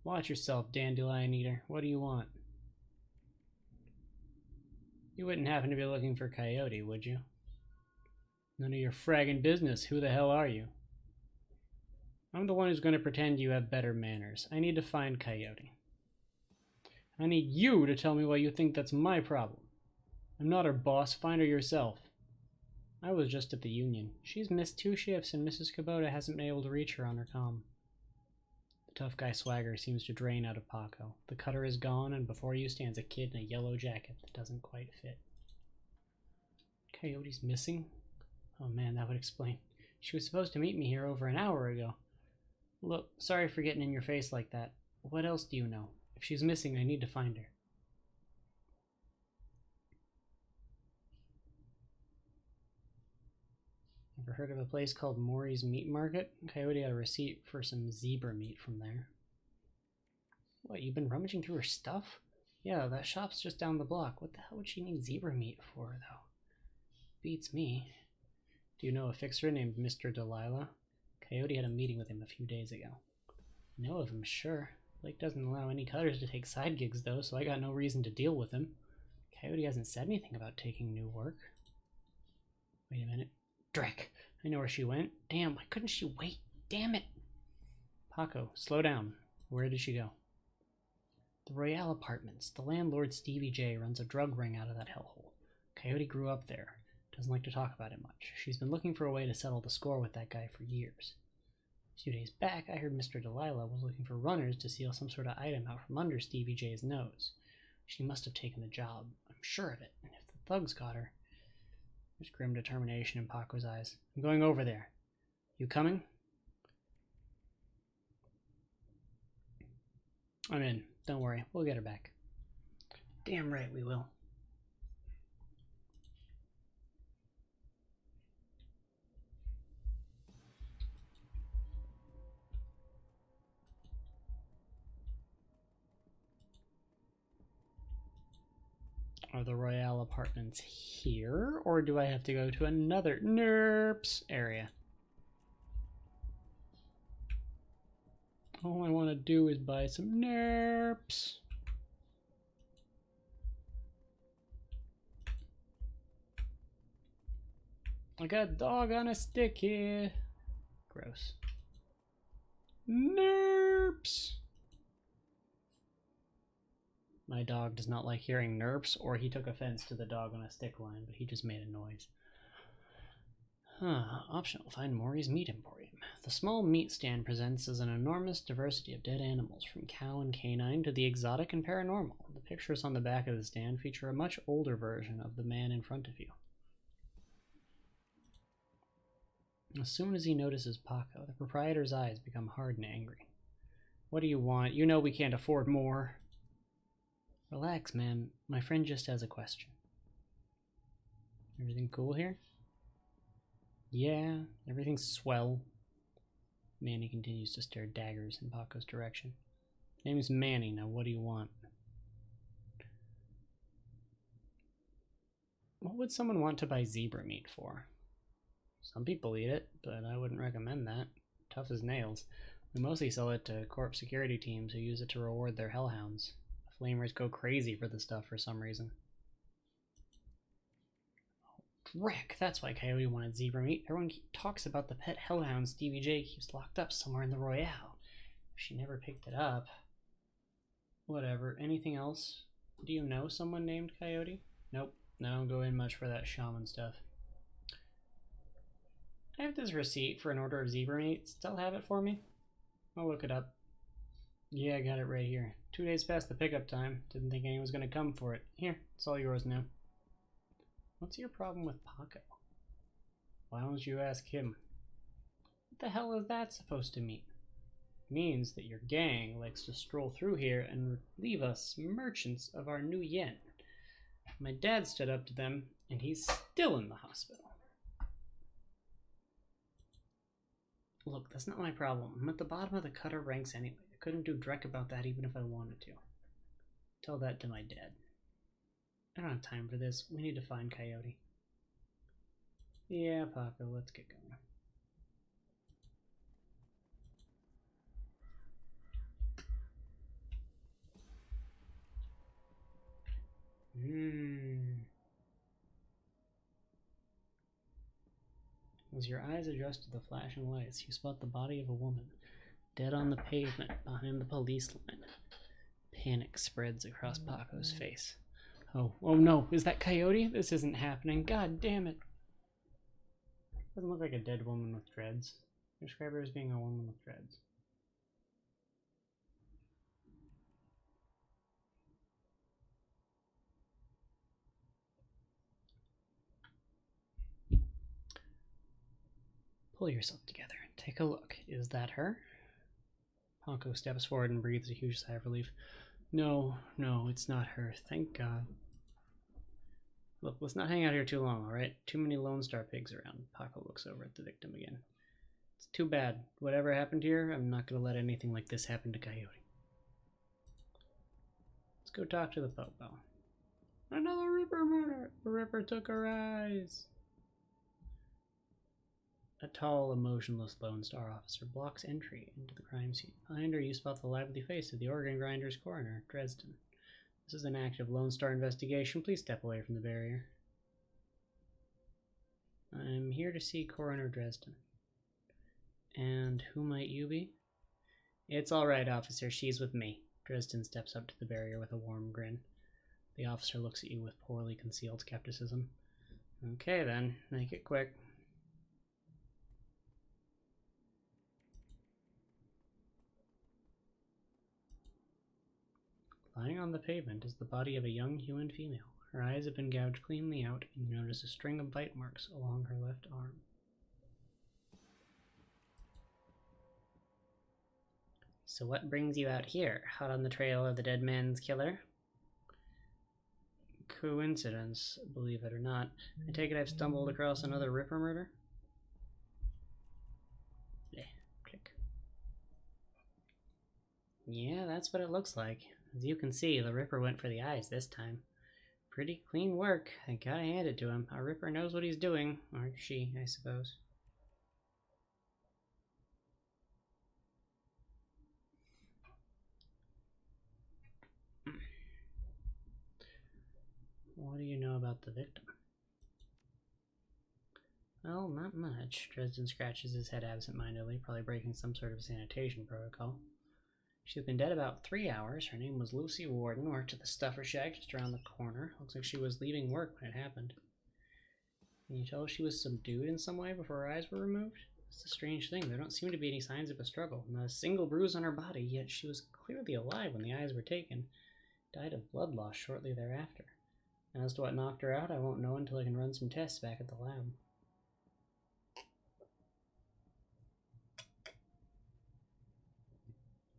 Watch yourself, dandelion eater. What do you want? You wouldn't happen to be looking for Coyote, would you? None of your fragging business. Who the hell are you? I'm the one who's going to pretend you have better manners. I need to find Coyote. I need you to tell me why you think that's my problem. I'm not her boss. Find her yourself. I was just at the union. She's missed 2 shifts and Mrs. Kubota hasn't been able to reach her on her comm. The tough guy swagger seems to drain out of Paco. The cutter is gone, and before you stands a kid in a yellow jacket that doesn't quite fit. Coyote's missing? Oh man, that would explain. She was supposed to meet me here over an hour ago. Look, sorry for getting in your face like that. What else do you know? If she's missing, I need to find her. Ever heard of a place called Maury's Meat Market? Coyote had a receipt for some zebra meat from there. What, you've been rummaging through her stuff? Yeah, that shop's just down the block. What the hell would she need zebra meat for, though? Beats me. Do you know a fixer named Mr. Delilah? Coyote had a meeting with him a few days ago. Know of him, sure. Blake doesn't allow any cutters to take side gigs, though, so I got no reason to deal with him. Coyote hasn't said anything about taking new work. Wait a minute. Drek! I know where she went. Damn, why couldn't she wait? Damn it! Paco, slow down. Where did she go? The Royale Apartments. The landlord, Stevie J, runs a drug ring out of that hellhole. Coyote grew up there. Doesn't like to talk about it much. She's been looking for a way to settle the score with that guy for years. A few days back, I heard Mr. Delilah was looking for runners to steal some sort of item out from under Stevie J's nose. She must have taken the job. I'm sure of it. And if the thugs got her... There's grim determination in Paco's eyes. I'm going over there. You coming? I'm in. Don't worry. We'll get her back. Damn right we will. Are the Royale apartments here, or do I have to go to another NERPS area? All I want to do is buy some NERPS. I got a dog on a stick here. Gross. NERPS. My dog does not like hearing NERPS, or he took offense to the dog on a stick line, but he just made a noise. Optional. Find Maury's Meat Emporium. The small meat stand presents as an enormous diversity of dead animals, from cow and canine to the exotic and paranormal. The pictures on the back of the stand feature a much older version of the man in front of you. As soon as he notices Paco, the proprietor's eyes become hard and angry. What do you want? You know we can't afford more. Relax, man. My friend just has a question. Everything cool here? Yeah, everything's swell. Manny continues to stare daggers in Paco's direction. Name's Manny. Now what do you want? What would someone want to buy zebra meat for? Some people eat it, but I wouldn't recommend that. Tough as nails. We mostly sell it to corp security teams who use it to reward their hellhounds. The flamers go crazy for the stuff for some reason. Oh, Drek! That's why Coyote wanted zebra meat. Everyone talks about the pet hellhound Stevie J keeps locked up somewhere in the Royale. If she never picked it up. Whatever. Anything else? Do you know someone named Coyote? Nope. I don't go in much for that shaman stuff. I have this receipt for an order of zebra meat. Still have it for me? I'll look it up. Yeah, I got it right here. 2 days past the pickup time. Didn't think anyone was going to come for it. Here, it's all yours now. What's your problem with Paco? Why don't you ask him? What the hell is that supposed to mean? It means that your gang likes to stroll through here and leave us merchants of our new yen. My dad stood up to them, and he's still in the hospital. Look, that's not my problem. I'm at the bottom of the cutter ranks anyway. I couldn't do Drek about that even if I wanted to. Tell that to my dad. I don't have time for this. We need to find Coyote. Yeah, Paco, let's get going. As your eyes adjust to the flashing lights, you spot the body of a woman, dead on the pavement behind the police line. Panic spreads across Paco's face. Oh no, is that Coyote? This isn't happening. God damn it. Doesn't look like a dead woman with dreads. Describe her as being a woman with dreads. Pull yourself together and take a look. Is that her? Paco steps forward and breathes a huge sigh of relief. No, it's not her. Thank God. Look, let's not hang out here too long, alright? Too many Lone Star pigs around. Paco looks over at the victim again. It's too bad. Whatever happened here, I'm not going to let anything like this happen to Coyote. Let's go talk to the Popo. Another Ripper murder! The Ripper took her eyes! A tall, emotionless Lone Star officer blocks entry into the crime scene. Behind her, you spot the lively face of the organ grinder's coroner, Dresden. This is an active Lone Star investigation. Please step away from the barrier. I'm here to see Coroner Dresden. And who might you be? It's all right, officer. She's with me. Dresden steps up to the barrier with a warm grin. The officer looks at you with poorly concealed skepticism. Okay then, make it quick. Lying on the pavement is the body of a young human female. Her eyes have been gouged cleanly out, and you notice a string of bite marks along her left arm. So what brings you out here? Hot on the trail of the dead man's killer? Coincidence, believe it or not. I take it I've stumbled across another Ripper murder? Click. Yeah, that's what it looks like. As you can see, the Ripper went for the eyes this time. Pretty clean work. I gotta hand it to him. Our Ripper knows what he's doing. Or she, I suppose. What do you know about the victim? Well, not much. Dresden scratches his head absentmindedly, probably breaking some sort of sanitation protocol. She's been dead about 3 hours. Her name was Lucy Warden, worked at the Stuffer Shack just around the corner. Looks like she was leaving work when it happened. Can you tell if she was subdued in some way before her eyes were removed? It's a strange thing. There don't seem to be any signs of a struggle. Not a single bruise on her body, yet she was clearly alive when the eyes were taken. Died of blood loss shortly thereafter. As to what knocked her out, I won't know until I can run some tests back at the lab.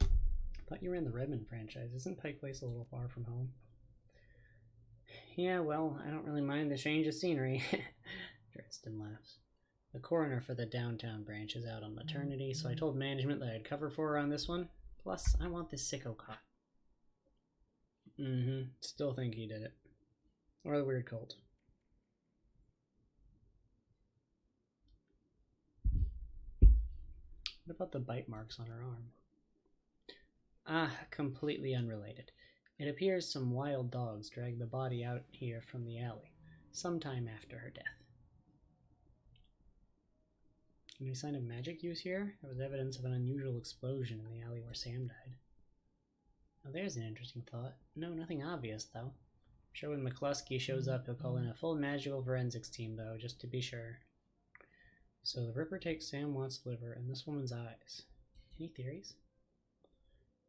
I thought you were in the Redmond franchise. Isn't Pike Place a little far from home? Yeah, well, I don't really mind the change of scenery. Dresden laughs. The coroner for the downtown branch is out on maternity, so I told management that I'd cover for her on this one. Plus, I want this sicko caught. Still think he did it. Or the weird cult. What about the bite marks on her arm? Ah, completely unrelated. It appears some wild dogs dragged the body out here from the alley, sometime after her death. Any sign of magic use here? There was evidence of an unusual explosion in the alley where Sam died. Now there's an interesting thought. No, nothing obvious, though. I'm sure when McCluskey shows up, he'll call in a full magical forensics team, though, just to be sure. So the Ripper takes Sam Watt's liver and this woman's eyes. Any theories?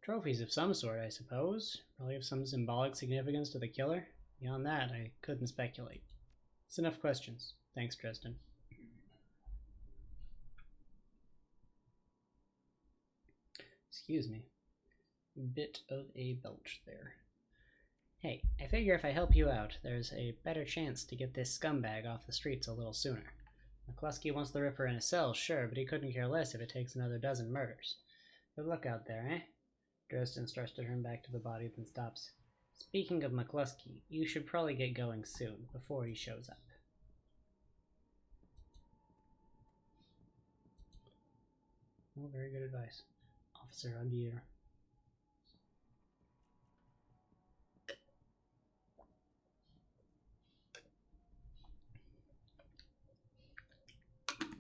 Trophies of some sort, I suppose. Probably of some symbolic significance to the killer. Beyond that, I couldn't speculate. It's enough questions. Thanks, Dresden. Excuse me. Bit of a belch there. Hey, I figure if I help you out, there's a better chance to get this scumbag off the streets a little sooner. McCluskey wants the Ripper in a cell, sure, but he couldn't care less if it takes another dozen murders. Good luck out there, eh? Dresden starts to turn back to the body, then stops. Speaking of McCluskey, you should probably get going soon, before he shows up. Oh, very good advice. Officer Aguirre.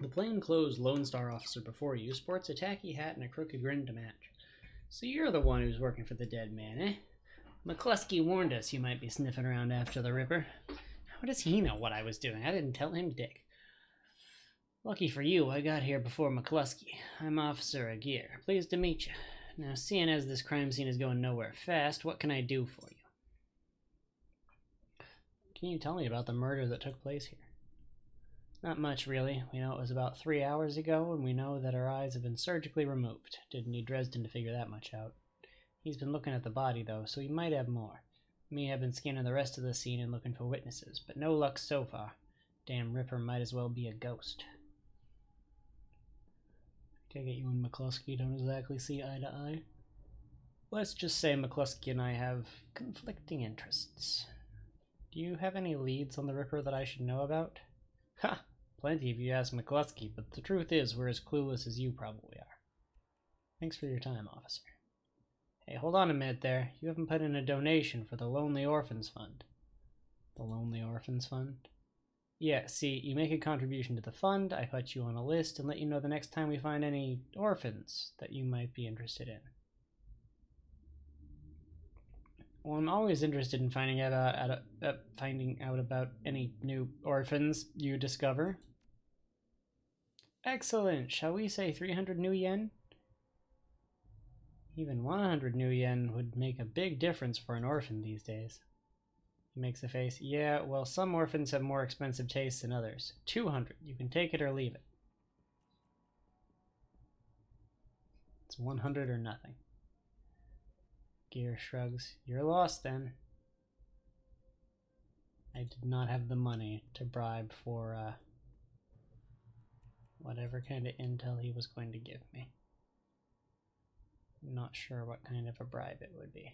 The plainclothes Lone Star officer before you sports a tacky hat and a crooked grin to match. So you're the one who's working for the dead man, eh? McCluskey warned us you might be sniffing around after the Ripper. How does he know what I was doing? I didn't tell him dick. Lucky for you, I got here before McCluskey. I'm Officer Aguirre. Pleased to meet you. Now, seeing as this crime scene is going nowhere fast, what can I do for you? Can you tell me about the murder that took place here? Not much, really. We know it was about 3 hours ago, and we know that her eyes have been surgically removed. Didn't need Dresden to figure that much out. He's been looking at the body, though, so he might have more. Me, I've been scanning the rest of the scene and looking for witnesses, but no luck so far. Damn Ripper might as well be a ghost. Take it you and McCluskey don't exactly see eye to eye? Let's just say McCluskey and I have conflicting interests. Do you have any leads on the Ripper that I should know about? Ha! Plenty if you ask McCluskey, but the truth is we're as clueless as you probably are. Thanks for your time, officer. Hey, hold on a minute there. You haven't put in a donation for the Lonely Orphans Fund. The Lonely Orphans Fund? Yeah, see, you make a contribution to the fund, I put you on a list and let you know the next time we find any orphans that you might be interested in. Well, I'm always interested in finding out about any new orphans you discover. Excellent. Shall we say 300 new yen? Even 100 new yen would make a big difference for an orphan these days. He makes a face. Yeah, well, some orphans have more expensive tastes than others. 200. You can take it or leave it. It's 100 or nothing. Gear shrugs. You're lost then. I did not have the money to bribe for whatever kind of intel he was going to give me. I'm not sure what kind of a bribe it would be.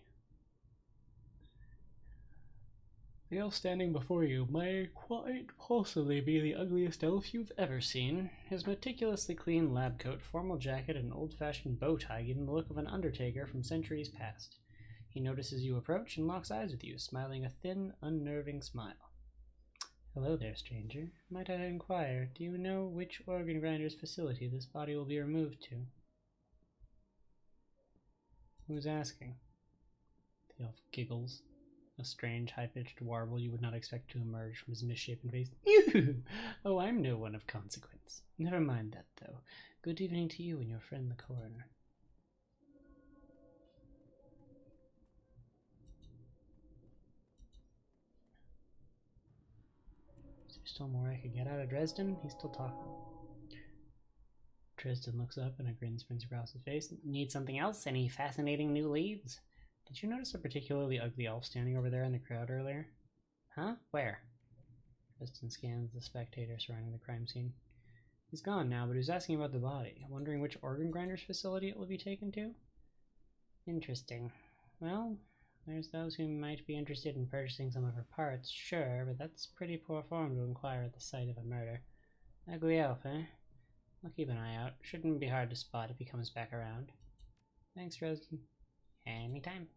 The elf standing before you may quite possibly be the ugliest elf you've ever seen. His meticulously clean lab coat, formal jacket, and old-fashioned bow tie give him the look of an undertaker from centuries past. He notices you approach and locks eyes with you, smiling a thin, unnerving smile. Hello there, stranger. Might I inquire, do you know which organ grinder's facility this body will be removed to? Who's asking? The elf giggles. A strange, high-pitched warble you would not expect to emerge from his misshapen face. Oh, I'm no one of consequence. Never mind that, though. Good evening to you and your friend the coroner. Is there still more I could get out of Dresden? He's still talking. Dresden looks up and a grin spins across his face. Need something else? Any fascinating new leads? Did you notice a particularly ugly elf standing over there in the crowd earlier? Huh? Where? Dresden scans the spectator surrounding the crime scene. He's gone now, but he's asking about the body, wondering which organ grinder's facility it will be taken to? Interesting. Well, there's those who might be interested in purchasing some of her parts, sure, but that's pretty poor form to inquire at the site of a murder. Ugly elf, eh? I'll keep an eye out. Shouldn't be hard to spot if he comes back around. Thanks, Dresden. Anytime.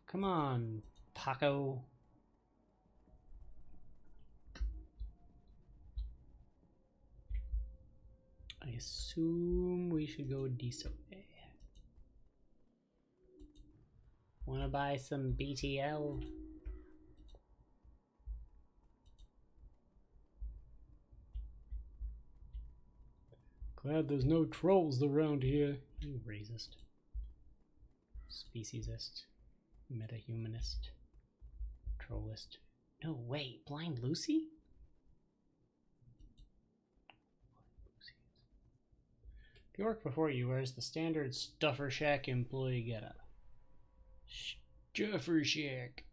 Come on, Paco. I assume we should go this way. Wanna buy some BTL? Glad there's no trolls around here. You racist. Speciesist. Metahumanist. Trollist. No, wait, Blind Lucy? The orc before you wears the standard Stuffer Shack employee getup. Stuffer Shack.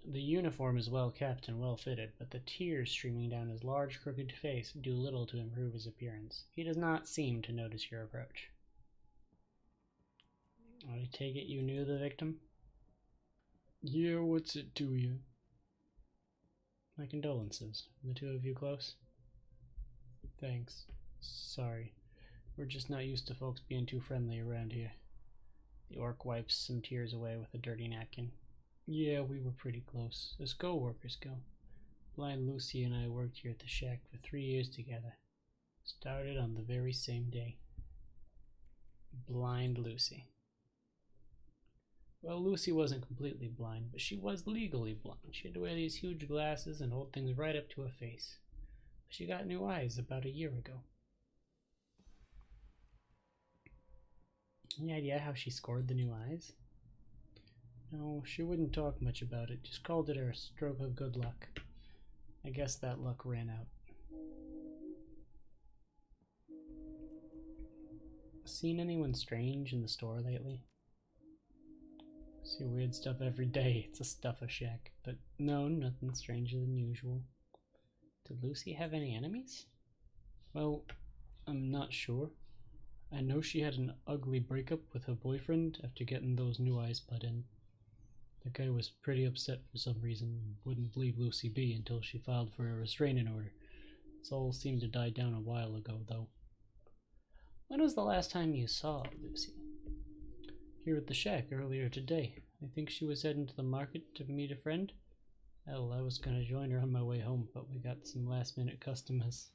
The uniform is well kept and well fitted, but the tears streaming down his large, crooked face do little to improve his appearance. He does not seem to notice your approach. I take it you knew the victim? Yeah, what's it to you? My condolences. Are the two of you close? Thanks. Sorry. We're just not used to folks being too friendly around here. The orc wipes some tears away with a dirty napkin. Yeah, we were pretty close, as co-workers go. Blind Lucy and I worked here at the shack for 3 years together. Started on the very same day. Blind Lucy. Well, Lucy wasn't completely blind, but she was legally blind. She had to wear these huge glasses and hold things right up to her face. She got new eyes about a year ago. Any idea how she scored the new eyes? No, she wouldn't talk much about it, just called it her stroke of good luck. I guess that luck ran out. Seen anyone strange in the store lately? See weird stuff every day. It's a stuffer shack. But no, nothing stranger than usual. Did Lucy have any enemies? Well, I'm not sure. I know she had an ugly breakup with her boyfriend after getting those new eyes put in. The guy was pretty upset for some reason, wouldn't leave Lucy be until she filed for a restraining order. It's all seemed to die down a while ago, though. When was the last time you saw Lucy? Here at the shack earlier today. I think she was heading to the market to meet a friend. Hell, I was gonna join her on my way home, but we got some last-minute customers.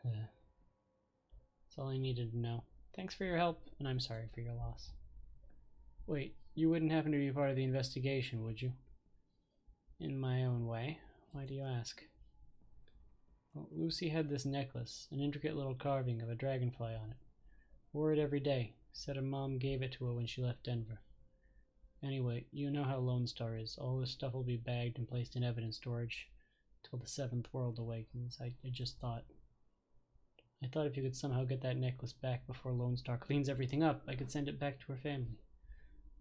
That's all I needed to know. Thanks for your help, and I'm sorry for your loss. Wait, you wouldn't happen to be part of the investigation, would you? In my own way. Why do you ask? Well, Lucy had this necklace, an intricate little carving of a dragonfly on it. Wore it every day. Said her mom gave it to her when she left Denver. Anyway, you know how Lone Star is. All this stuff will be bagged and placed in evidence storage till the Seventh World awakens. I just thought if you could somehow get that necklace back before Lone Star cleans everything up, I could send it back to her family.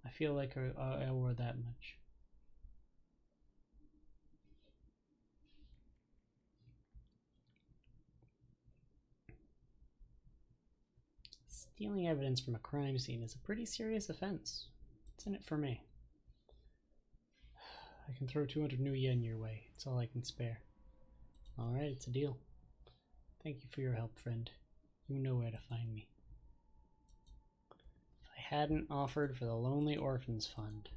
I feel like I owe her that much. Stealing evidence from a crime scene is a pretty serious offense. What's in it for me? I can throw 200 new yen your way. It's all I can spare. Alright, it's a deal. Thank you for your help, friend. You know where to find me. If I hadn't offered for the Lonely Orphans Fund,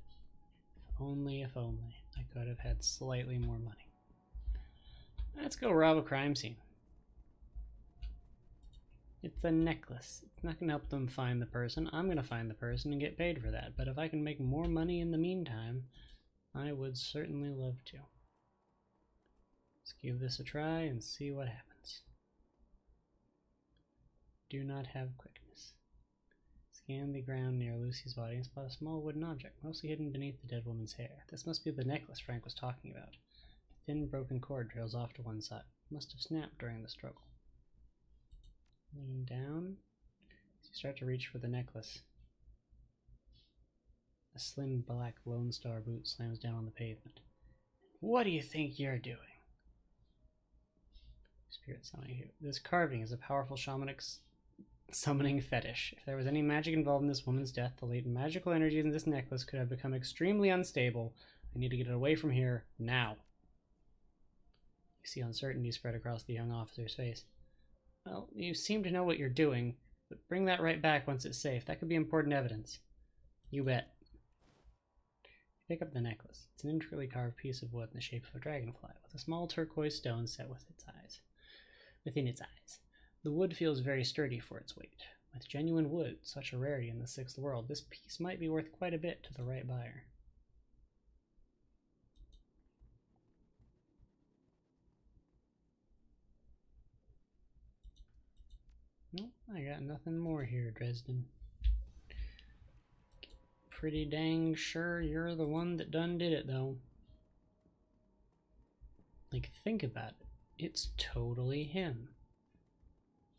if only, I could have had slightly more money. Let's go rob a crime scene. It's a necklace. It's not going to help them find the person. I'm going to find the person and get paid for that. But if I can make more money in the meantime, I would certainly love to. Let's give this a try and see what happens. Do not have quickness. Scan the ground near Lucy's body and spot a small wooden object, mostly hidden beneath the dead woman's hair. This must be the necklace Frank was talking about. A thin, broken cord trails off to one side. It must have snapped during the struggle. Lean down as you start to reach for the necklace. A slim black Lone Star boot slams down on the pavement. What do you think you're doing? Spirit summoning you. This carving is a powerful shamanic summoning fetish. If there was any magic involved in this woman's death, the latent magical energies in this necklace could have become extremely unstable. I need to get it away from here now. You see uncertainty spread across the young officer's face. Well, you seem to know what you're doing, but bring that right back once it's safe. That could be important evidence. You bet. Pick up the necklace. It's an intricately carved piece of wood in the shape of a dragonfly, with a small turquoise stone set within its eyes. The wood feels very sturdy for its weight. With genuine wood, such a rarity in the Sixth World, this piece might be worth quite a bit to the right buyer. Nope, I got nothing more here, Dresden. Pretty dang sure you're the one that done did it, though. Like, think about it. It's totally him.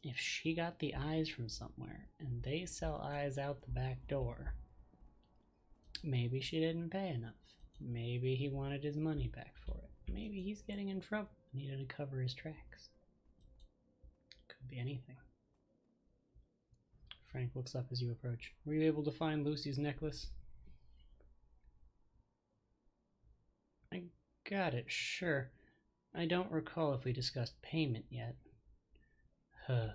If she got the eyes from somewhere, and they sell eyes out the back door, maybe she didn't pay enough. Maybe he wanted his money back for it. Maybe he's getting in trouble and needed to cover his tracks. Could be anything. Frank looks up as you approach. Were you able to find Lucy's necklace? I got it, sure. I don't recall if we discussed payment yet. Huh.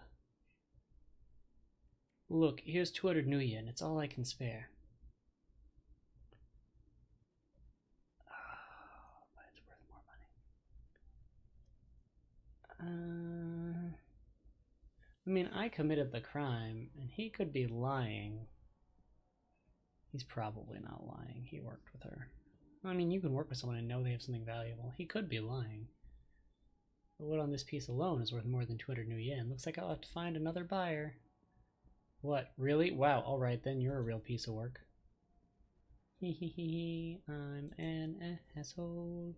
Look, here's 200 new yen. It's all I can spare. Oh, but it's worth more money. I mean, I committed the crime, and he could be lying. He's probably not lying. He worked with her. I mean, you can work with someone and know they have something valuable. He could be lying. The wood on this piece alone is worth more than 200 new yen. Looks like I'll have to find another buyer. What? Really? Wow, alright then, you're a real piece of work. Hehehe, I'm an asshole.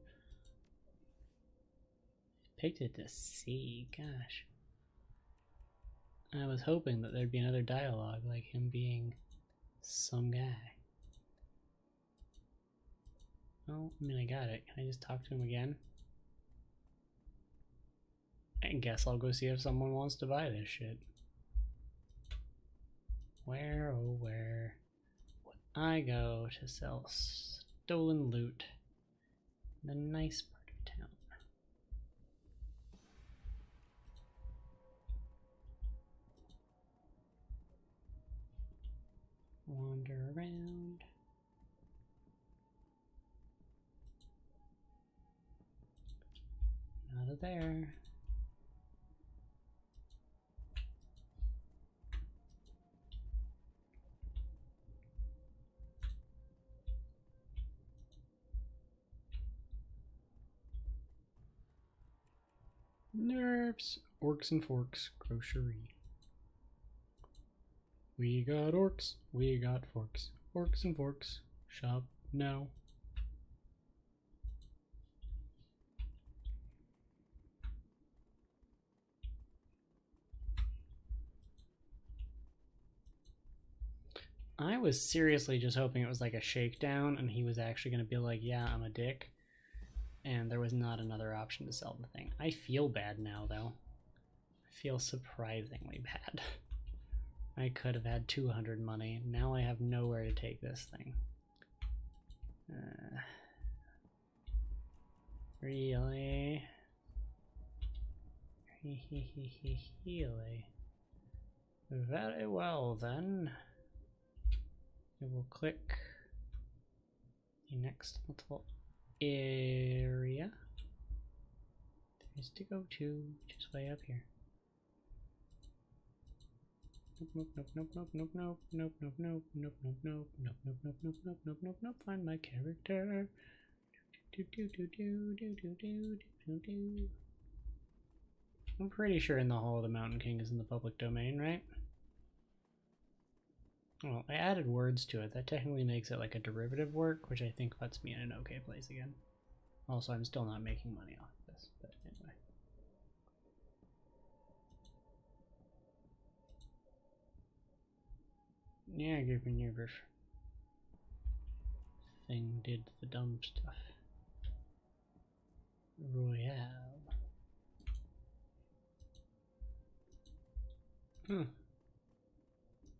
Picked it to see, gosh. I was hoping that there'd be another dialogue, like him being some guy. Well, I mean, I got it. Can I just talk to him again? I guess I'll go see if someone wants to buy this shit. Where, oh where would I go to sell stolen loot in the nice part of town? Wander around. Not there. Nerps. Orcs and Forks Grocery. We got orcs, we got forks. Orcs and Forks. Shop now. I was seriously just hoping it was like a shakedown and he was actually going to be like, yeah, I'm a dick. And there was not another option to sell the thing. I feel bad now, though. I feel surprisingly bad. I could have had 200 money. Now I have nowhere to take this thing. Really? Really? Very well then. We will click the next little area. There is to go to, which is way up here. Nope, nope, nope, nope, nope, nope, nope, nope, nope, nope, nope, nope, nope, nope, nope, nope, nope, nope, nope, nope. Find my character. Do do do do do do do do do. I'm pretty sure in the Hall of the Mountain King is in the public domain, right? Well, I added words to it. That technically makes it like a derivative work, which I think puts me in an okay place again. Also, I'm still not making money off of this, but anyway. Yeah, give me your thing did the dumb stuff. Royale.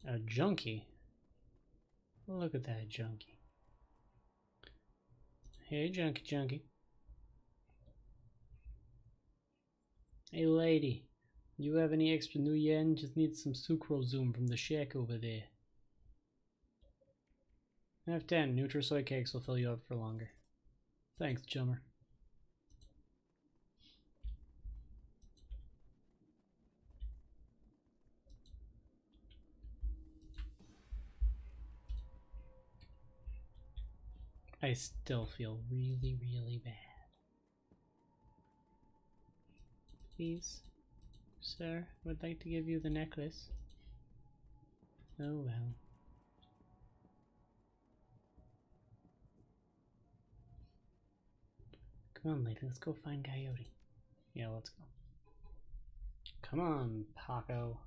A junkie? Look at that junkie. Hey, junkie. Hey, lady. You have any extra new yen? Just need some sucrose from the shack over there. Have 10. Nutrasoy cakes will fill you up for longer. Thanks, chummer. I still feel really, really bad. Please, sir, would like to give you the necklace. Oh well. Come on, lady, let's go find Coyote. Yeah, let's go. Come on, Paco.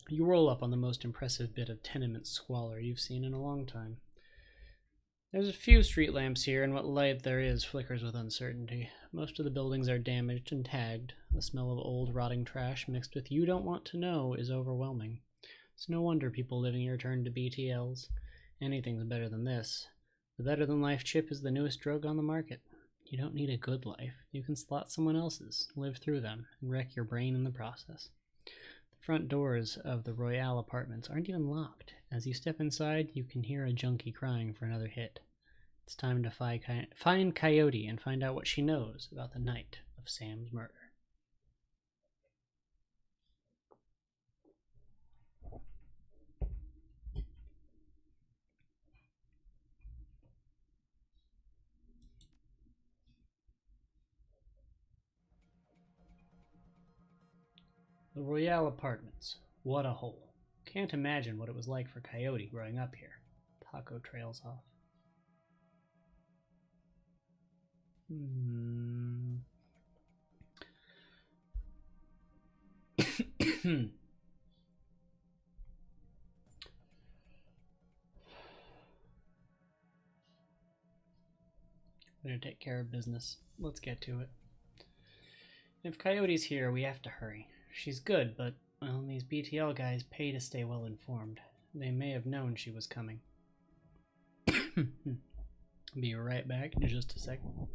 You roll up on the most impressive bit of tenement squalor you've seen in a long time. There's a few street lamps here, and what light there is flickers with uncertainty. Most of the buildings are damaged and tagged. The smell of old, rotting trash mixed with you don't want to know is overwhelming. It's no wonder people living here turn to BTLs. Anything's better than this. The better-than-life chip is the newest drug on the market. You don't need a good life. You can slot someone else's, live through them, and wreck your brain in the process. The front doors of the Royale apartments aren't even locked. As you step inside, you can hear a junkie crying for another hit. It's time to find Coyote and find out what she knows about the night of Sam's murder. The Royale Apartments. What a hole. Can't imagine what it was like for Coyote growing up here. Paco trails off. I'm gonna take care of business. Let's get to it. If Coyote's here, we have to hurry. She's good, but, well, these BTL guys pay to stay well informed. They may have known she was coming. Be right back in just a second.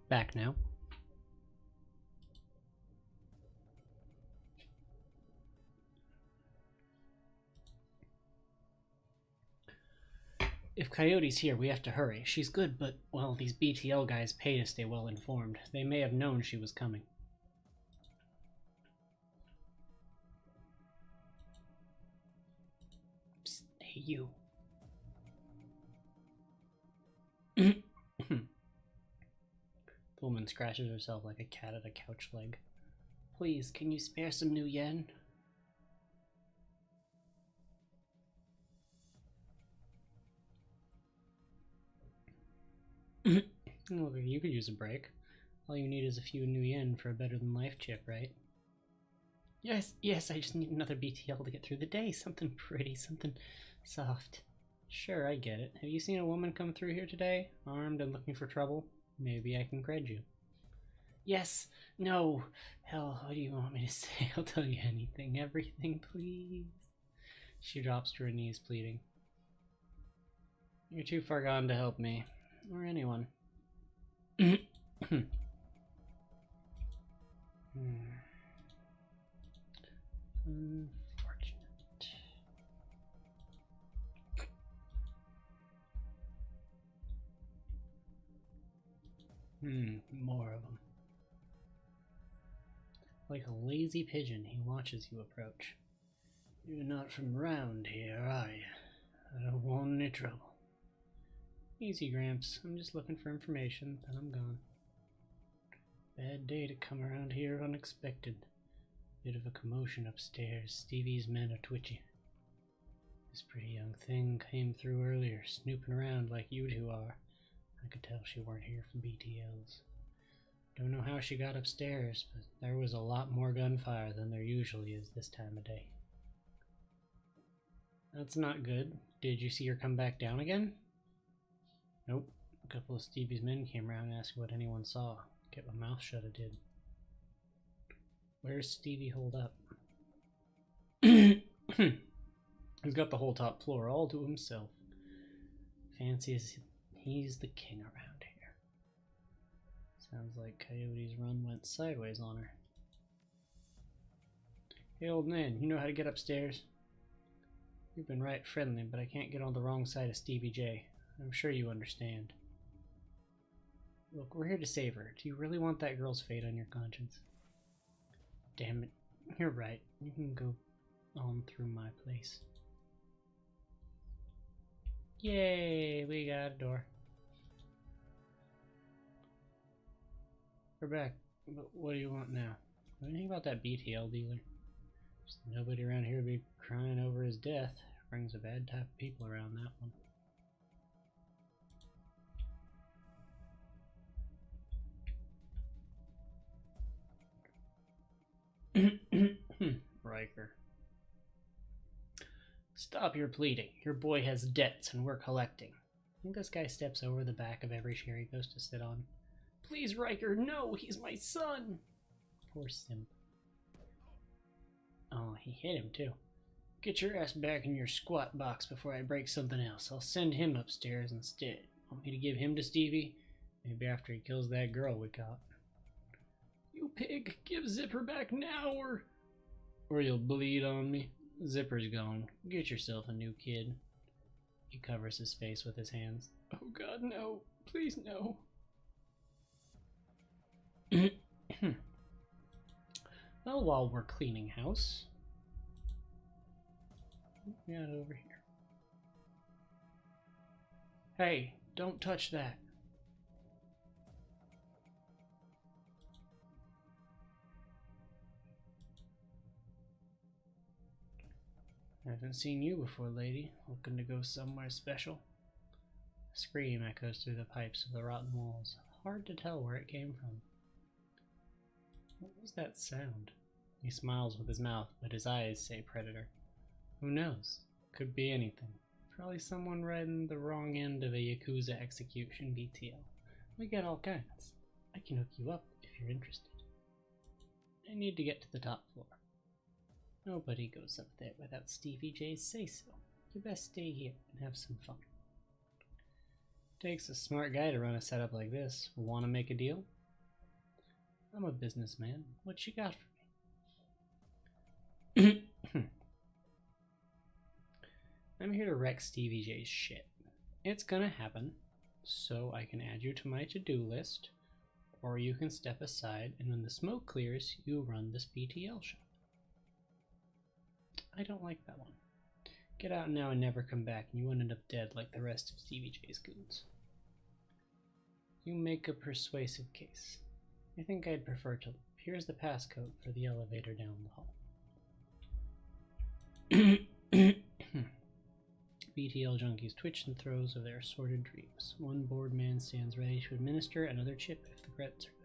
Back now. If Coyote's here, we have to hurry. She's good, but, well, these BTL guys pay to stay well informed. They may have known she was coming. Psst, hey, you. The woman scratches herself like a cat at a couch leg. Please, can you spare some new yen? Well, you could use a break. All you need is a few new yen for a better-than-life chip, right? Yes, I just need another BTL to get through the day. Something pretty, something soft. Sure, I get it. Have you seen a woman come through here today, armed and looking for trouble? Maybe I can cred you. Yes, no. Hell, what do you want me to say? I'll tell you anything, everything, please. She drops to her knees, pleading. You're too far gone to help me. Or anyone. Unfortunate. More of them. Like a lazy pigeon, he watches you approach. You're not from round here, are you? I don't want any trouble. Easy, Gramps. I'm just looking for information, then I'm gone. Bad day to come around here unexpected. Bit of a commotion upstairs. Stevie's men are twitchy. This pretty young thing came through earlier, snooping around like you two are. I could tell she weren't here for BTLs. Don't know how she got upstairs, but there was a lot more gunfire than there usually is this time of day. That's not good. Did you see her come back down again? Nope. A couple of Stevie's men came around and asked what anyone saw. Kept my mouth shut, I did. Where's Stevie holed up? He's got the whole top floor all to himself. Fancies he's the king around here. Sounds like Coyote's run went sideways on her. Hey, old man, you know how to get upstairs? You've been right friendly, but I can't get on the wrong side of Stevie J. I'm sure you understand. Look, we're here to save her. Do you really want that girl's fate on your conscience? Damn it. You're right. You can go on through my place. Yay! We got a door. We're back. But what do you want now? Anything about that BTL dealer? Just nobody around here would be crying over his death. Brings a bad type of people around that one. Riker. Stop your pleading. Your boy has debts and we're collecting. I think this guy steps over the back of every chair he goes to sit on. Please, Riker, no, he's my son. Poor simp. Oh, he hit him too. Get your ass back in your squat box before I break something else. I'll send him upstairs instead. Want me to give him to Stevie? Maybe after he kills that girl we caught. You pig, give Zipper back now or you'll bleed on me. Zipper's gone. Get yourself a new kid. He covers his face with his hands. Oh God, no. Please, no. Well, while we're cleaning house, we got over here. Hey, don't touch that. I haven't seen you before, lady. Looking to go somewhere special? A scream echoes through the pipes of the rotten walls. Hard to tell where it came from. What was that sound? He smiles with his mouth, but his eyes say predator. Who knows? Could be anything. Probably someone riding the wrong end of a Yakuza execution BTL. We get all kinds. I can hook you up if you're interested. I need to get to the top floor. Nobody goes up there without Stevie J's say-so. You best stay here and have some fun. Takes a smart guy to run a setup like this. Want to make a deal? I'm a businessman. What you got for me? I'm here to wreck Stevie J's shit. It's gonna happen, so I can add you to my to-do list, or you can step aside, and when the smoke clears, you run this BTL shop. I don't like that one. Get out now and never come back, and you won't end up dead like the rest of Stevie J's goons. You make a persuasive case. I think I'd prefer to leave. Here's the passcode for the elevator down the hall. BTL junkies twitch and throes of their sordid dreams. One bored man stands ready to administer another chip if the credits are good.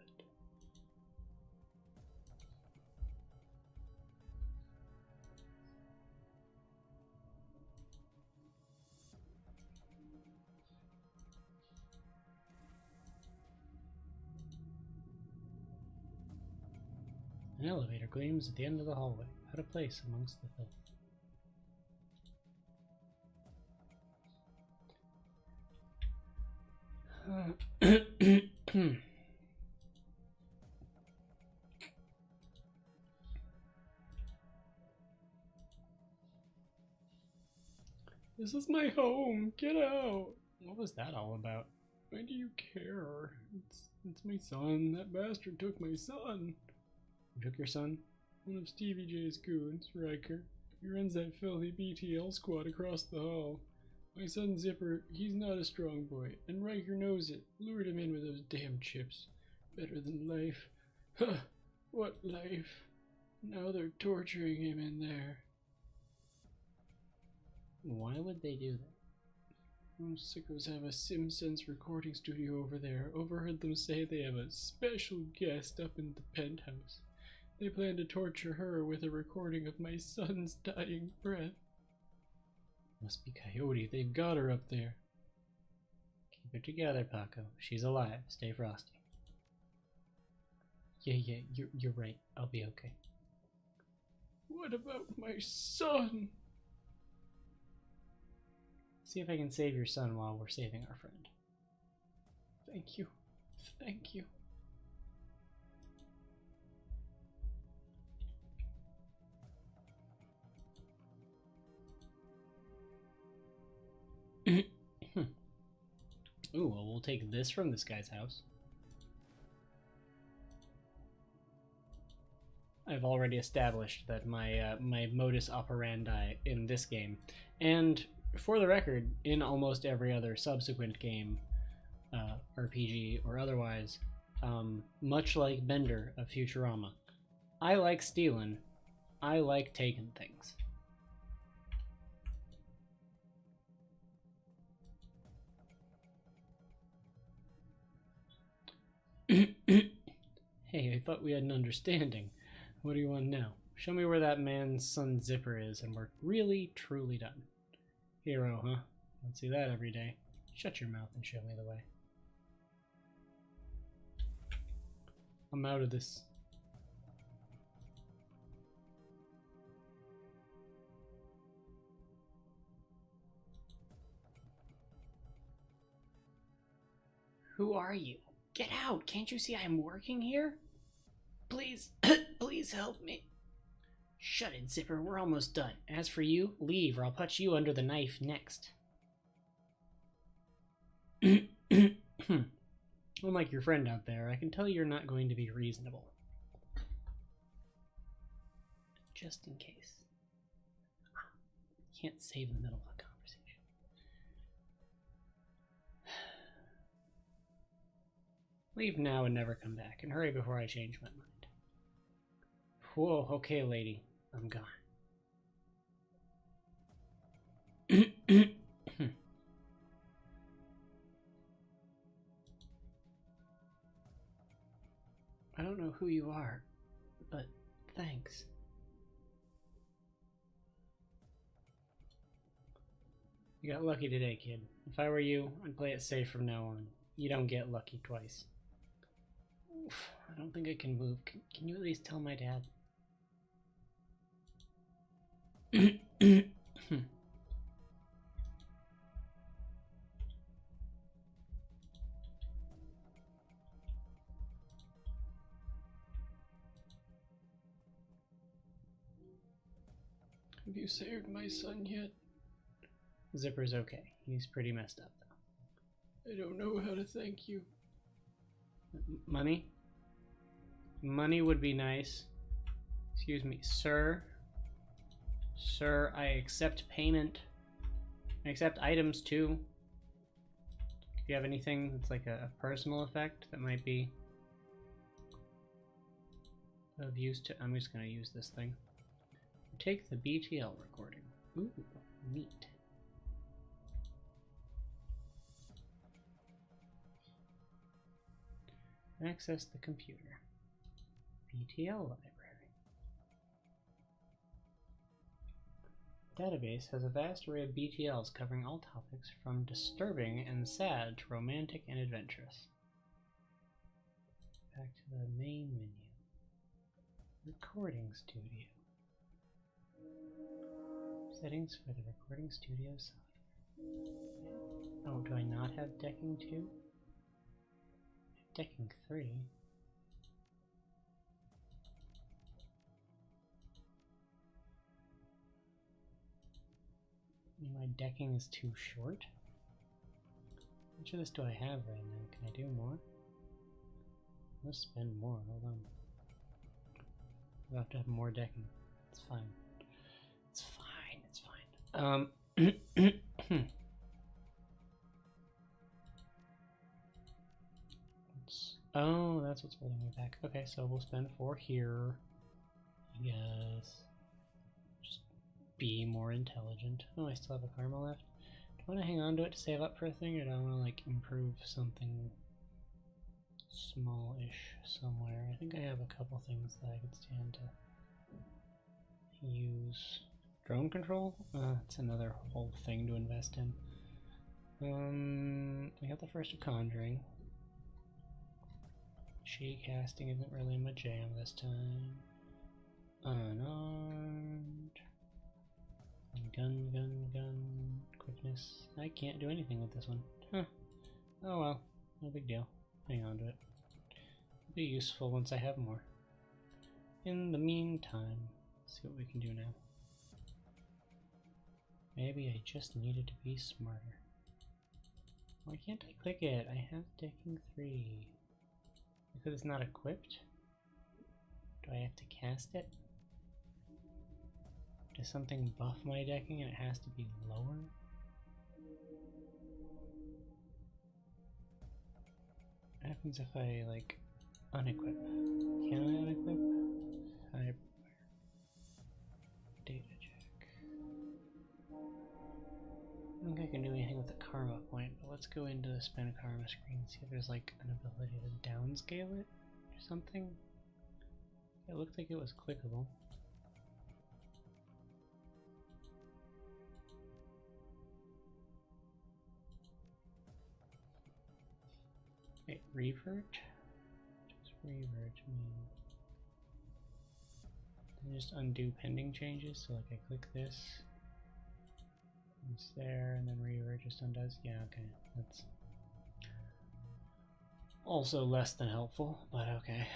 An elevator gleams at the end of the hallway, out of place amongst the filth. This is my home. Get out. What was that all about? Why do you care? It's my son. That bastard took my son. Who took your son? One of Stevie J's goons, Riker. He runs that filthy BTL squad across the hall. My son Zipper, he's not a strong boy, and Riker knows it. Lured him in with those damn chips. Better than life. Huh, what life? Now they're torturing him in there. Why would they do that? Those sickos have a SimSense recording studio over there. Overheard them say they have a special guest up in the penthouse. They plan to torture her with a recording of my son's dying breath. Must be Coyote. They've got her up there. Keep it together, Paco. She's alive. Stay frosty. Yeah, you're right. I'll be okay. What about my son? See if I can save your son while we're saving our friend. Thank you. Thank you. Ooh, well, we'll take this from this guy's house. I've already established that my my modus operandi in this game, and for the record, in almost every other subsequent game, RPG or otherwise, much like Bender of Futurama, I like stealing. I like taking things. Hey, I thought we had an understanding. What do you want now? Show me where that man's son Zipper is, and we're really, truly done. Hero, huh? Don't see that every day. Shut your mouth and show me the way. I'm out of this. Who are you? Get out! Can't you see I'm working here? Please, please help me. Shut it, Zipper. We're almost done. As for you, leave or I'll put you under the knife next. Unlike your friend out there, I can tell you're not going to be reasonable. Just in case. Can't save in the middle of a conversation. Leave now and never come back, and hurry before I change my mind. Whoa, okay, lady. I'm gone. I don't know who you are, but thanks. You got lucky today, kid. If I were you, I'd play it safe from now on. You don't get lucky twice. Oof, I don't think I can move. Can you at least tell my dad? Have you saved my son yet? Zipper's okay. He's pretty messed up, though. I don't know how to thank you. Money? Money would be nice. Excuse me, sir. Sir, I accept payment. I accept items, too. If you have anything that's like a personal effect that might be of use to... I'm just going to use this thing. Take the BTL recording. Ooh, neat. Access the computer. BTL library. Database has a vast array of BTLs covering all topics from disturbing and sad to romantic and adventurous. Back to the main menu. Recording studio. Settings for the recording studio software. Oh, do I not have decking 2? Decking 3. My decking is too short? How much of this do I have right now? Can I do more? Let's spend more, hold on. I'll have to have more decking. It's fine. It's fine, it's fine. Oh, that's what's holding me back. Okay, so we'll spend 4 here. I guess. Just be more intelligent. Oh, I still have a karma left. Do I want to hang on to it to save up for a thing, or do I want to like improve something small-ish somewhere? I think I have a couple things that I could stand to use. Drone control? It's another whole thing to invest in. I got the first of Conjuring. She casting isn't really my jam this time. Unarmed. Gun. Quickness. I can't do anything with this one. Huh. Oh well. No big deal. Hang on to it. It'll be useful once I have more. In the meantime, let's see what we can do now. Maybe I just needed to be smarter. Why can't I click it? I have decking 3. Because it's not equipped? Do I have to cast it? Does something buff my decking and it has to be lower? What happens if I, like, unequip? Can I unequip? Data check. I don't think I can do anything with the karma point, but let's go into the spend karma screen and see if there's like an ability to downscale it or something. It looked like it was clickable. Wait, revert? What does revert mean? Can I just undo pending changes? So like I click this. It's there, and then revert just undoes. Yeah, okay. That's also less than helpful, but okay.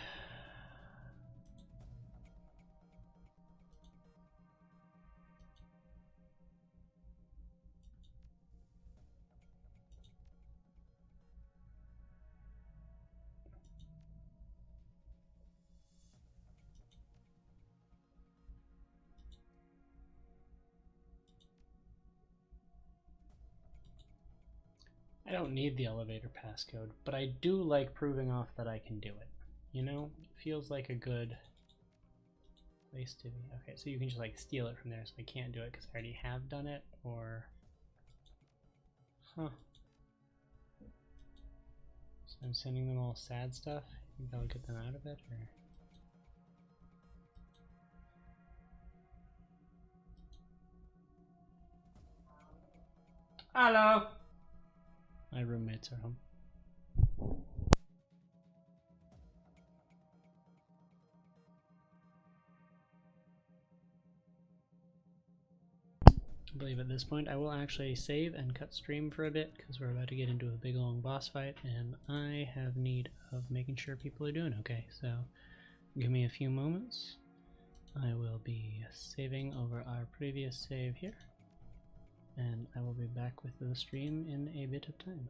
I don't need the elevator passcode, but I do like proving off that I can do it. You know? It feels like a good place to be. Okay, so you can just like steal it from there, so I can't do it because I already have done it, or... Huh. So I'm sending them all sad stuff? You think that'll get them out of it, or... Hello! My roommates are home. I believe at this point I will actually save and cut stream for a bit because we're about to get into a big long boss fight and I have need of making sure people are doing okay. So give me a few moments. I will be saving over our previous save here, and I will be back with the stream in a bit of time.